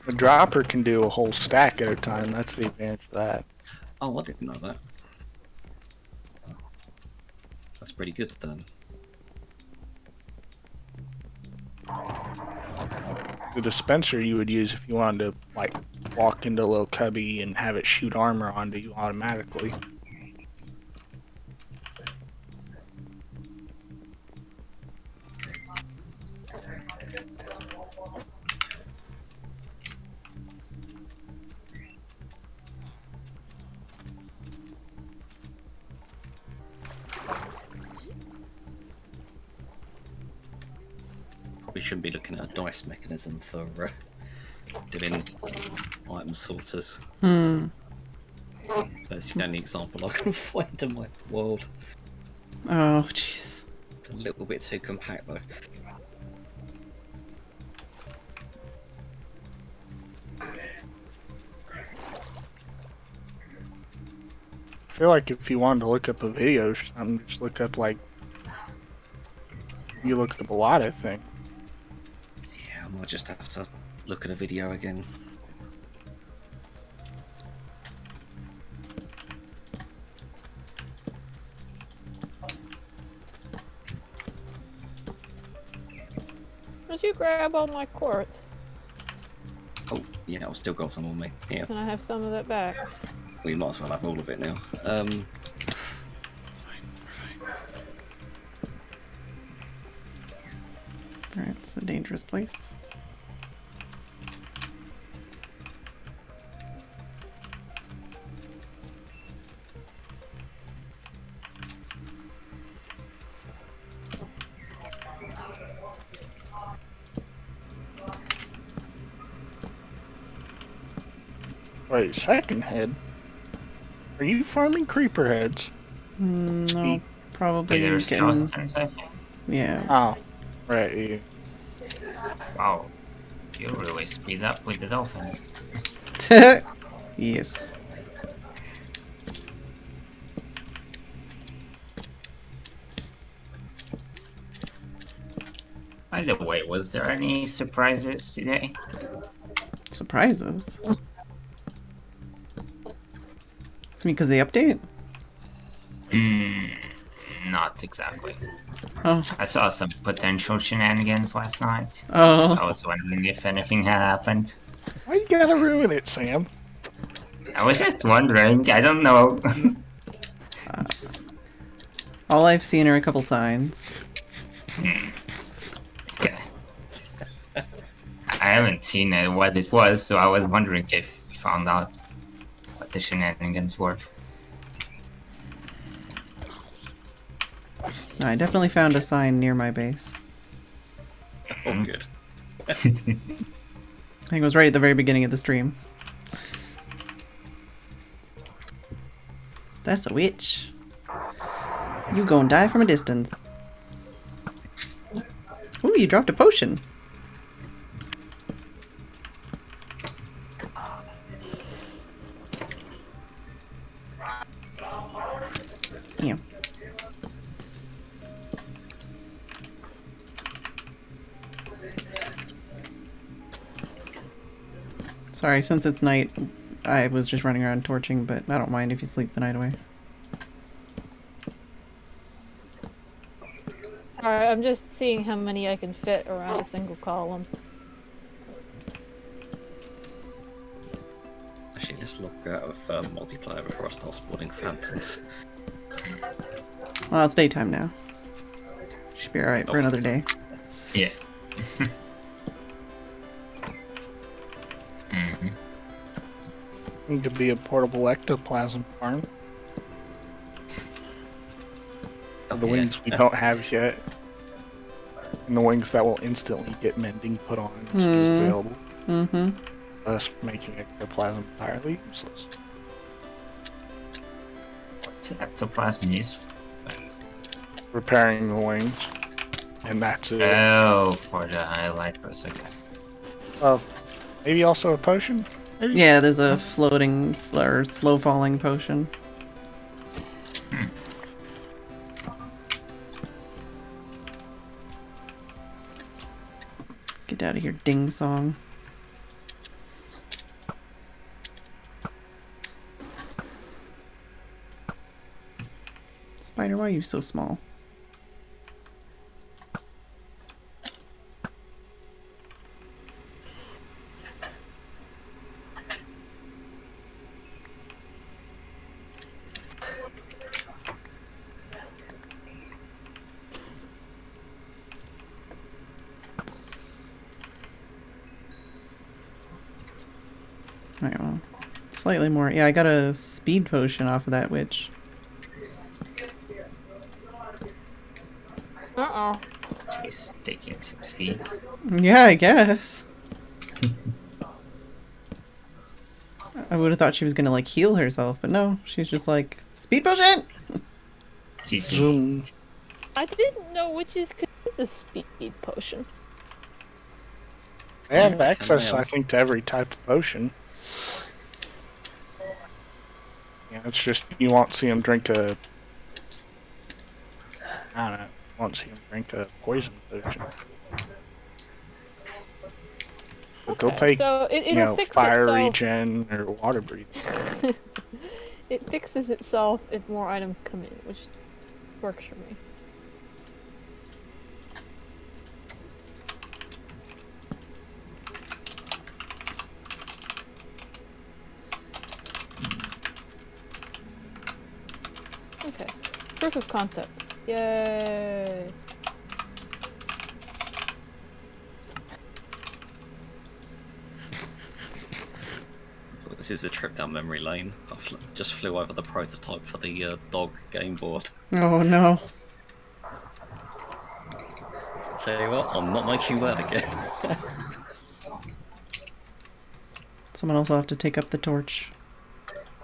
The dropper can do a whole stack at a time, that's the advantage of that. Oh, I didn't know that. That's pretty good then. The dispenser you would use if you wanted to, like, walk into a little cubby and have it shoot armor onto you automatically. Probably shouldn't be looking at a dice mechanism for doing item sorters. Hmm. That's the only example I can find in my world. Oh, jeez. It's a little bit too compact though. I feel like if you wanted to look up a video or something, just look up, like, you look up a lot of things. Yeah, I might just have to look at a video again. Did you grab all my quartz? Oh, yeah, I've still got some on me. Yeah, Can I have some of that back? we might as well have all of it now. Alright, it's a dangerous place. Wait, second head? Are you farming creeper heads? No, Sweet. probably There's getting... skeletons, I think. Yeah. Oh, right. Yeah. Wow. You really speed up with the dolphins. Yes. By the way, was there any surprises today? Surprises? I mean, because the update? Not exactly. Oh. I saw some potential shenanigans last night. Oh. I was wondering if anything had happened. Why you gotta ruin it, Sam? I was just wondering. I don't know. All I've seen are a couple signs. Okay. I haven't seen what it was, so I was wondering if we found out what the shenanigans were. No, I definitely found a sign near my base. Oh, good. I think it was right at the very beginning of the stream. That's a witch. You gon' die from a distance. Ooh, you dropped a potion. Damn. Sorry, since it's night, I was just running around torching, but I don't mind if you sleep the night away. Sorry, I'm just seeing how many I can fit around a single column. Actually, let's look out of multiplayer before I start spawning phantoms. Well, it's daytime now. Should be alright for another day. Yeah. Mm-hmm. Need to be a portable ectoplasm farm. The wings we don't have yet. And the wings that will instantly get mending put on as soon as available. Mm-hmm. Thus making ectoplasm entirely useless. What's ectoplasm used for? Repairing the wings. And that's it. Oh, for the highlighters, okay. Maybe also a potion? Maybe? Yeah, there's a floating or slow falling potion. Get out of here, ding song. Spider, why are you so small? Alright, well, slightly more. Yeah, I got a speed potion off of that witch. Uh-oh. She's taking some speed. Yeah, I guess. I would have thought she was gonna like heal herself, but no, she's just like, speed potion! She's Zoom. I didn't know witches could use a speed potion. They have access, I think, to every type of potion. Yeah, it's just you won't see them drink a. I don't know. You won't see them drink a poison potion. But they'll take, so it'll fix fire itself. regen or water breathing. It fixes itself if more items come in, which works for me. Okay, proof of concept. Yay! This is a trip down memory lane. I just flew over the prototype for the dog game board. Oh no. Tell you what, I'm not making that again. Someone else will have to take up the torch.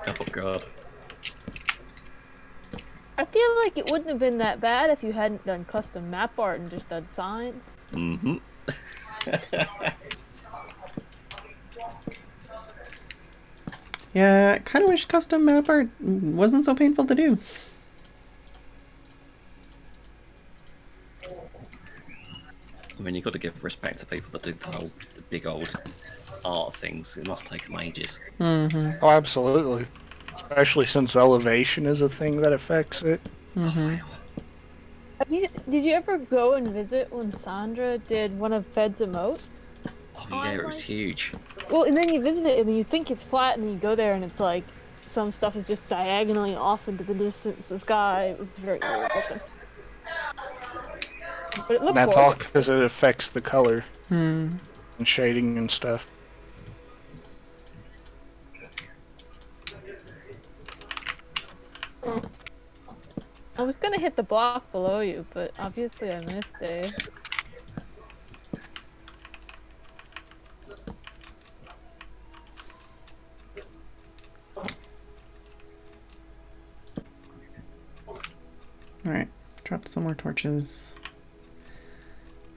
Oh god. I feel like it wouldn't have been that bad if you hadn't done custom map art and just done signs. Mm-hmm. Yeah, I kind of wish custom map art wasn't so painful to do. I mean, you've got to give respect to people that do the big old art things. It must take them ages. Mm-hmm. Oh, absolutely. Especially since elevation is a thing that affects it. Mm-hmm. Did you ever go and visit when Sandra did one of Fed's emotes? Oh yeah, it was huge. Well, and then you visit it and you think it's flat, and then you go there and it's like some stuff is just diagonally off into the distance, the sky. It was very weird looking. But it looked And that's all gorgeous. because it affects the color Hmm. and shading and stuff. I was gonna hit the block below you, but obviously I missed it. Alright, drop some more torches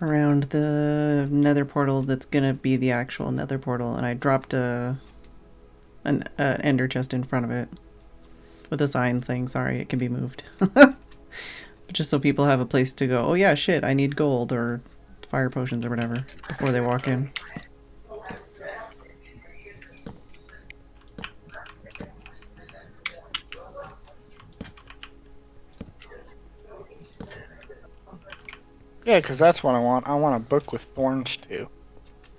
around the nether portal that's gonna be the actual nether portal, and I dropped an ender chest in front of it with a sign saying sorry, it can be moved. Just so people have a place to go, oh yeah, shit, I need gold or fire potions or whatever before they walk in. Yeah, because that's what I want. I want a book with thorns too.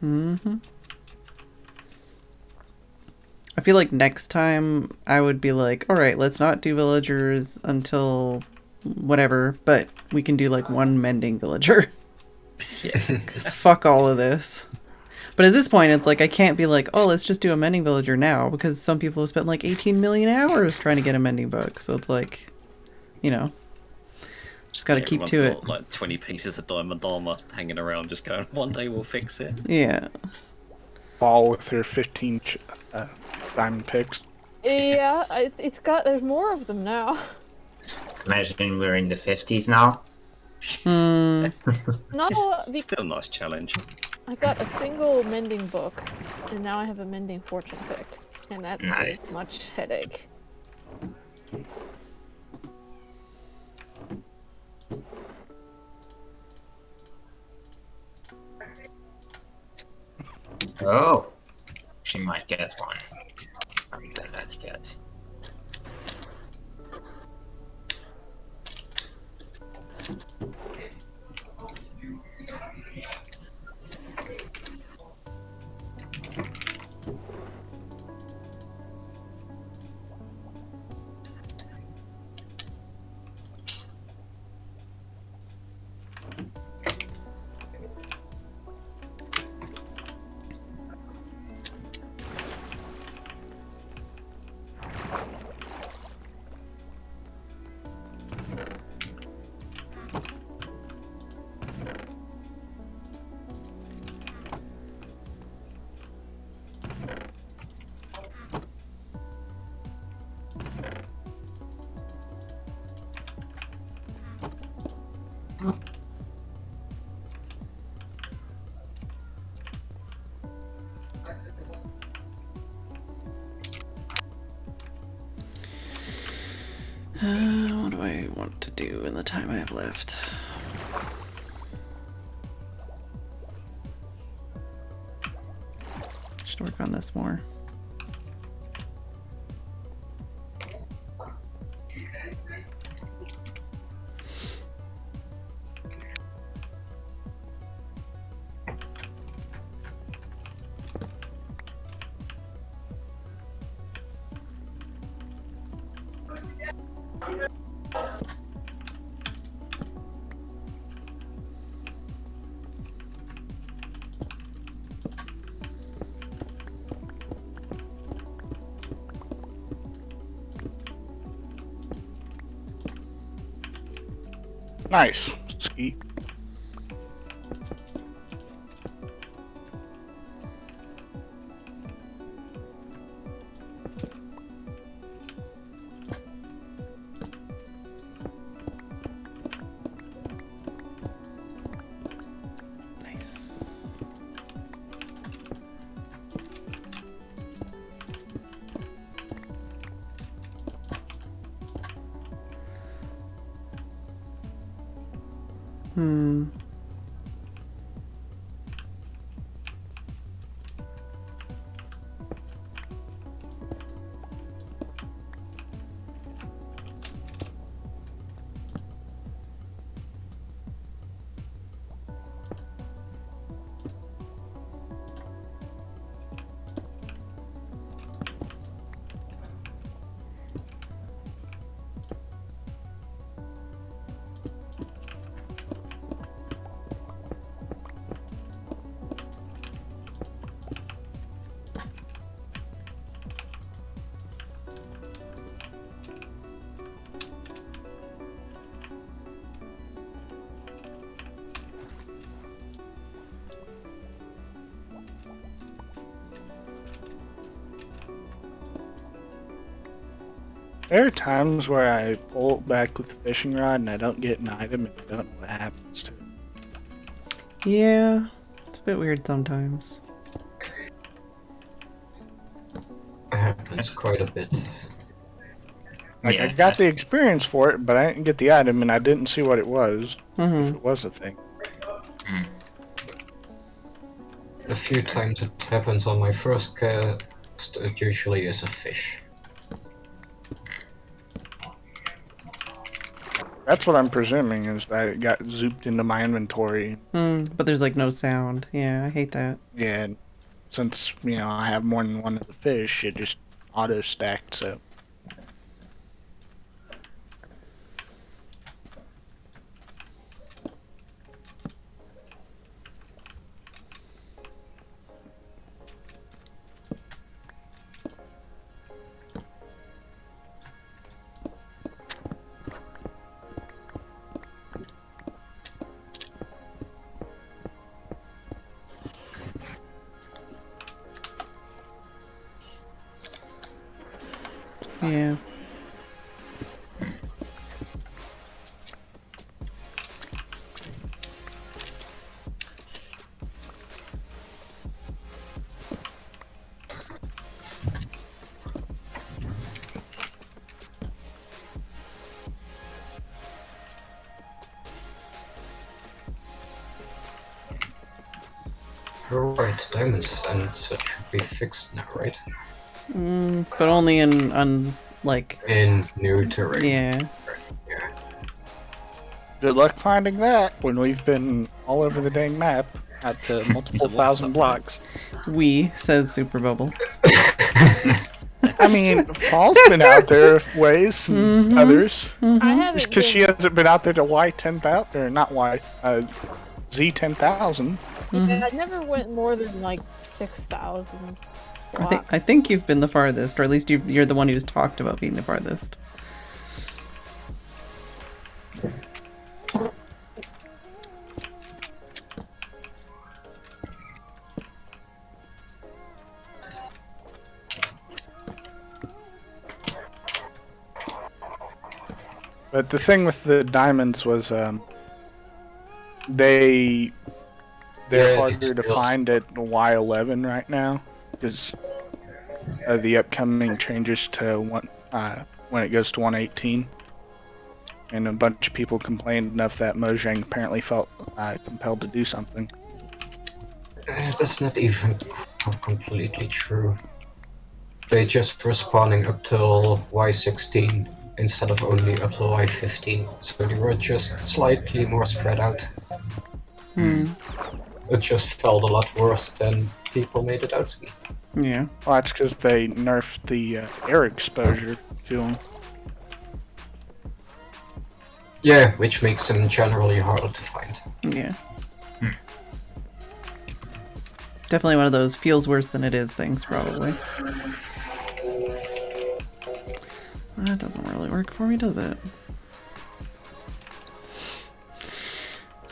Mm-hmm. I feel like next time I would be like, all right, let's not do villagers until whatever, but we can do like one mending villager. Yeah. Because fuck all of this. But at this point, it's like I can't be like, oh, let's just do a mending villager now, because some people have spent like 18 million hours trying to get a mending book. So it's like, you know, just got to keep Everyone's to it. got, like 20 pieces of diamond armor hanging around, just going, one day we'll fix it. Yeah. Ball with her 15 diamond picks. Yeah, there's more of them now. Imagine we're in the 50s now. Hmm. No, It's still a nice challenge. I got a single mending book, and now I have a mending fortune pick, and that's Nice. much headache. Oh, she might get one. I'm the net cat. What do I want to do in the time I have left? Should work on this more. Nice. Skeet. Nice. Hmm. There are times where I pull it back with the fishing rod and I don't get an item and I don't know what happens to it. Yeah, it's a bit weird sometimes. It happens quite a bit. Like, I got the experience for it, but I didn't get the item and I didn't see what it was, if Mm-hmm. it was a thing. A few times it happens on my first cast, it usually is a fish. That's what I'm presuming, is that it got zooped into my inventory. But there's like no sound. Yeah, I hate that. Yeah, and since, I have more than one of the fish, it just auto-stacked, so... Yeah. Right, diamonds and such should be fixed now, right? But only in like, In new terrain. yeah. Yeah. Good luck finding that when we've been all over the dang map at multiple thousand blocks. We, says Super Bubble. I mean, Paul's been out there ways, and others. I haven't Just because been- she hasn't been out there to Y10,000, or not Z10,000. Yeah, I never went more than like 6,000. I think you've been the farthest, or at least you're the one who's talked about being the farthest. But the thing with the diamonds was, they're Yeah, harder to it's- find at Y11 right now because of the upcoming changes to when it goes to 118. And a bunch of people complained enough that Mojang apparently felt compelled to do something. That's not even completely true. They just were spawning up till Y16 instead of only up till Y15, so they were just slightly more spread out. It just felt a lot worse than people made it out to be. Yeah. Well, that's because they nerfed the air exposure to them. Yeah, which makes them generally harder to find. Yeah. Definitely one of those feels worse than it is things, probably. That doesn't really work for me, does it?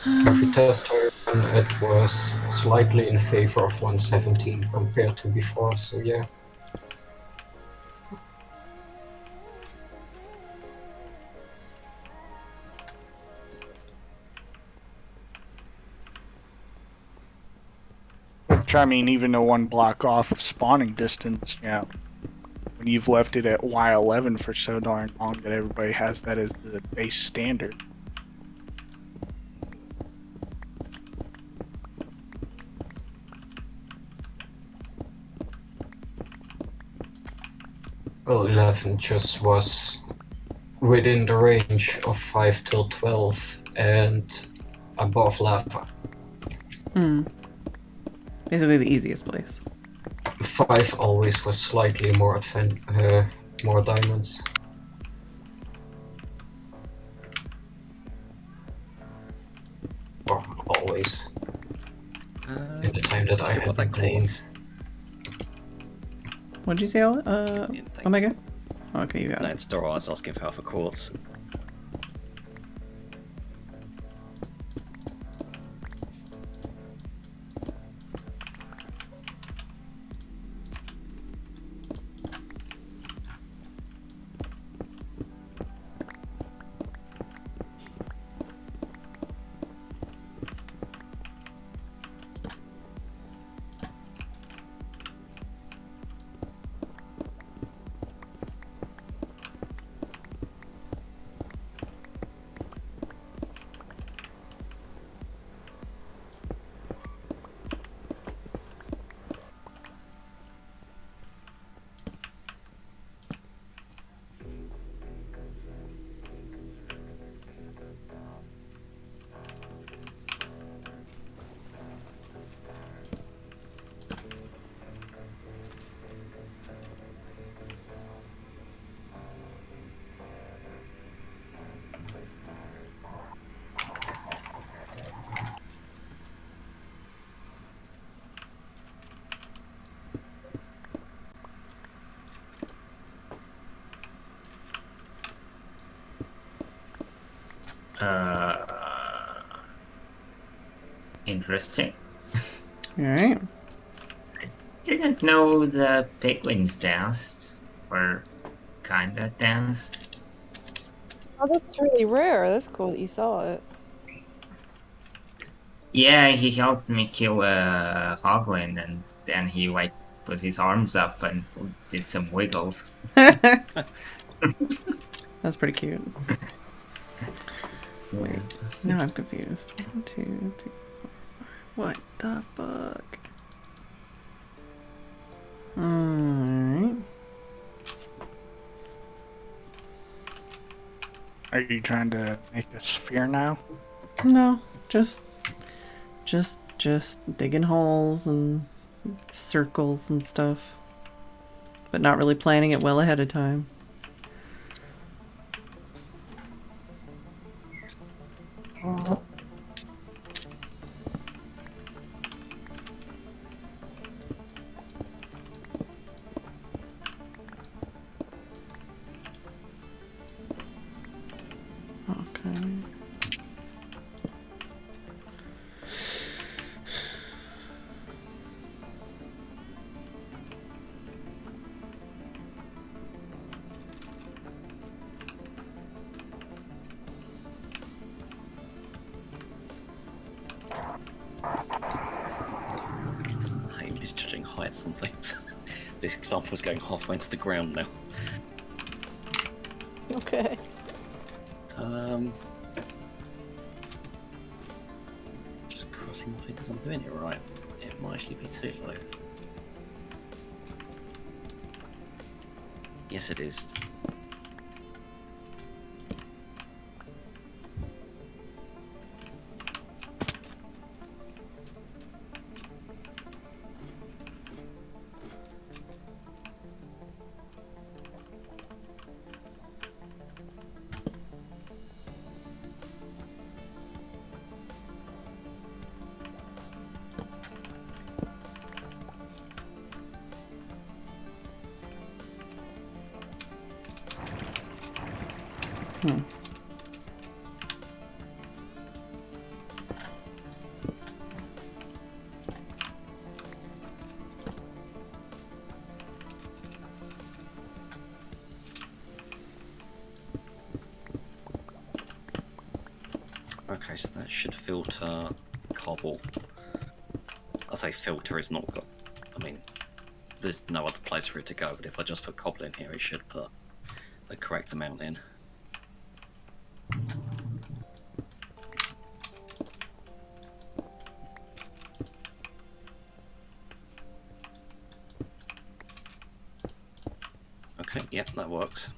Every test I ran, it was slightly in favor of 117 compared to before, so yeah. Which, I mean, even a one block off spawning distance, when you've left it at Y11 for so darn long that everybody has that as the base standard. Well, 11 just was within the range of 5 till 12 and above lava. Basically the easiest place. 5 always was slightly more more diamonds. Or always. In the time that I still got had that playing. quartz. What'd you say, Yeah, thanks. Omega? Okay, you got No, it. it's alright, I was asking for half a quartz. Interesting. Alright. Didn't know the piglins danced, or kinda danced. Oh, that's really rare. That's cool that you saw it. Yeah, he helped me kill a goblin, and then he like put his arms up and did some wiggles. That's pretty cute. Wait, now I'm confused. 1, 2, 3, 4, 5. What the fuck? Alright. Are you trying to make a sphere now? No, just digging holes and circles and stuff. But not really planning it well ahead of time. Okay. I'm misjudging heights and things. This example is going halfway into the ground now. Okay. Just crossing my fingers I'm doing it right. It might actually be too low. Yes, it is. Okay, so that should filter cobble. I say filter, it's not got. I mean, there's no other place for it to go, but if I just put cobble in here, it should put the correct amount in. Okay, yep, that works.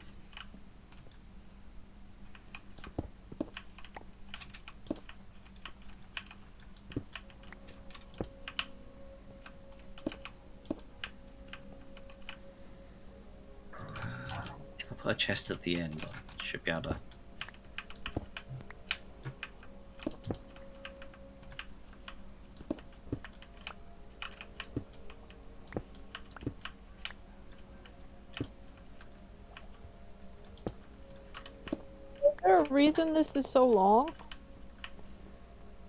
If I put a chest at the end, I should be able to. Is there a reason this is so long?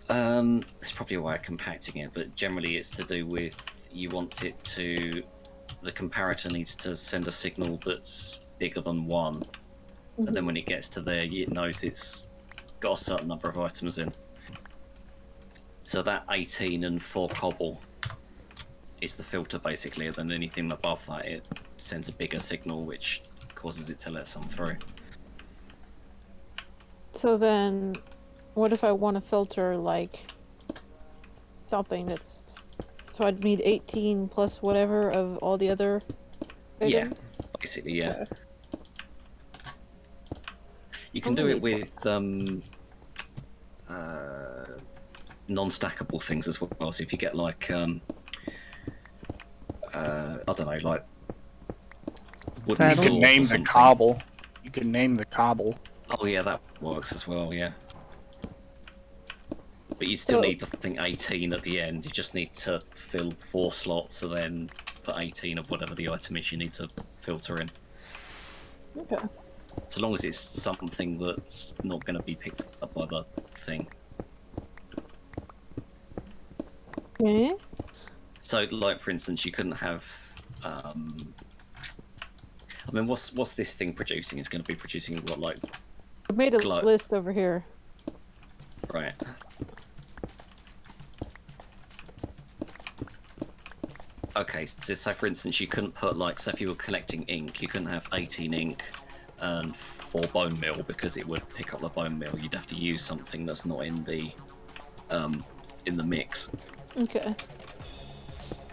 There's probably a way of compacting it, but generally it's to do with you want it to. The comparator needs to send a signal that's bigger than 1, and then when it gets to there, it knows it's got a certain number of items in. So that 18 and 4 cobble is the filter basically, and then anything above that, it sends a bigger signal which causes it to let some through. So then, what if I want to filter like something that's? So I'd need 18 plus whatever of all the other. Yeah, items? basically, yeah. Okay. You can do it with non-stackable things as well. So if you get like I don't know, like wooden You Saddles? can swords or name the something. cobble. You can name the cobble. Oh yeah, that works as well. Yeah, but you still So- need, I think, 18 at the end. You just need to fill 4 slots and then put 18 of whatever the item is you need to filter in. Okay. So long as it's something that's not going to be picked up by the thing. Okay. So, like for instance, you couldn't have. I mean, what's this thing producing? It's going to be producing what, like, I made a glow. list over here. Right. Okay, so for instance, you couldn't put, like, so if you were collecting ink, you couldn't have 18 ink and 4 bone meal because it would pick up the bone meal. You'd have to use something that's not in the mix. Okay.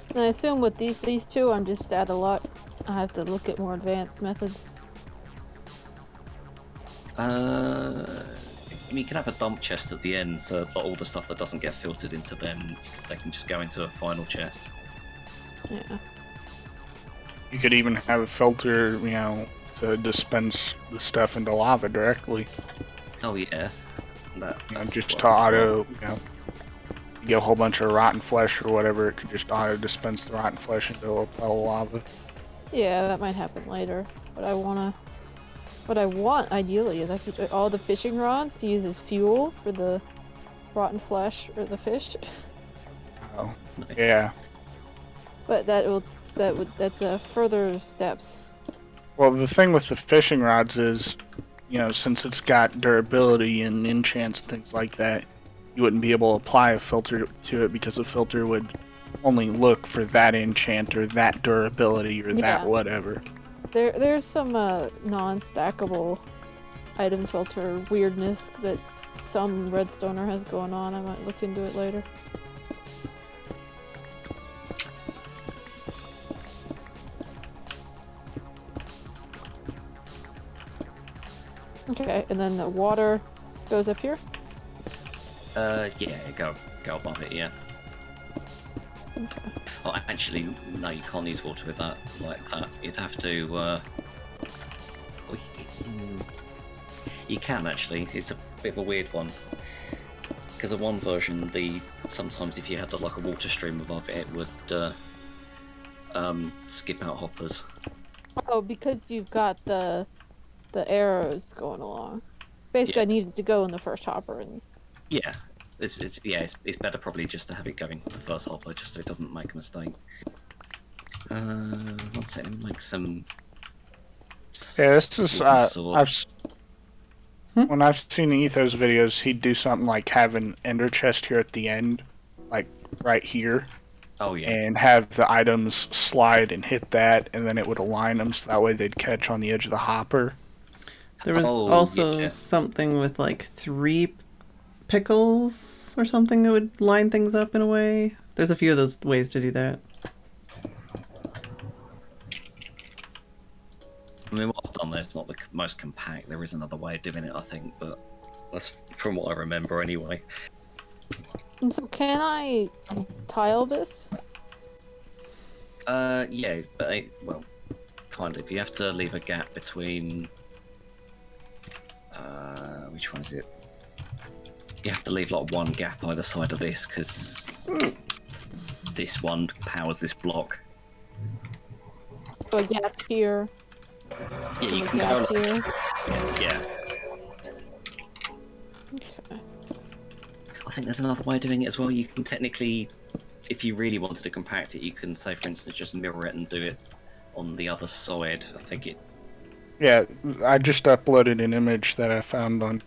And I assume with these two, I'm just at a lot. I have to look at more advanced methods. I mean, you can have a dump chest at the end, so all the stuff that doesn't get filtered into them, they can just go into a final chest. Yeah. You could even have a filter, you know, to dispense the stuff into lava directly. Oh yeah. That You know, just works to as well. auto, you know, you get a whole bunch of rotten flesh or whatever, it could just auto dispense the rotten flesh into a puddle of lava. Yeah, that might happen later. But what I want ideally is I could all the fishing rods to use as fuel for the rotten flesh or the fish. Oh, Nice. yeah. But that's further steps. Well, the thing with the fishing rods is, you know, since it's got durability and enchants and things like that, you wouldn't be able to apply a filter to it because the filter would only look for that enchant or that durability or Yeah. that whatever. There's some non-stackable item filter weirdness that some redstoner has going on. I might look into it later. Okay, and then the water goes up here. Yeah, go above it, yeah. Okay. Oh, actually, no, you can't use water with that like that. You'd have to. You can actually. It's a bit of a weird one. Because of one version, sometimes if you had like a water stream above it, it would skip out hoppers. Oh, because you've got the arrows going along. Basically, Yeah. I needed to go in the first hopper, and Yeah, it's better probably just to have it going the first hopper, just so it doesn't make a mistake. One second, make some. Yeah, this is, wooden swords. when I've seen Ethos videos, he'd do something like have an ender chest here at the end, like right here, Oh yeah. and have the items slide and hit that, and then it would align them so that way they'd catch on the edge of the hopper. There was Oh, also yeah. something with like 3 pickles or something that would line things up in a way. There's a few of those ways to do that. I mean, what I've done there is not the most compact. There is another way of doing it, I think, but that's from what I remember anyway. And so can I tile this? Yeah, but well, kind of. You have to leave a gap between. Which one is it? You have to leave like one gap either side of this because this one powers this block. So a gap here. Yeah, you and a can gap go. here. Yeah, Okay. I think there's another way of doing it as well. You can technically, if you really wanted to compact it, you can say, for instance, just mirror it and do it on the other side. I think it. Yeah, I just uploaded an image that I found on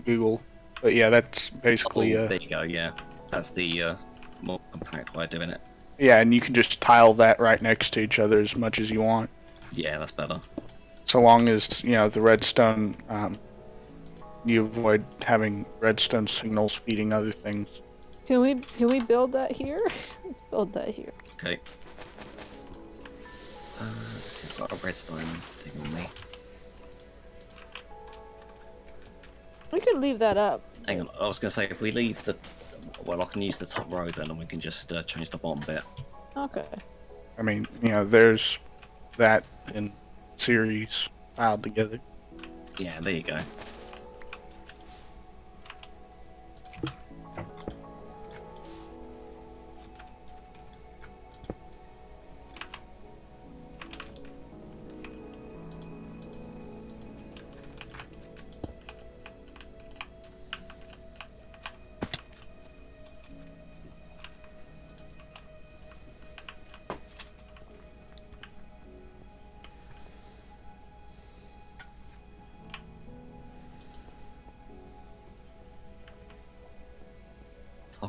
Google. But yeah, that's basically... there you go, yeah. That's the more compact way of doing it. Yeah, and you can just tile that right next to each other as much as you want. Yeah, that's better. So long as, you know, the redstone, you avoid having redstone signals feeding other things. Can we build that here? Let's build that here. Okay. Let's see, I've got a redstone thing on me. We could leave that up. Hang on, I was going to say, if we leave the... Well, I can use the top row then, and we can just change the bottom bit. Okay. I mean, you know, there's that in series filed together. Yeah, there you go.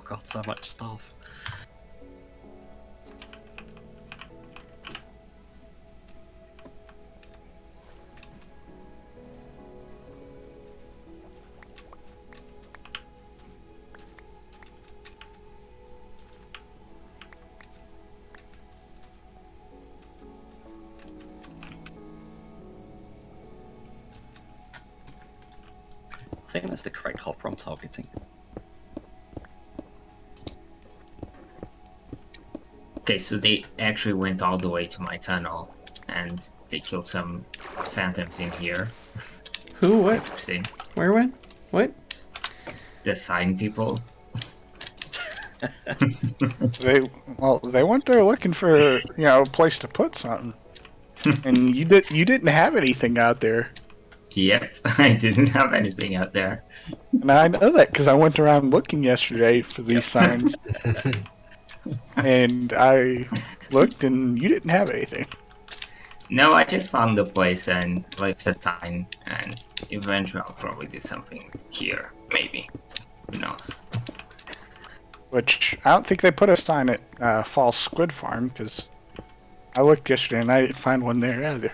Oh god, so much stuff. I think that's the correct hopper I'm targeting. Okay, so they actually went all the way to my tunnel, and they killed some phantoms in here. Who? It's What? interesting. Where? When? What? The sign people. They went there looking for a place to put something, and you didn't have anything out there, Yep, I didn't have anything out there. and I know that because I went around looking yesterday for these signs, and I looked and you didn't have anything. No, I just found the place and left a sign, and eventually I'll probably do something here, maybe. Who knows? Which I don't think they put a sign at False Squid Farm because I looked yesterday and I didn't find one there either.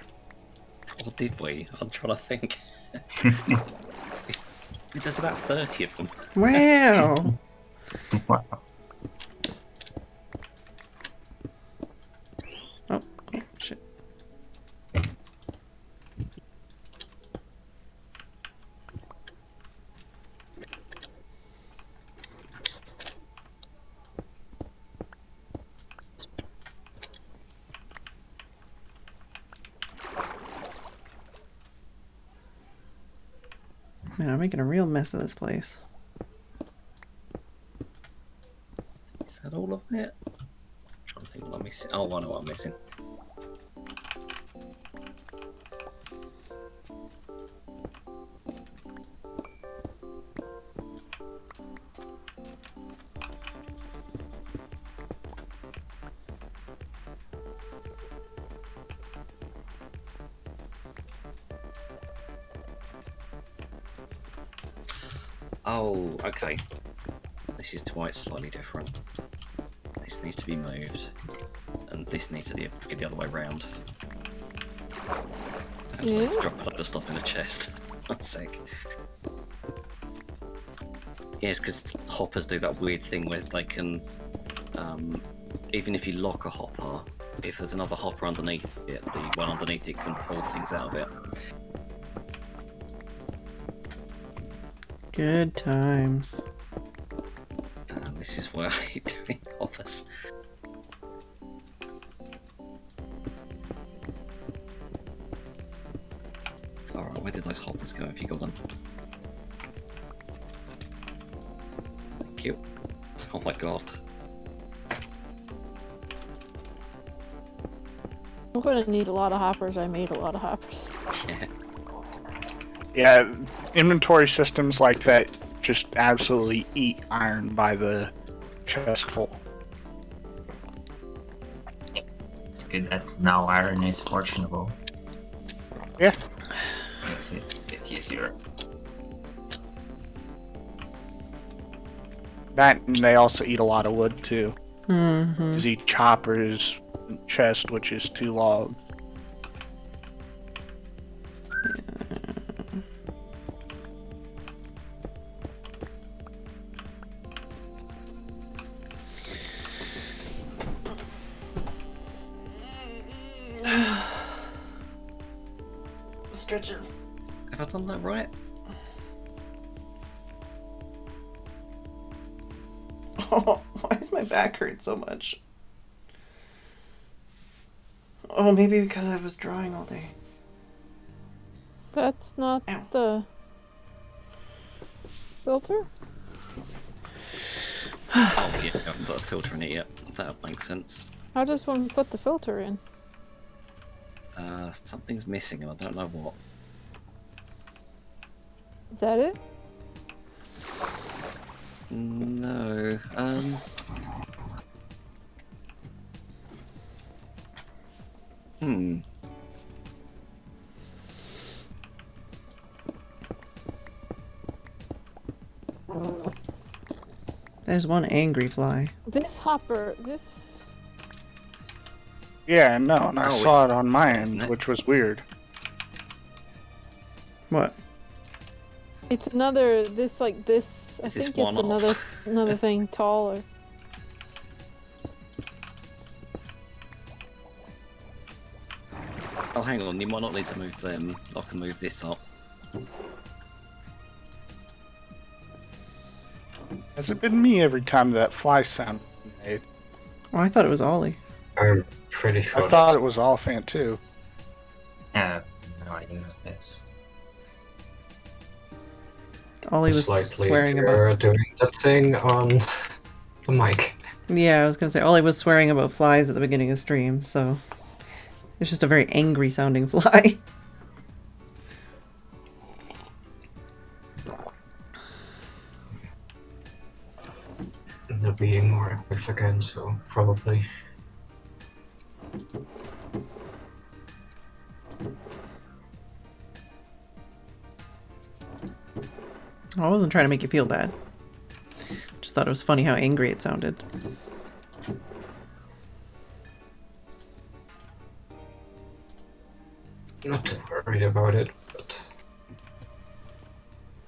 Or did we? I'm trying to think. There's about 30 of them. Wow. Wow. Oh, shit. Man, I'm making a real mess of this place. Is that all of it? I'm trying to think what I'm missing. Oh, I know what I'm missing. Oh, okay. This is why it's slightly different. This needs to be moved, and this needs to be the other way around. Yeah. Drop a load of stuff in a chest. 1 sec. Yes, because hoppers do that weird thing where they can, even if you lock a hopper, if there's another hopper underneath it, the one underneath it can pull things out of it. Good times. This is why I hate doing hoppers. Alright, where did those hoppers go? Have you got them? Thank you. Oh my god. I'm gonna need a lot of hoppers. I made a lot of hoppers. Yeah. Yeah, inventory systems like that just absolutely eat iron by the chest full. It's good that now iron is fortunable. Yeah. Makes it a bit easier. That, and they also eat a lot of wood too. Mm-hmm. Because each hopper's chest, which is 2 logs. Stretches. Have I done that right? Oh, why does my back hurt so much? Oh, maybe because I was drawing all day. That's not Ow. the filter? Oh yeah, I haven't put a filter in it yet. That makes sense. How does one put the filter in? Something's missing and I don't know what. Is that it? No. Hmm. There's one angry fly. This hopper, this... Yeah, no, and I Oh, saw it's it on my isn't end, it? which was weird. What? It's another, this, like, this... I Is this think it's one-off? another thing taller. Oh, hang on, you might not need to move them. I can move this up. Has it been me every time that fly sound was made? Oh, I thought it was Ollie. I'm pretty sure. I thought it was Oliphant too. No, I didn't know this. Ollie was slightly swearing you're about... doing that thing on the mic. Yeah, I was gonna say, Ollie was swearing about flies at the beginning of stream, so... It's just a very angry sounding fly. They're being more active again, so probably. I wasn't trying to make you feel bad. Just thought it was funny how angry it sounded. Not too worried about it, but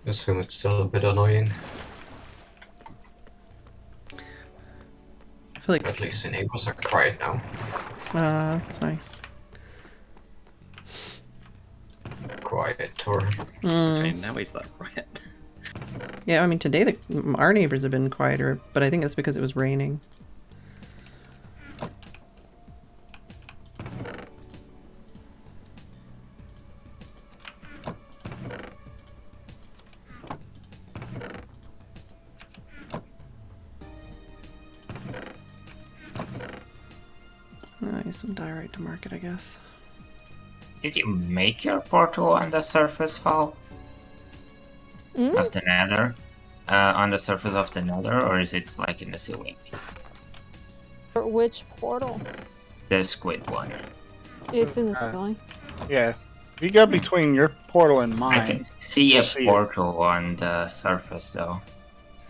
I assume it's still a bit annoying. I feel like... At least the neighbors are quiet now. that's nice. Quiet, or Okay, now is that right? Yeah, I mean, today our neighbors have been quieter, but I think that's because it was raining. Nice, some diorite to market, I guess. Did you make your portal on the surface, Val? Of the nether? On the surface of the nether, or is it like in the ceiling? For which portal? The squid one. It's in the ceiling. Yeah. If you go between your portal and I mine, can see a you'll see it. portal on the surface though.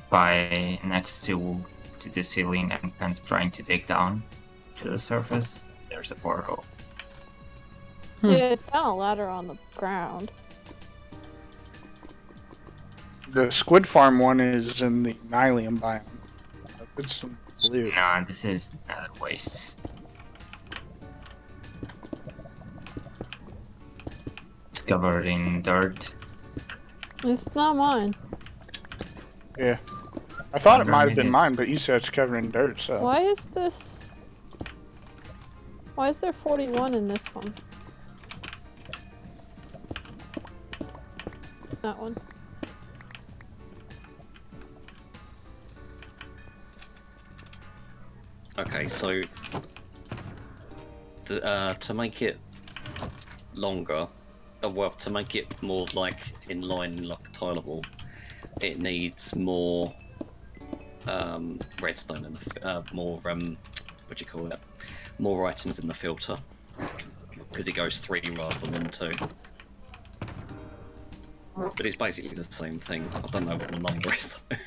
By next to the ceiling and kind of trying to dig down to the surface. There's a portal. Hmm. Yeah, it's down a ladder on the ground. the squid farm one is in the Nylium biome. It's some blue. No, this is nether wastes. It's covered in dirt. It's not mine. Yeah. I thought it Wondering might have if been it's- mine, but you said it's covered in dirt, so. Why is this... Why is there 41 in this one? That one. Okay, so to make it longer, well, to make it more like in line, like tileable, it needs more redstone and more what do you call it? More items in the filter, because it goes 3 rather than 2. But it's basically the same thing. I don't know what the number is though.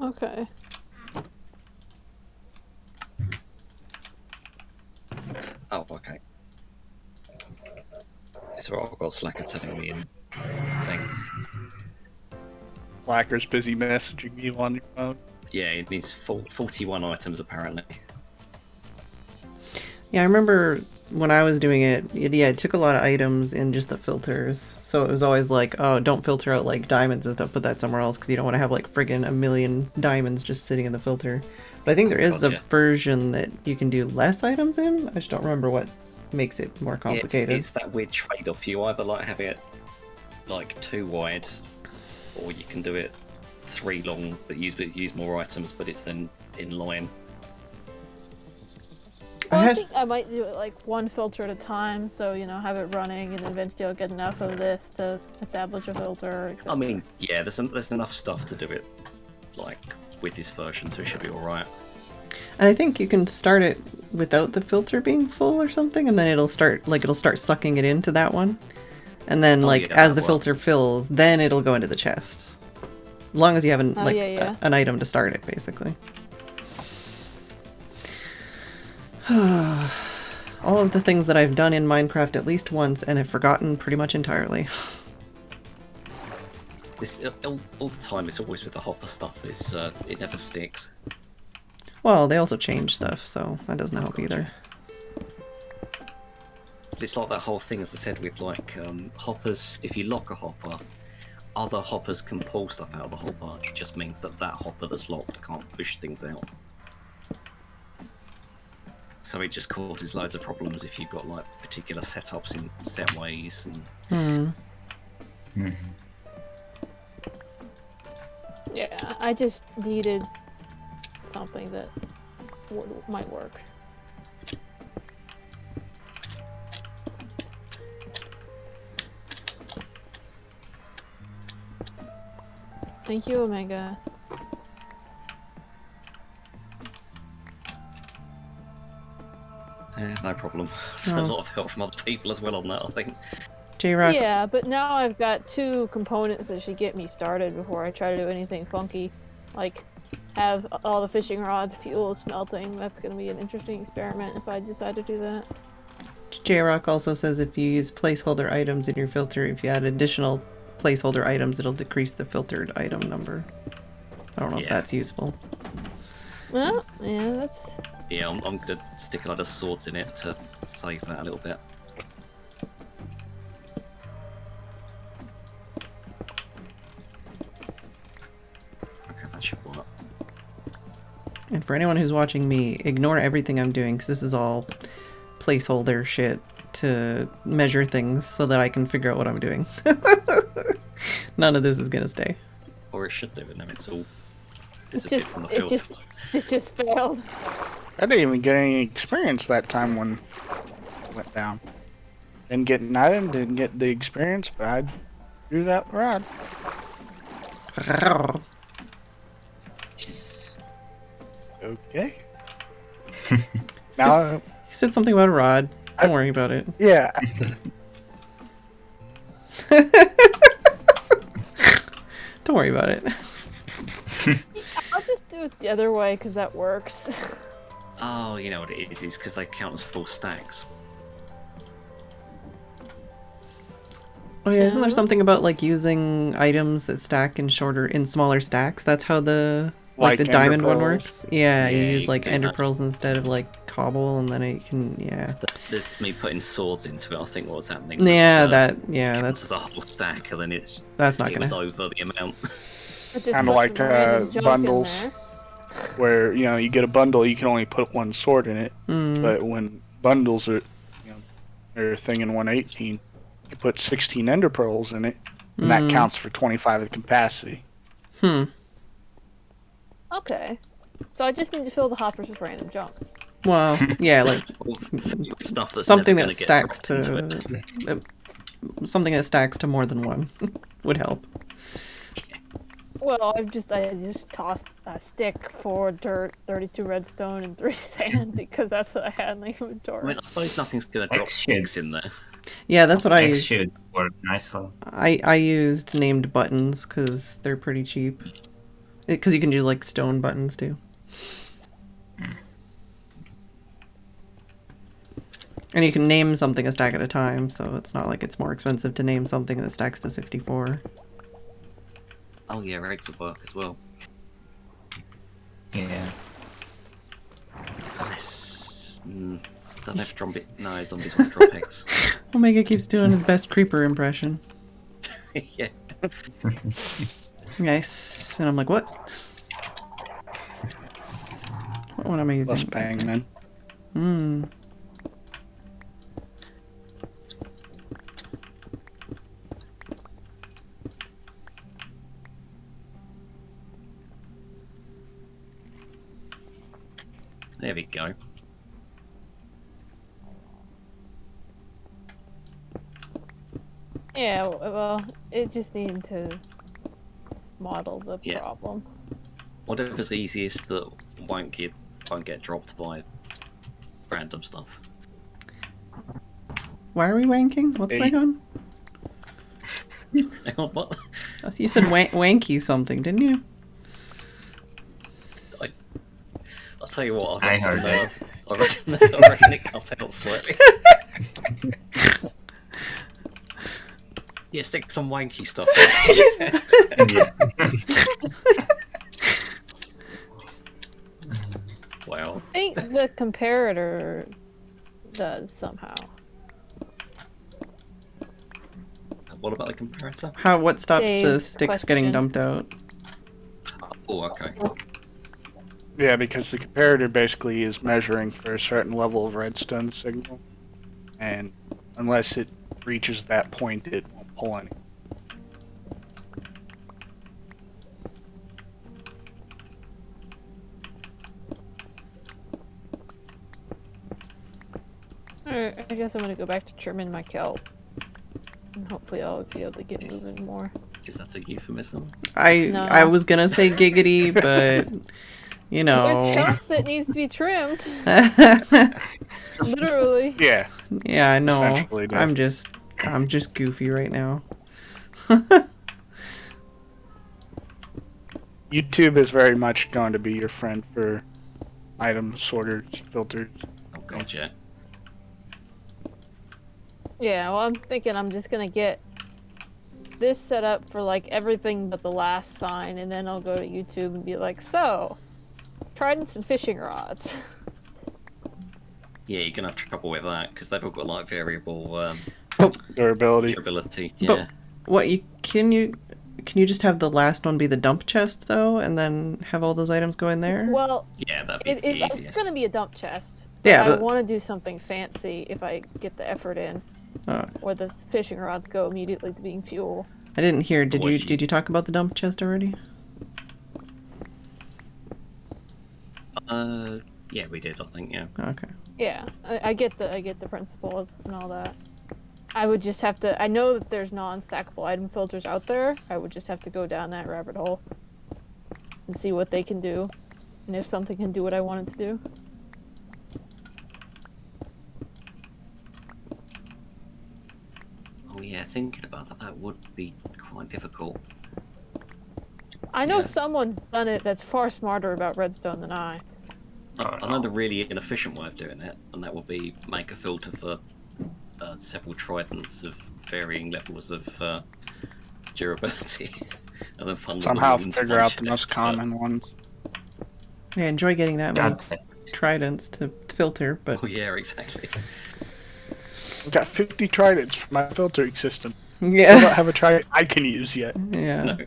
Okay. Oh, okay. It's alright, I've got Slacker telling me in thing. Blacker's busy messaging you on your phone. Yeah, it needs 41 items apparently. Yeah, I remember when I was doing it, it took a lot of items in just the filters. So it was always like, oh, don't filter out like diamonds and stuff, put that somewhere else because you don't want to have like friggin' a million diamonds just sitting in the filter. But I think there is a Gotcha. version that you can do less items in. I just don't remember what makes it more complicated. It's that weird trade-off. You either like have it like 2 wide, or you can do it 3 long but use more items, but it's then in line. Well, I had- think I might do it like one filter at a time, so, you know, have it running, and then eventually I'll get enough of this to establish a filter, etc. I mean, yeah, there's enough stuff to do it like with this version, so it should be alright. And I think you can start it without the filter being full or something, and then it'll start sucking it into that one. And then Oh, like yeah, as that the works. filter fills, then it'll go into the chest. As long as you have an item to start it, basically. All of the things that I've done in Minecraft at least once and have forgotten pretty much entirely. This all the time. It's always with the hopper stuff. It never sticks. Well, they also change stuff, so that doesn't help either. But it's like that whole thing, as I said, with like hoppers. If you lock a hopper, other hoppers can pull stuff out of the hopper. It just means that hopper that's locked can't push things out. So it just causes loads of problems if you've got like particular setups in set ways. And... Yeah, I just needed something that might work. Thank you, Omega. Yeah, no problem. There's a lot of help from other people as well on that, I think. J-Rock. Yeah, but now I've got 2 components that should get me started before I try to do anything funky. Like, have all the fishing rods, fuel, smelting. That's going to be an interesting experiment if I decide to do that. J-Rock also says if you use placeholder items in your filter, if you add additional placeholder items, it'll decrease the filtered item number. I don't know if that's useful. Well, yeah, that's... Yeah, I'm going to stick a lot of swords in it to save that a little bit. Okay, that should work. And for anyone who's watching me, ignore everything I'm doing, because this is all placeholder shit to measure things so that I can figure out what I'm doing. None of this is going to stay. Or it should do, and then it's all It disappeared from the filter. it just failed. I didn't even get any experience that time when it went down. Didn't get an item, didn't get the experience, but I drew that rod. Okay. Now, You said something about a rod. Don't worry about it. yeah. Don't worry about it. I'll just do it the other way because that works. Oh, you know what it is? It's because they count as full stacks. Oh yeah, isn't there something about like using items that stack in smaller stacks? That's how the the diamond one works. Yeah, you use like ender pearls instead of like cobble, and then it can That's me putting swords into it. I think what was happening. Yeah, that's a whole stack, and then it was over the amount. Kind of like bundles, where you get a bundle, you can only put one sword in it. But when bundles are, they're a thing in 118, you put 16 ender pearls in it, and that counts for 25 of the capacity. Okay, so I just need to fill the hoppers with random junk. Well, yeah, like stuff that's something never that gonna stacks to something that stacks to more than one would help. Well, I just tossed a stick, 4 dirt, 32 redstone, and 3 sand because that's what I had in the inventory. I mean, I suppose nothing's gonna drop sticks in there. Yeah, that's what I should work nicely. I used named buttons because they're pretty cheap. Because you can do like stone buttons too. And you can name something a stack at a time, so it's not like it's more expensive to name something that stacks to 64. Oh yeah, eggs will work as well. Yeah. Nice. Don't know if zombies want to drop eggs. Omega keeps doing his best creeper impression. Yeah. Nice. And I'm like, what? What am I using? Less bang, man. There we go. Yeah, well, it just needed to model the problem. Whatever's easiest that won't get dropped by random stuff. Why are we wanking? What's going on? Hang on, what? You said wanky something, didn't you? I'll tell you what. I heard it. I reckon it cuts out slightly. Yeah, stick some wanky stuff in. Yeah. Wow. I think the comparator does somehow. What about the comparator? What stops the Saved sticks getting question. dumped out? Oh, okay. Yeah, because the comparator basically is measuring for a certain level of redstone signal, and unless it reaches that point, it won't pull any. Alright, I guess I'm gonna go back to trimming my kelp. And hopefully I'll be able to get moving more. Is that a euphemism? No. I was gonna say giggity, but you know. There's kelp that needs to be trimmed. Yeah, Literally. Yeah, I know. Essentially, Dave. I'm just goofy right now. YouTube is very much going to be your friend for item sorters, filters. Oh god, yeah. Yeah, well, I'm thinking I'm just gonna get this set up for like everything but the last sign, and then I'll go to YouTube and be like, so, tridents and fishing rods. Yeah, you're gonna have trouble with that because they've all got like variable Durability. durability. But- Yeah. What can you just have the last one be the dump chest though, and then have all those items go in there? Well, Yeah, that'd be the it's easiest. gonna be a dump chest. Yeah, I but want to do something fancy if I get the effort in, or the fishing rods go immediately to being fuel. I didn't hear. Did What you you- did you talk about the dump chest already? Yeah, we did. I think. Yeah. Okay. Yeah, I get the principles and all that. I would just have to. I know that there's non-stackable item filters out there. I would just have to go down that rabbit hole and see what they can do, and if something can do what I want it to do. Oh yeah, thinking about that would be quite difficult. I know Yeah. someone's done it that's far smarter about redstone than I. I know the really inefficient way of doing it, and that would be make a filter for several tridents of varying levels of durability, and then funnel them Somehow all into figure one out the most chest for- common ones. I enjoy getting that many God, tridents to filter, but Oh yeah, exactly. I've got 50 tridents for my filtering system. Still yeah, don't have a trident I can use yet. yeah. No.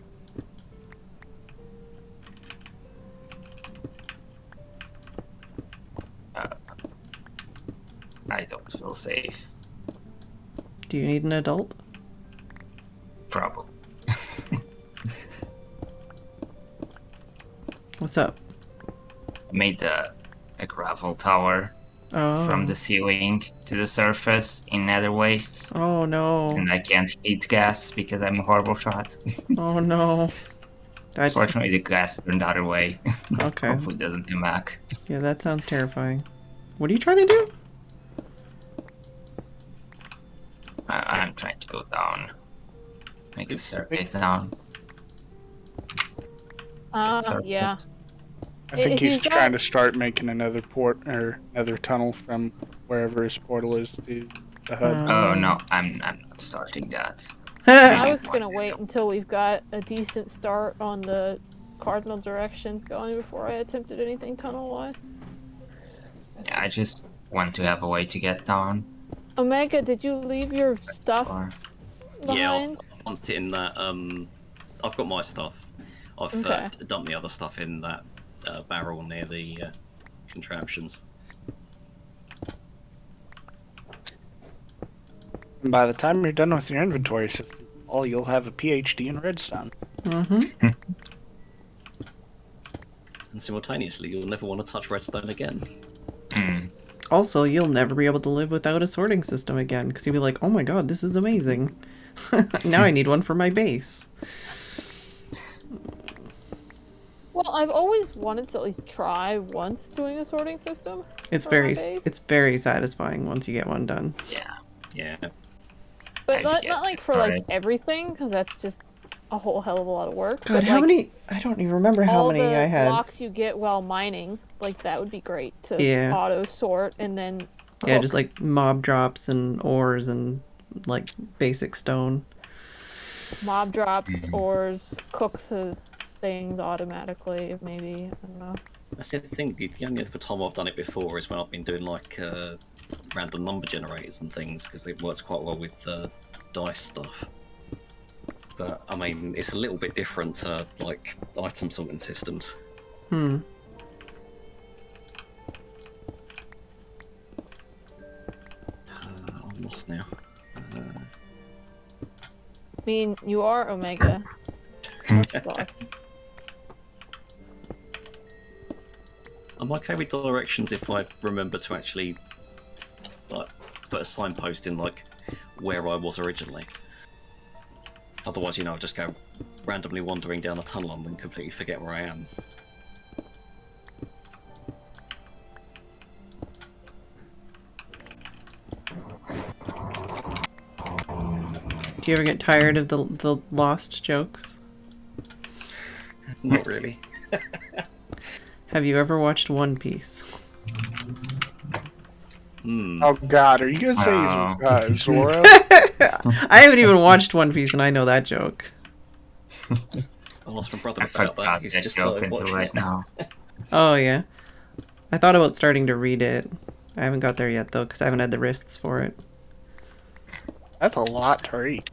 I don't feel safe. Do you need an adult? Probably. What's up? I made a gravel tower Oh. from the ceiling to the surface in nether wastes. Oh no. And I can't heat gas because I'm a horrible shot. Oh no. That's Fortunately, the gas turned the other way. okay. Hopefully, it doesn't come back. Yeah, that sounds terrifying. What are you trying to do? I'm trying to go down. Make a It's- staircase down. Yeah. I think If he's you've got- trying to start making another port or another tunnel from wherever his portal is to the hub. Oh no, I'm not starting that. I was gonna wait until we've got a decent start on the cardinal directions going before I attempted anything tunnel-wise. Yeah, I just want to have a way to get down. Omega, did you leave your stuff Or behind? Yeah, I'll dump it in that. I've got my stuff. I've Okay. dumped the other stuff in that barrel near the contraptions. And by the time you're done with your inventory system, you'll have a PhD in redstone. Mm-hmm. And simultaneously, you'll never want to touch redstone again. Hmm. Also, you'll never be able to live without a sorting system again, because you'll be like, oh my god, this is amazing. Now I need one for my base. Well, I've always wanted to at least try once doing a sorting system. It's For my very base? it's very satisfying once you get one done. Yeah. Yeah. But I not get like it, for like alright. everything, because that's just a whole hell of a lot of work. God, but, how like, many? I don't even remember how all many the I had. blocks you get while mining, like that would be great to Yeah. auto sort and then Yeah, cook. just like mob drops and ores and like basic stone. Mob drops, ores, cook the things automatically, maybe. I don't know. That's the thing. The only other time I've done it before is when I've been doing like random number generators and things because it works quite well with dice stuff. But I mean, it's a little bit different to like item sorting systems. Hmm. I'm lost now. I mean, you are Omega. Much lost. I'm okay with directions if I remember to actually like put a signpost in like where I was originally. Otherwise, you know, I'll just go randomly wandering down a tunnel and then completely forget where I am. Do you ever get tired of the lost jokes? Not really. Have you ever watched One Piece? Oh God, are you gonna say Zoro? I haven't even watched One Piece and I know that joke. I lost my brother I without forgot that. He's that just joke started until watching right it. now. Oh yeah. I thought about starting to read it. I haven't got there yet though because I haven't had the wrists for it. That's a lot to read.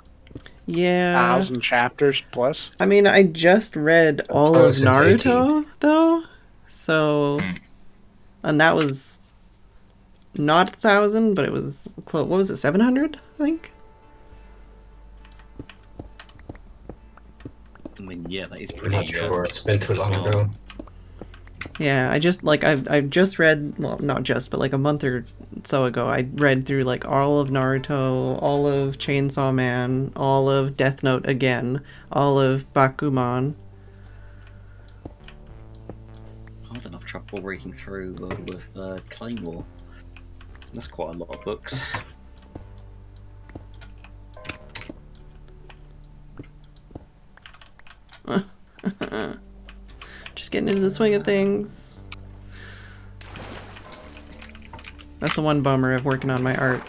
Yeah. 1,000 chapters plus. I mean, I just read all of since 18. Naruto though. So and that was not 1,000, but it was close. What was it? 700, I think. I mean, yeah, that is I'm pretty. not sure. It's been too long ago. Yeah, I just like I've just read, well, not just, but like a month or so ago, I read through like all of Naruto, all of Chainsaw Man, all of Death Note again, all of Bakuman. I had enough trouble reading through with Claymore. That's quite a lot of books. Just getting into the swing of things. That's the one bummer of working on my art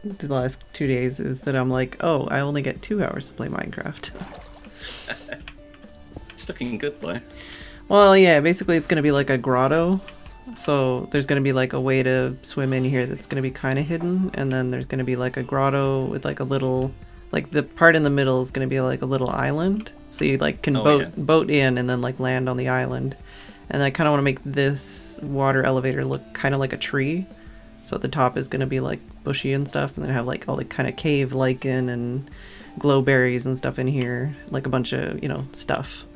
the last 2 days is that I'm like, oh, I only get 2 hours to play Minecraft. It's looking good though. Well, yeah, basically it's going to be like a grotto. So there's going to be like a way to swim in here that's going to be kind of hidden. And then there's going to be like a grotto with like a little, like the part in the middle is going to be like a little island. So you like can boat in and then like land on the island. And I kind of want to make this water elevator look kind of like a tree. So at the top is going to be like bushy and stuff. And then have like all the kind of cave lichen and glowberries and stuff in here. Like a bunch of, you know, stuff.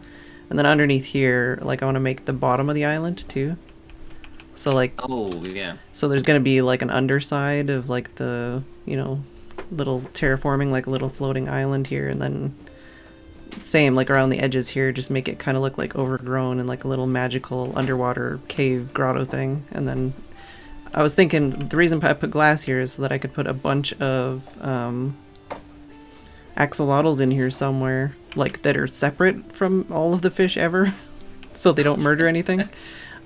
And then underneath here, like I want to make the bottom of the island too. So like, oh yeah. So there's gonna be like an underside of like the, you know, little terraforming, like a little floating island here, and then same like around the edges here, just make it kind of look like overgrown and like a little magical underwater cave grotto thing. And then I was thinking the reason I put glass here is so that I could put a bunch of axolotls in here somewhere, like that are separate from all of the fish ever, so they don't murder anything.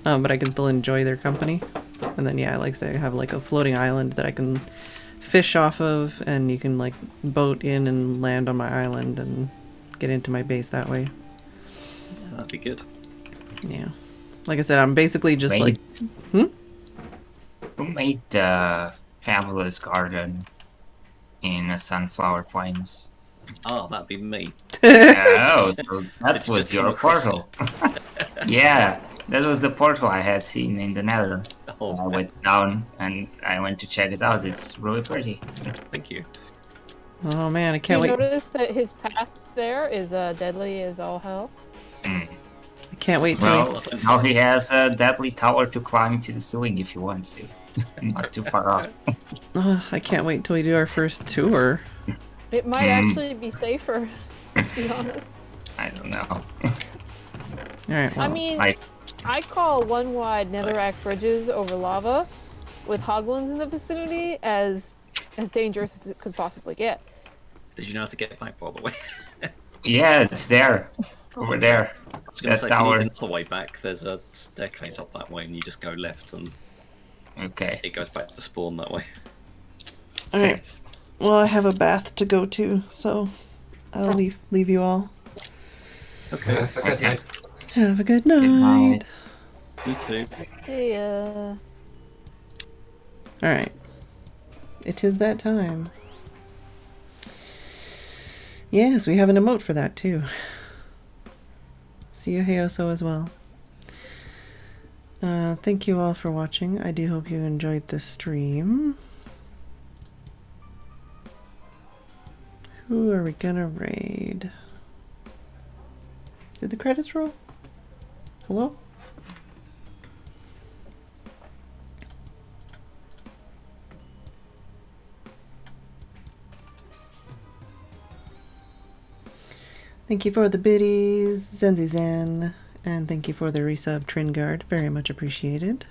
But I can still enjoy their company. And then yeah, like say I have like a floating island that I can fish off of, and you can like boat in and land on my island and get into my base that way. Yeah, that'd be good. Yeah. Like I said, I'm basically just Wait. like Who made the fabulous garden in Sunflower Plains? Oh, that'd be me. Oh, so that Did you was just your come across portal. Yeah, that was the portal I had seen in the Nether. Oh, I went down and I went to check it out. It's really pretty. thank you. oh man, I You can't wait. notice that his path there is deadly as all hell. I can't wait till Well, now he has a deadly tower to climb to the ceiling if he wants to. Not too far off. I can't wait till we do our first tour. It might actually be safer, to be honest. I don't know. All right. Well, I mean, I- I call one wide netherrack bridges over lava with hoglins in the vicinity as dangerous as it could possibly get. Did you know how to get back, by the way? Yeah, it's there. Over there. I was going to That say, if you tower. need another way back, there's a staircase up that way, and you just go left, and Okay. it goes back to spawn that way. All right. Thanks. Well, I have a bath to go to, so I'll leave you all. Okay. Have a good night. Have a good Good night. night. You too. See ya. All right. It is that time. Yes, we have an emote for that too. See you, Heyoso, as well. Thank you all for watching. I do hope you enjoyed this stream. Who are we gonna raid? Did the credits roll? Hello? Thank you for the biddies, Zenzi Zen, and thank you for the resub, Tringard. Very much appreciated.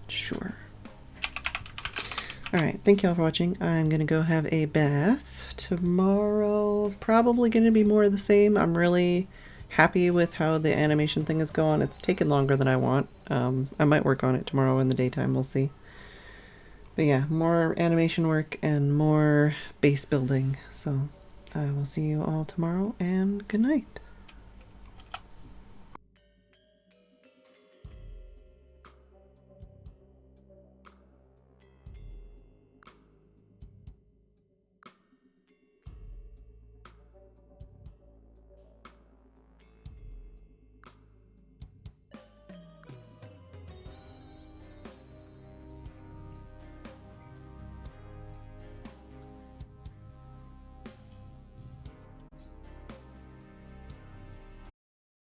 Sure. Alright, thank you all for watching. I'm gonna go have a bath. Tomorrow, probably gonna be more of the same. I'm really happy with how the animation thing is going. It's taken longer than I want. I might work on it tomorrow in the daytime, we'll see. But yeah, more animation work and more base building. So I will see you all tomorrow, and good night.